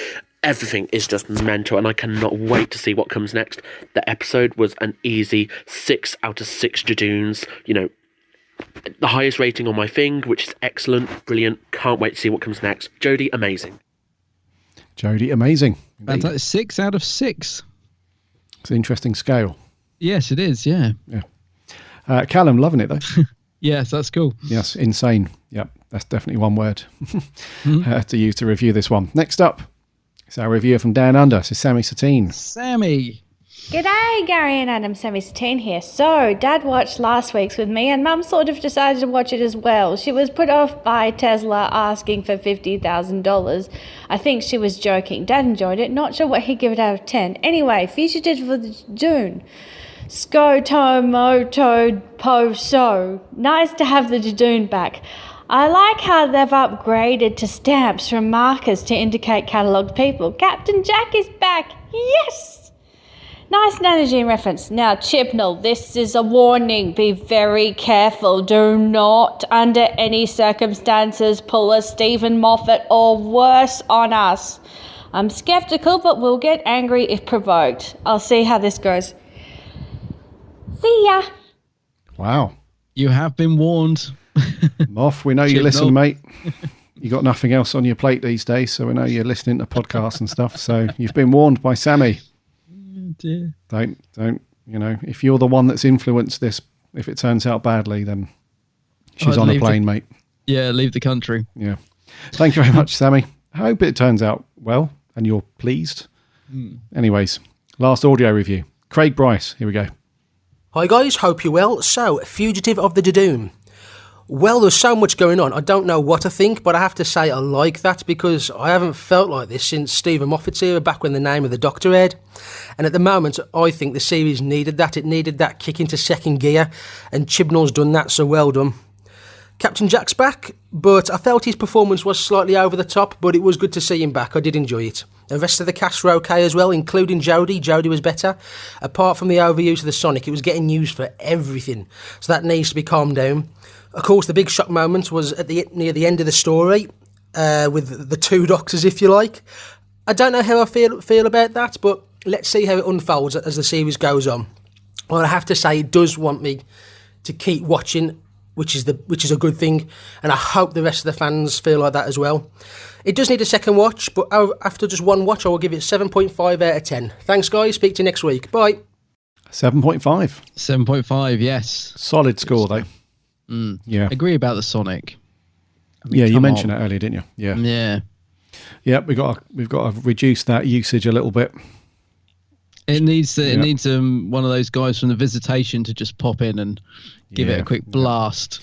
Everything is just mental, and I cannot wait to see what comes next. The episode was an easy 6 out of 6 Judoons. You know, the highest rating on my thing, which is excellent, brilliant. Can't wait to see what comes next. Jodie, amazing. Jodie, amazing. Fantastic. 6 out of 6. It's an interesting scale. Yes, it is. Yeah. Yeah. Callum, loving it though. Yes, that's cool. Yes, insane. Yep, that's definitely one word to use to review this one. Next up. It's our reviewer from Down Under. So Sammy Satine. Sammy. G'day, Gary and Adam. Sammy Satine here. So, Dad watched last week's with me, and Mum sort of decided to watch it as well. She was put off by Tesla asking for $50,000. I think she was joking. Dad enjoyed it. Not sure what he'd give it out of 10. Anyway, Fugitive for the Judoon. Scoto moto po so. Nice to have the Judoon back. I like how they've upgraded to stamps from markers to indicate catalogued people. Captain Jack is back. Yes! Nice energy reference. Now, Chibnall, this is a warning. Be very careful. Do not, under any circumstances, pull a Stephen Moffat or worse on us. I'm sceptical, but we'll get angry if provoked. I'll see how this goes. See ya. Wow. You have been warned. Moff, we know you listen, mate. You got nothing else on your plate these days, so we know you're listening to podcasts and stuff. So you've been warned by Sammy. Oh dear. Don't. You know, if you're the one that's influenced this, if it turns out badly, then she's on a plane, mate. Yeah, leave the country. Yeah. Thank you very much, Sammy. I hope it turns out well and you're pleased. Anyways, last audio review. Craig Bryce. Here we go. Hi guys, hope you're well. So, Fugitive of the Judoon. Well, there's so much going on. I don't know what to think, but I have to say I like that because I haven't felt like this since Stephen Moffat's era, back when the name of the Doctor aired. And at the moment, I think the series needed that. It needed that kick into second gear, and Chibnall's done that, so well done. Captain Jack's back, but I felt his performance was slightly over the top, but it was good to see him back. I did enjoy it. The rest of the cast were okay as well, including Jodie. Jodie was better. Apart from the overuse of the Sonic, it was getting used for everything, so that needs to be calmed down. Of course, the big shock moment was near the end of the story, with the two doctors, if you like. I don't know how I feel about that, but let's see how it unfolds as the series goes on. Well, I have to say, it does want me to keep watching, which is a good thing, and I hope the rest of the fans feel like that as well. It does need a second watch, but after just one watch, I will give it 7.5 out of 10. Thanks, guys. Speak to you next week. Bye. 7.5. 7.5, yes. Solid score, though. Yeah. Agree about the Sonic. I mean, you mentioned it earlier, didn't you? Yeah. Yeah. Yeah, we've got to reduce that usage a little bit. It needs one of those guys from the Visitation to just pop in and give it a quick blast.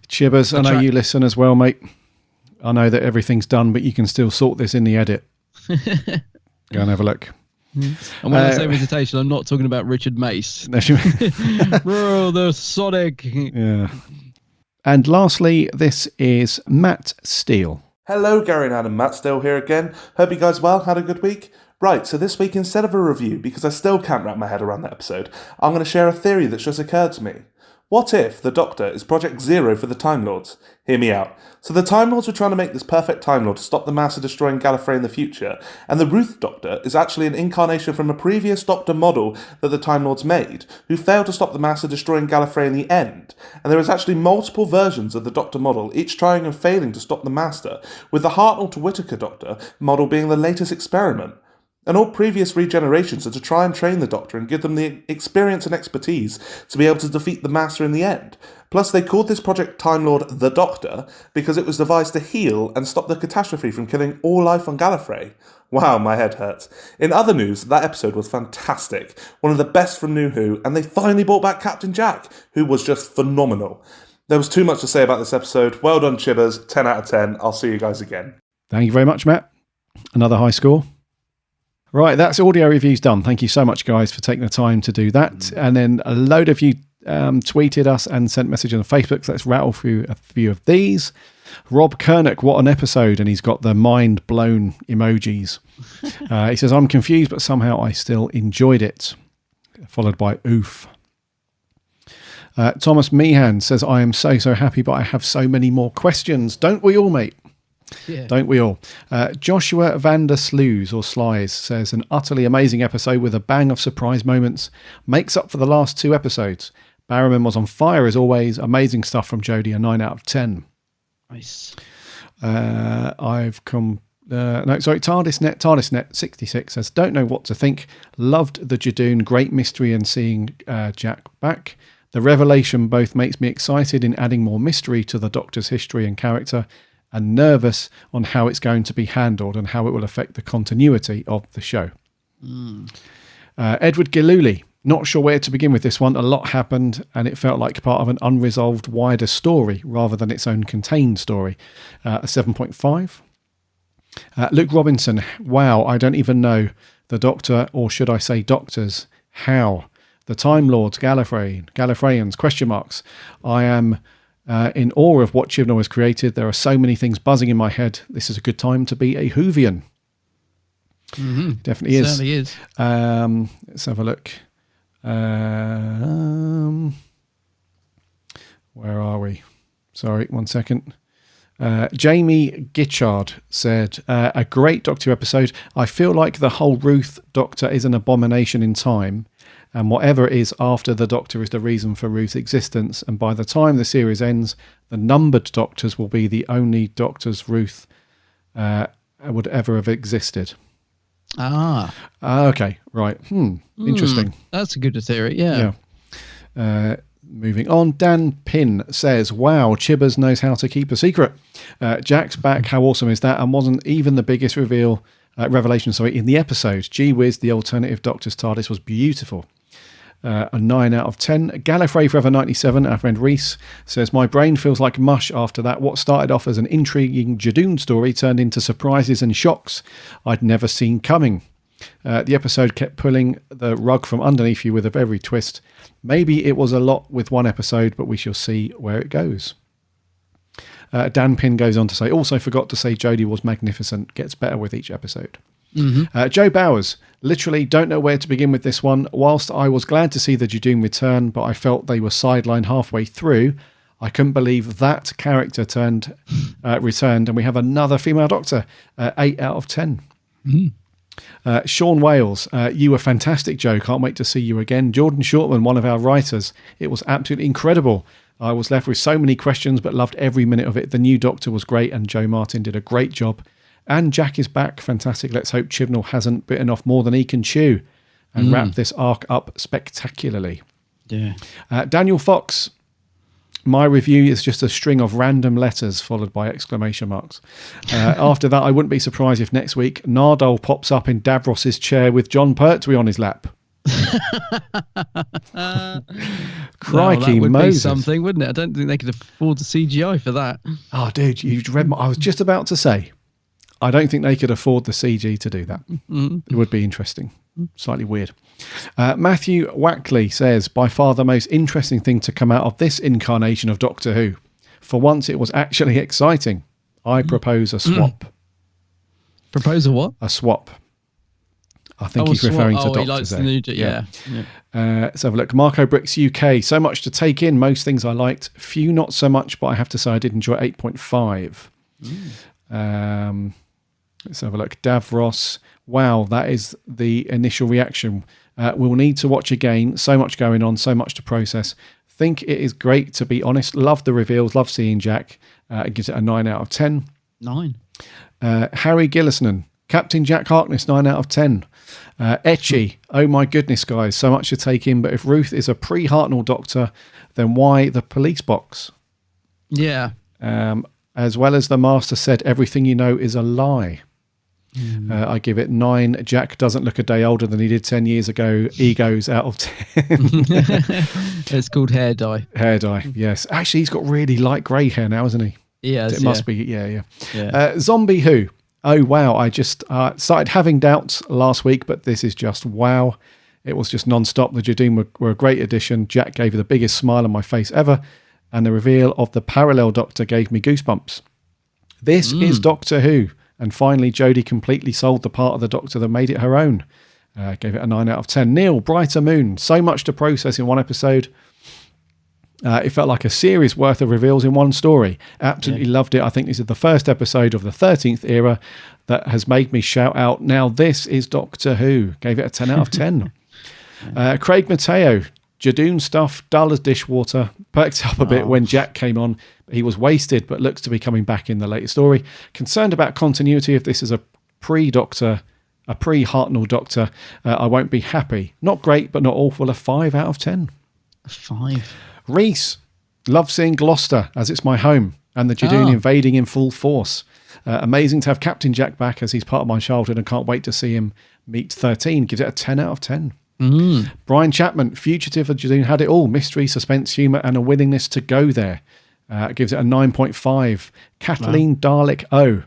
Chibbers, I know you listen as well, mate. I know that everything's done, but you can still sort this in the edit. Go and have a look. And when I say Visitation, I'm not talking about Richard Mace. Bro, the Sonic. Yeah. And lastly, this is Matt Steele. Hello, Gary and Adam. Matt Steele here again. Hope you guys well. Had a good week? Right, so this week, instead of a review, because I still can't wrap my head around that episode, I'm going to share a theory that's just occurred to me. What if the Doctor is Project Zero for the Time Lords? Hear me out. So the Time Lords were trying to make this perfect Time Lord to stop the Master destroying Gallifrey in the future, and the Ruth Doctor is actually an incarnation from a previous Doctor model that the Time Lords made, who failed to stop the Master destroying Gallifrey in the end. And there is actually multiple versions of the Doctor model, each trying and failing to stop the Master, with the Hartnell to Whittaker Doctor model being the latest experiment. And all previous regenerations are to try and train the Doctor and give them the experience and expertise to be able to defeat the Master in the end. Plus, they called this Project Time Lord the Doctor because it was devised to heal and stop the catastrophe from killing all life on Gallifrey. Wow, my head hurts. In other news, that episode was fantastic. One of the best from New Who, and they finally brought back Captain Jack, who was just phenomenal. There was too much to say about this episode. Well done, Chibbers. 10 out of 10. I'll see you guys again. Thank you very much, Matt. Another high score. Right, that's audio reviews done. Thank you so much, guys, for taking the time to do that. And then a load of you tweeted us and sent messages on Facebook. So let's rattle through a few of these. Rob Kernick, what an episode. And he's got the mind blown emojis. He says, I'm confused, but somehow I still enjoyed it. Followed by oof. Thomas Meehan says, I am so happy, but I have so many more questions. Don't we all, mate? Yeah. Don't we all? Joshua Vander Slews or Slies says, an utterly amazing episode with a bang of surprise moments. Makes up for the last two episodes. Barrowman was on fire as always. Amazing stuff from Jodie, a 9 out of 10. Nice. TARDISNet 66 says, don't know what to think. Loved the Judoon, great mystery and seeing Jack back. The revelation both makes me excited in adding more mystery to the Doctor's history and character, and nervous on how it's going to be handled and how it will affect the continuity of the show. Edward Giluli, not sure where to begin with this one. A lot happened and it felt like part of an unresolved wider story rather than its own contained story. A 7.5. Luke Robinson, wow, I don't even know the Doctor, or should I say doctors, how? The Time Lords, Gallifreyans, question marks. I am in awe of what Chibnall has created. There are so many things buzzing in my head. This is a good time to be a Whovian. Mm-hmm. Definitely is. Certainly is. Let's have a look. Where are we? Sorry, 1 second. Jamie Gitchard said, a great Doctor episode. I feel like the whole Ruth Doctor is an abomination in time, and whatever it is after the Doctor is the reason for Ruth's existence, and by the time the series ends, the numbered Doctors will be the only Doctors Ruth would ever have existed. Okay, right. Interesting. That's a good theory, yeah. Moving on, Dan Pin says, wow, Chibbers knows how to keep a secret. Jack's back, how awesome is that? And wasn't even the biggest revelation in the episode. Gee whiz, the alternative Doctor's TARDIS was beautiful. A 9 out of 10. Gallifrey Forever 97, our friend Reese, says, my brain feels like mush after that. What started off as an intriguing Judoon story turned into surprises and shocks I'd never seen coming. The episode kept pulling the rug from underneath you with every twist. Maybe it was a lot with one episode, but we shall see where it goes. Dan Pin goes on to say, also forgot to say Jodie was magnificent. Gets better with each episode. Mm-hmm. Joe Bowers, literally don't know where to begin with this one. Whilst I was glad to see the Judoon return, but I felt they were sidelined halfway through, I couldn't believe that character returned, and we have another female Doctor. 8 out of 10. Sean Wales, you were fantastic, Joe. Can't wait to see you again. Jordan Shortman, one of our writers. It was absolutely incredible. I was left with so many questions, but loved every minute of it. The new Doctor was great, and Joe Martin did a great job. And Jack is back. Fantastic. Let's hope Chibnall hasn't bitten off more than he can chew and wrap this arc up spectacularly. Yeah. Daniel Fox, my review is just a string of random letters followed by exclamation marks. After that, I wouldn't be surprised if next week Nardole pops up in Davros's chair with John Pertwee on his lap. Crikey, that would Moses. be something, wouldn't it? I don't think they could afford the CGI for that. Oh, dude, you've read I was just about to say, I don't think they could afford the CG to do that. It would be interesting. Slightly weird. Matthew Wackley says, by far the most interesting thing to come out of this incarnation of Doctor Who. For once, it was actually exciting. I propose a swap. Propose a what? A swap. I think he's referring to Doctor he likes there. the new, yeah. Let's have a look. Marco Bricks UK. So much to take in. Most things I liked. Few not so much, but I have to say I did enjoy 8.5. Let's have a look. Davros. Wow, that is the initial reaction. We'll need to watch again. So much going on, so much to process. Think it is great, to be honest. Love the reveals, love seeing Jack. It gives it a 9 out of 10. 9. Harry Gillisnan. Captain Jack Harkness, 9 out of 10. Etchy. Oh my goodness, guys, so much to take in. But if Ruth is a pre-Hartnell Doctor, then why the police box? Yeah. As well as the Master said, everything you know is a lie. I give it 9. Jack doesn't look a day older than he did 10 years ago. Egos out of 10. It's called hair dye. Hair dye, yes. Actually, he's got really light grey hair now, hasn't he? Yes, it must be, yeah. Zombie Who. Oh, wow. I just started having doubts last week, but this is just wow. It was just non-stop. The Judoon were a great addition. Jack gave the biggest smile on my face ever, and the reveal of the parallel Doctor gave me goosebumps. This is Doctor Who. And finally, Jodie completely sold the part of the Doctor that made it her own. Gave it a 9 out of 10. Neil, Brighter Moon. So much to process in one episode. It felt like a series worth of reveals in one story. Absolutely loved it. I think this is the first episode of the 13th era that has made me shout out, now this is Doctor Who. Gave it a 10 out of 10. Craig Mateo. Judoon stuff, dull as dishwater, perked up a bit when Jack came on. He was wasted, but looks to be coming back in the later story. Concerned about continuity if this is a pre-Hartnell Doctor. I won't be happy. Not great, but not awful. A 5 out of 10. 5. Reese, love seeing Gloucester as it's my home, and the Judoon invading in full force. Amazing to have Captain Jack back, as he's part of my childhood, and can't wait to see him meet 13. Gives it a 10 out of 10. Brian Chapman, Fugitive of Judoon had it all. Mystery, suspense, humour, and a willingness to go there. Gives it a 9.5. Kathleen Dalek O.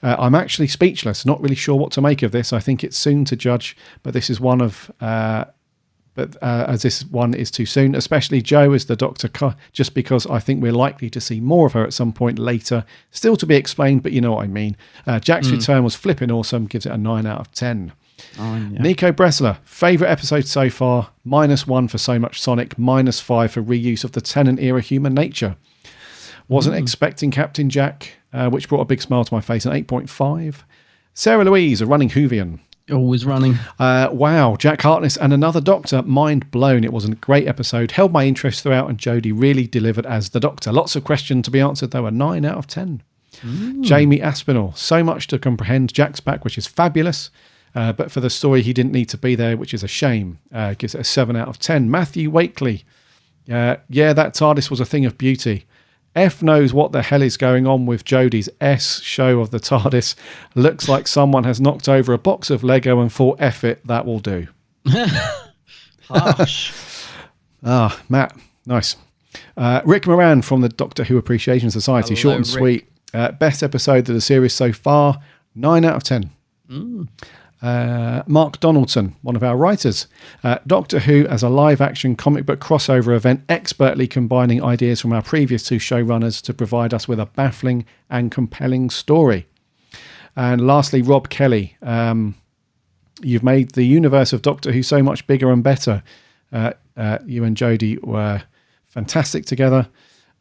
I'm actually speechless, not really sure what to make of this. I think it's soon to judge, but this is one of... as this one is too soon, especially Jo as the Doctor, just because I think we're likely to see more of her at some point later. Still to be explained, but you know what I mean. Jack's return was flipping awesome. Gives it a 9 out of 10. Nico Bressler, favourite episode so far, -1 for so much Sonic, -5 for reuse of the Tennant era human nature. Wasn't expecting Captain Jack, which brought a big smile to my face, an 8.5. Sarah Louise, a running Whovian. Always running. Wow, Jack Harkness and another Doctor, mind blown. It was a great episode, held my interest throughout, and Jodie really delivered as the Doctor. Lots of questions to be answered, though, a 9 out of 10. Jamie Aspinall, so much to comprehend. Jack's back, which is fabulous. But for the story, he didn't need to be there, which is a shame. Gives it a 7 out of 10. Matthew Wakely. That TARDIS was a thing of beauty. F knows what the hell is going on with Jodie's S show of the TARDIS. Looks like someone has knocked over a box of Lego and thought, F it, that will do. Harsh. Matt, nice. Rick Moran from the Doctor Who Appreciation Society. Hello, short and sweet. Best episode of the series so far. 9 out of 10. Mark Donaldson, one of our writers. Doctor Who as a live-action comic book crossover event, expertly combining ideas from our previous two showrunners to provide us with a baffling and compelling story. And lastly, Rob Kelly. You've made the universe of Doctor Who so much bigger and better. You and Jodie were fantastic together.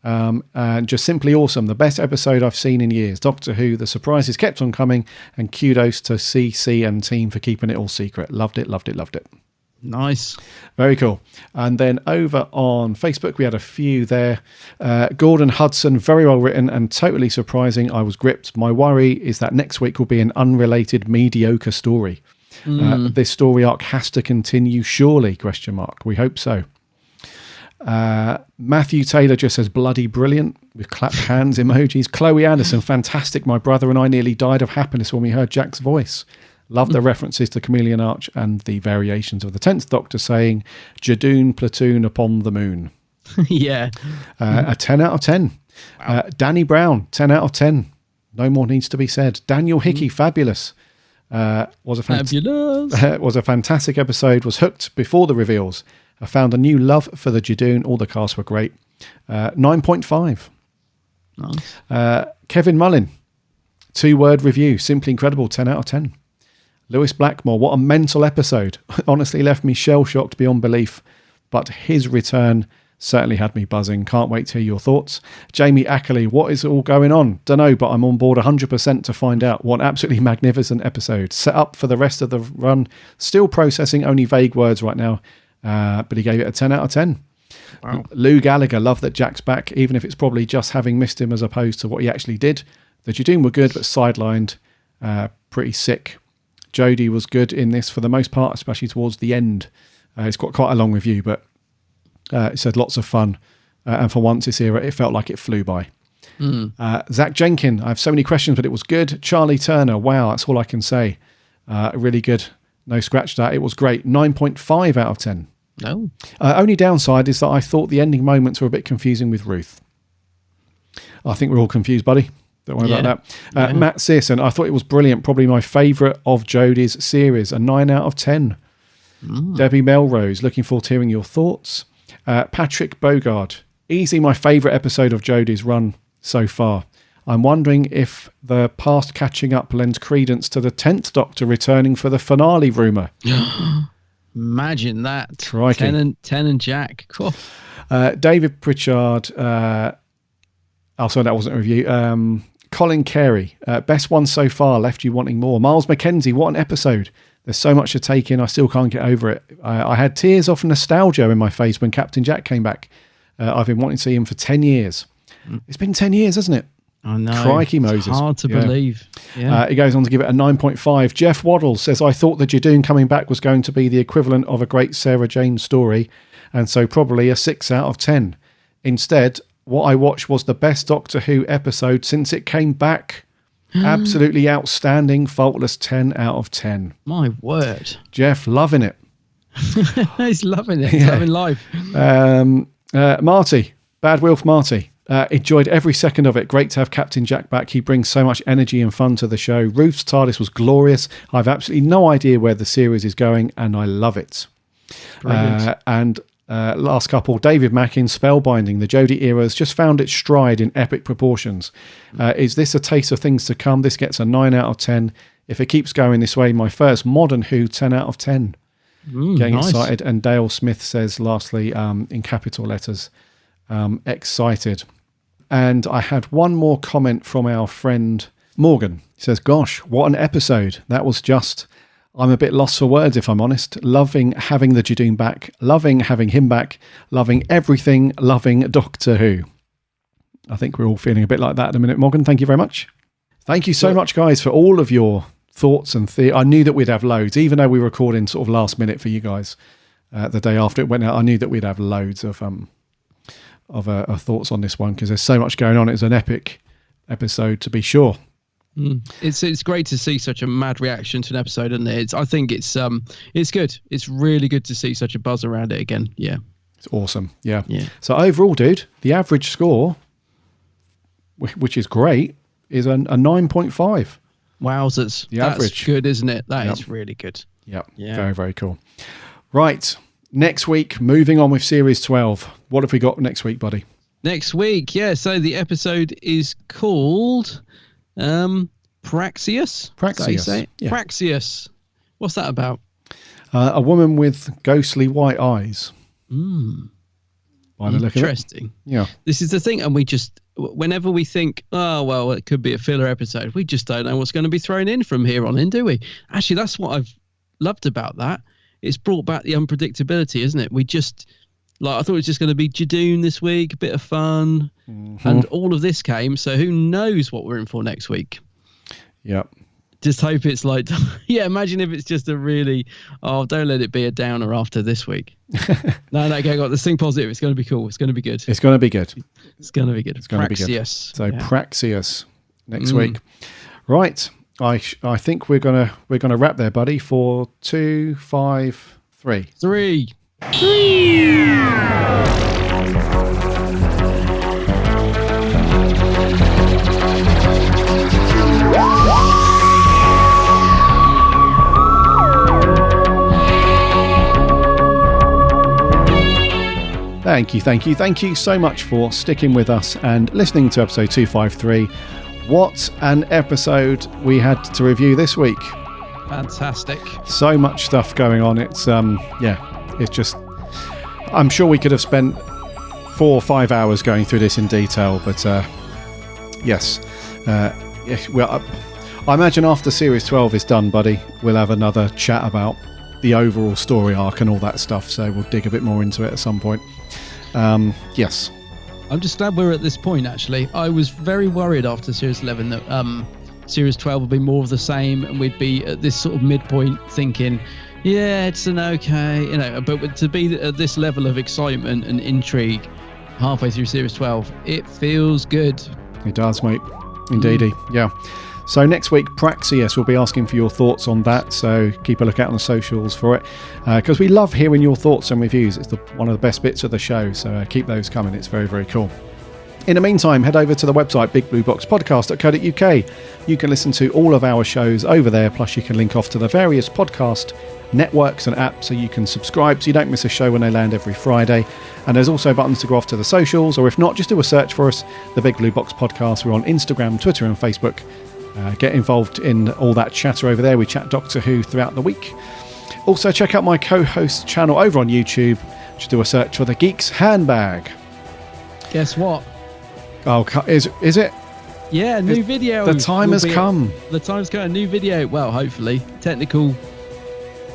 And just simply awesome. The best episode I've seen in years. Doctor Who, the surprises kept on coming, and kudos to CC and team for keeping it all secret. Loved it. Nice. Very cool. And then over on Facebook, we had a few there. Gordon Hudson, very well written and totally surprising. I was gripped. My worry is that next week will be an unrelated mediocre story. This story arc has to continue, surely, ? We hope so. Matthew Taylor just says bloody brilliant with clapped hands emojis. Chloe Anderson, fantastic. My brother and I nearly died of happiness when we heard Jack's voice. Love the references to Chameleon Arch and the variations of the 10th Doctor saying Judoon platoon upon the moon. Yeah. A 10 out of 10. Wow. Danny Brown, 10 out of 10. No more needs to be said. Daniel Hickey, fabulous. Was a fantastic episode. Was hooked before the reveals. I found a new love for the Judoon. All the cast were great. 9.5. Nice. Kevin Mullin, 2-word review. Simply incredible. 10 out of 10. Lewis Blackmore, what a mental episode. Honestly left me shell-shocked beyond belief. But his return certainly had me buzzing. Can't wait to hear your thoughts. Jamie Ackley, what is all going on? Don't know, but I'm on board 100% to find out. What an absolutely magnificent episode. Set up for the rest of the run. Still processing only vague words right now. But he gave it a 10 out of 10. Wow. Lou Gallagher, love that Jack's back, even if it's probably just having missed him as opposed to what he actually did. The Judoon were good, but sidelined. Pretty sick. Jodie was good in this for the most part, especially towards the end. It's got quite a long review, but it said lots of fun. And for once this era, it felt like it flew by. Zach Jenkin, I have so many questions, but it was good. Charlie Turner, wow, that's all I can say. Really good. No scratch that. It was great. 9.5 out of 10. No. Only downside is that I thought the ending moments were a bit confusing with Ruth. I think we're all confused, buddy. Don't worry about that. Matt Searson, I thought it was brilliant. Probably my favourite of Jodie's series. A 9 out of 10. Debbie Melrose, looking forward to hearing your thoughts. Patrick Bogard, easily my favourite episode of Jodie's run so far. I'm wondering if the past catching up lends credence to the 10th Doctor returning for the finale rumour. Imagine that. Crikey. 10 and Jack. Cool. David Pritchard. Sorry, that wasn't a review. Colin Carey. Best one so far. Left you wanting more. Miles Mackenzie. What an episode. There's so much to take in. I still can't get over it. I had tears of nostalgia in my face when Captain Jack came back. I've been wanting to see him for 10 years. It's been 10 years, hasn't it? I know. Crikey Moses. It's hard to believe. Yeah. He goes on to give it a 9.5. Jeff Waddle says, I thought the Judoon coming back was going to be the equivalent of a great Sarah Jane story, and so probably a 6 out of 10. Instead, what I watched was the best Doctor Who episode since it came back. Absolutely outstanding, faultless 10 out of 10. My word. Jeff, loving it. He's loving it. He's loving life. Marty, Bad Wilf Marty. Enjoyed every second of it. Great to have Captain Jack back. He brings so much energy and fun to the show. Ruth's TARDIS was glorious. I've absolutely no idea where the series is going, and I love it. And last couple, David Mackin, Spellbinding. The Jodie era has just found its stride in epic proportions. Is this a taste of things to come? This gets a 9 out of 10. If it keeps going this way, my first modern Who, 10 out of 10. Getting nice. excited. And Dale Smith says, lastly, in capital letters, excited. And I had one more comment from our friend Morgan. He says, gosh, what an episode. That was just, I'm a bit lost for words, if I'm honest. Loving having the Judoon back, loving having him back, loving everything, loving Doctor Who. I think we're all feeling a bit like that at the minute, Morgan. Thank you very much. Thank you so much, guys, for all of your thoughts and I knew that we'd have loads, even though we were recording sort of last minute for you guys the day after it went out. I knew that we'd have loads of thoughts on this one because there's so much going on. It's an epic episode, to be sure. It's great to see such a mad reaction to an episode, and I think it's good. It's really good to see such a buzz around it again. Yeah, it's awesome. Yeah. So overall, dude, the average score, which is great, is a 9.5. Wowzers! The average. That's good, isn't it? That is really good. Yep. Yeah. Very, very cool. Right. Next week, moving on with Series 12. What have we got next week, buddy? Next week, so the episode is called Praxeus. Praxeus. Yeah. Praxeus. What's that about? A woman with ghostly white eyes. by the look of it. Interesting. Yeah. This is the thing, and we just, whenever we think, oh, well, it could be a filler episode, we just don't know what's going to be thrown in from here on in, do we? Actually, that's what I've loved about that. It's brought back the unpredictability, isn't it? We just, I thought it was just going to be Judoon this week, a bit of fun, and all of this came, so who knows what we're in for next week? Yep. Just hope it's imagine if it's just a really, don't let it be a downer after this week. No, go, let's think positive. It's going to be cool. It's going to be good. It's going to be good. It's going to be good. It's going to be good. Praxeus. So Praxeus next week. Right. I think we're gonna wrap there, buddy, for 2, 5, 3. 3. Thank you so much for sticking with us and listening to episode 253. What an episode we had to review this week. Fantastic. So much stuff going on. It's it's just, I'm sure we could have spent 4 or 5 hours going through this in detail, but yes, well, I imagine after series 12 is done, buddy, we'll have another chat about the overall story arc and all that stuff, so we'll dig a bit more into it at some point. Yes. I'm just glad we're at this point, actually. I was very worried after Series 11 that Series 12 would be more of the same, and we'd be at this sort of midpoint thinking, yeah, it's an okay, but to be at this level of excitement and intrigue halfway through Series 12, it feels good. It does, mate. Indeedy. Yeah. So next week, Praxeus, we'll be asking for your thoughts on that, so keep a lookout on the socials for it, because we love hearing your thoughts and reviews. It's one of the best bits of the show, so keep those coming. It's very, very cool. In the meantime, head over to the website bigblueboxpodcast.co.uk. You can listen to all of our shows over there, plus you can link off to the various podcast networks and apps so you can subscribe so you don't miss a show when they land every Friday. And there's also buttons to go off to the socials, or if not, just do a search for us, the Big Blue Box Podcast. We're on Instagram, Twitter and Facebook. Get involved in all that chatter over there. We chat Doctor Who throughout the week. Also, check out my co-host channel over on YouTube. Just do a search for The Geek's Handbag. Guess what? Oh, is it? Yeah, new video. The time has come. The time's come. New video. Well, hopefully. Technical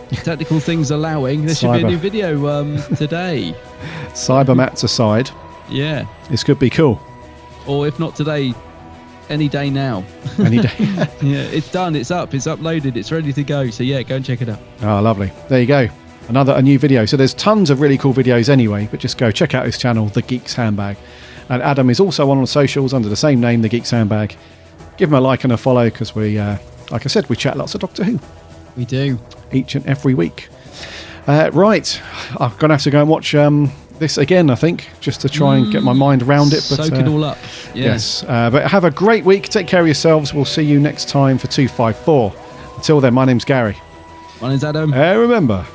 things allowing. There should be a new video today. Cybermats aside. Yeah. This could be cool. Or if not today, any day now. Any day. Yeah, it's done. It's up. It's uploaded. It's ready to go. So yeah, go and check it out. Oh, lovely. There you go. A new video. So there's tons of really cool videos anyway, but just go check out his channel, The Geek's Handbag. And Adam is also on the socials under the same name, The Geek's Handbag. Give him a like and a follow, because we, like I said, we chat lots of Doctor Who. We do. Each and every week. Right. I'm going to have to go and watch this again, I think, just to try and get my mind around it. But, soak it all up. Yeah. Yes. But have a great week. Take care of yourselves. We'll see you next time for 254. Until then, my name's Gary. My name's Adam. Remember.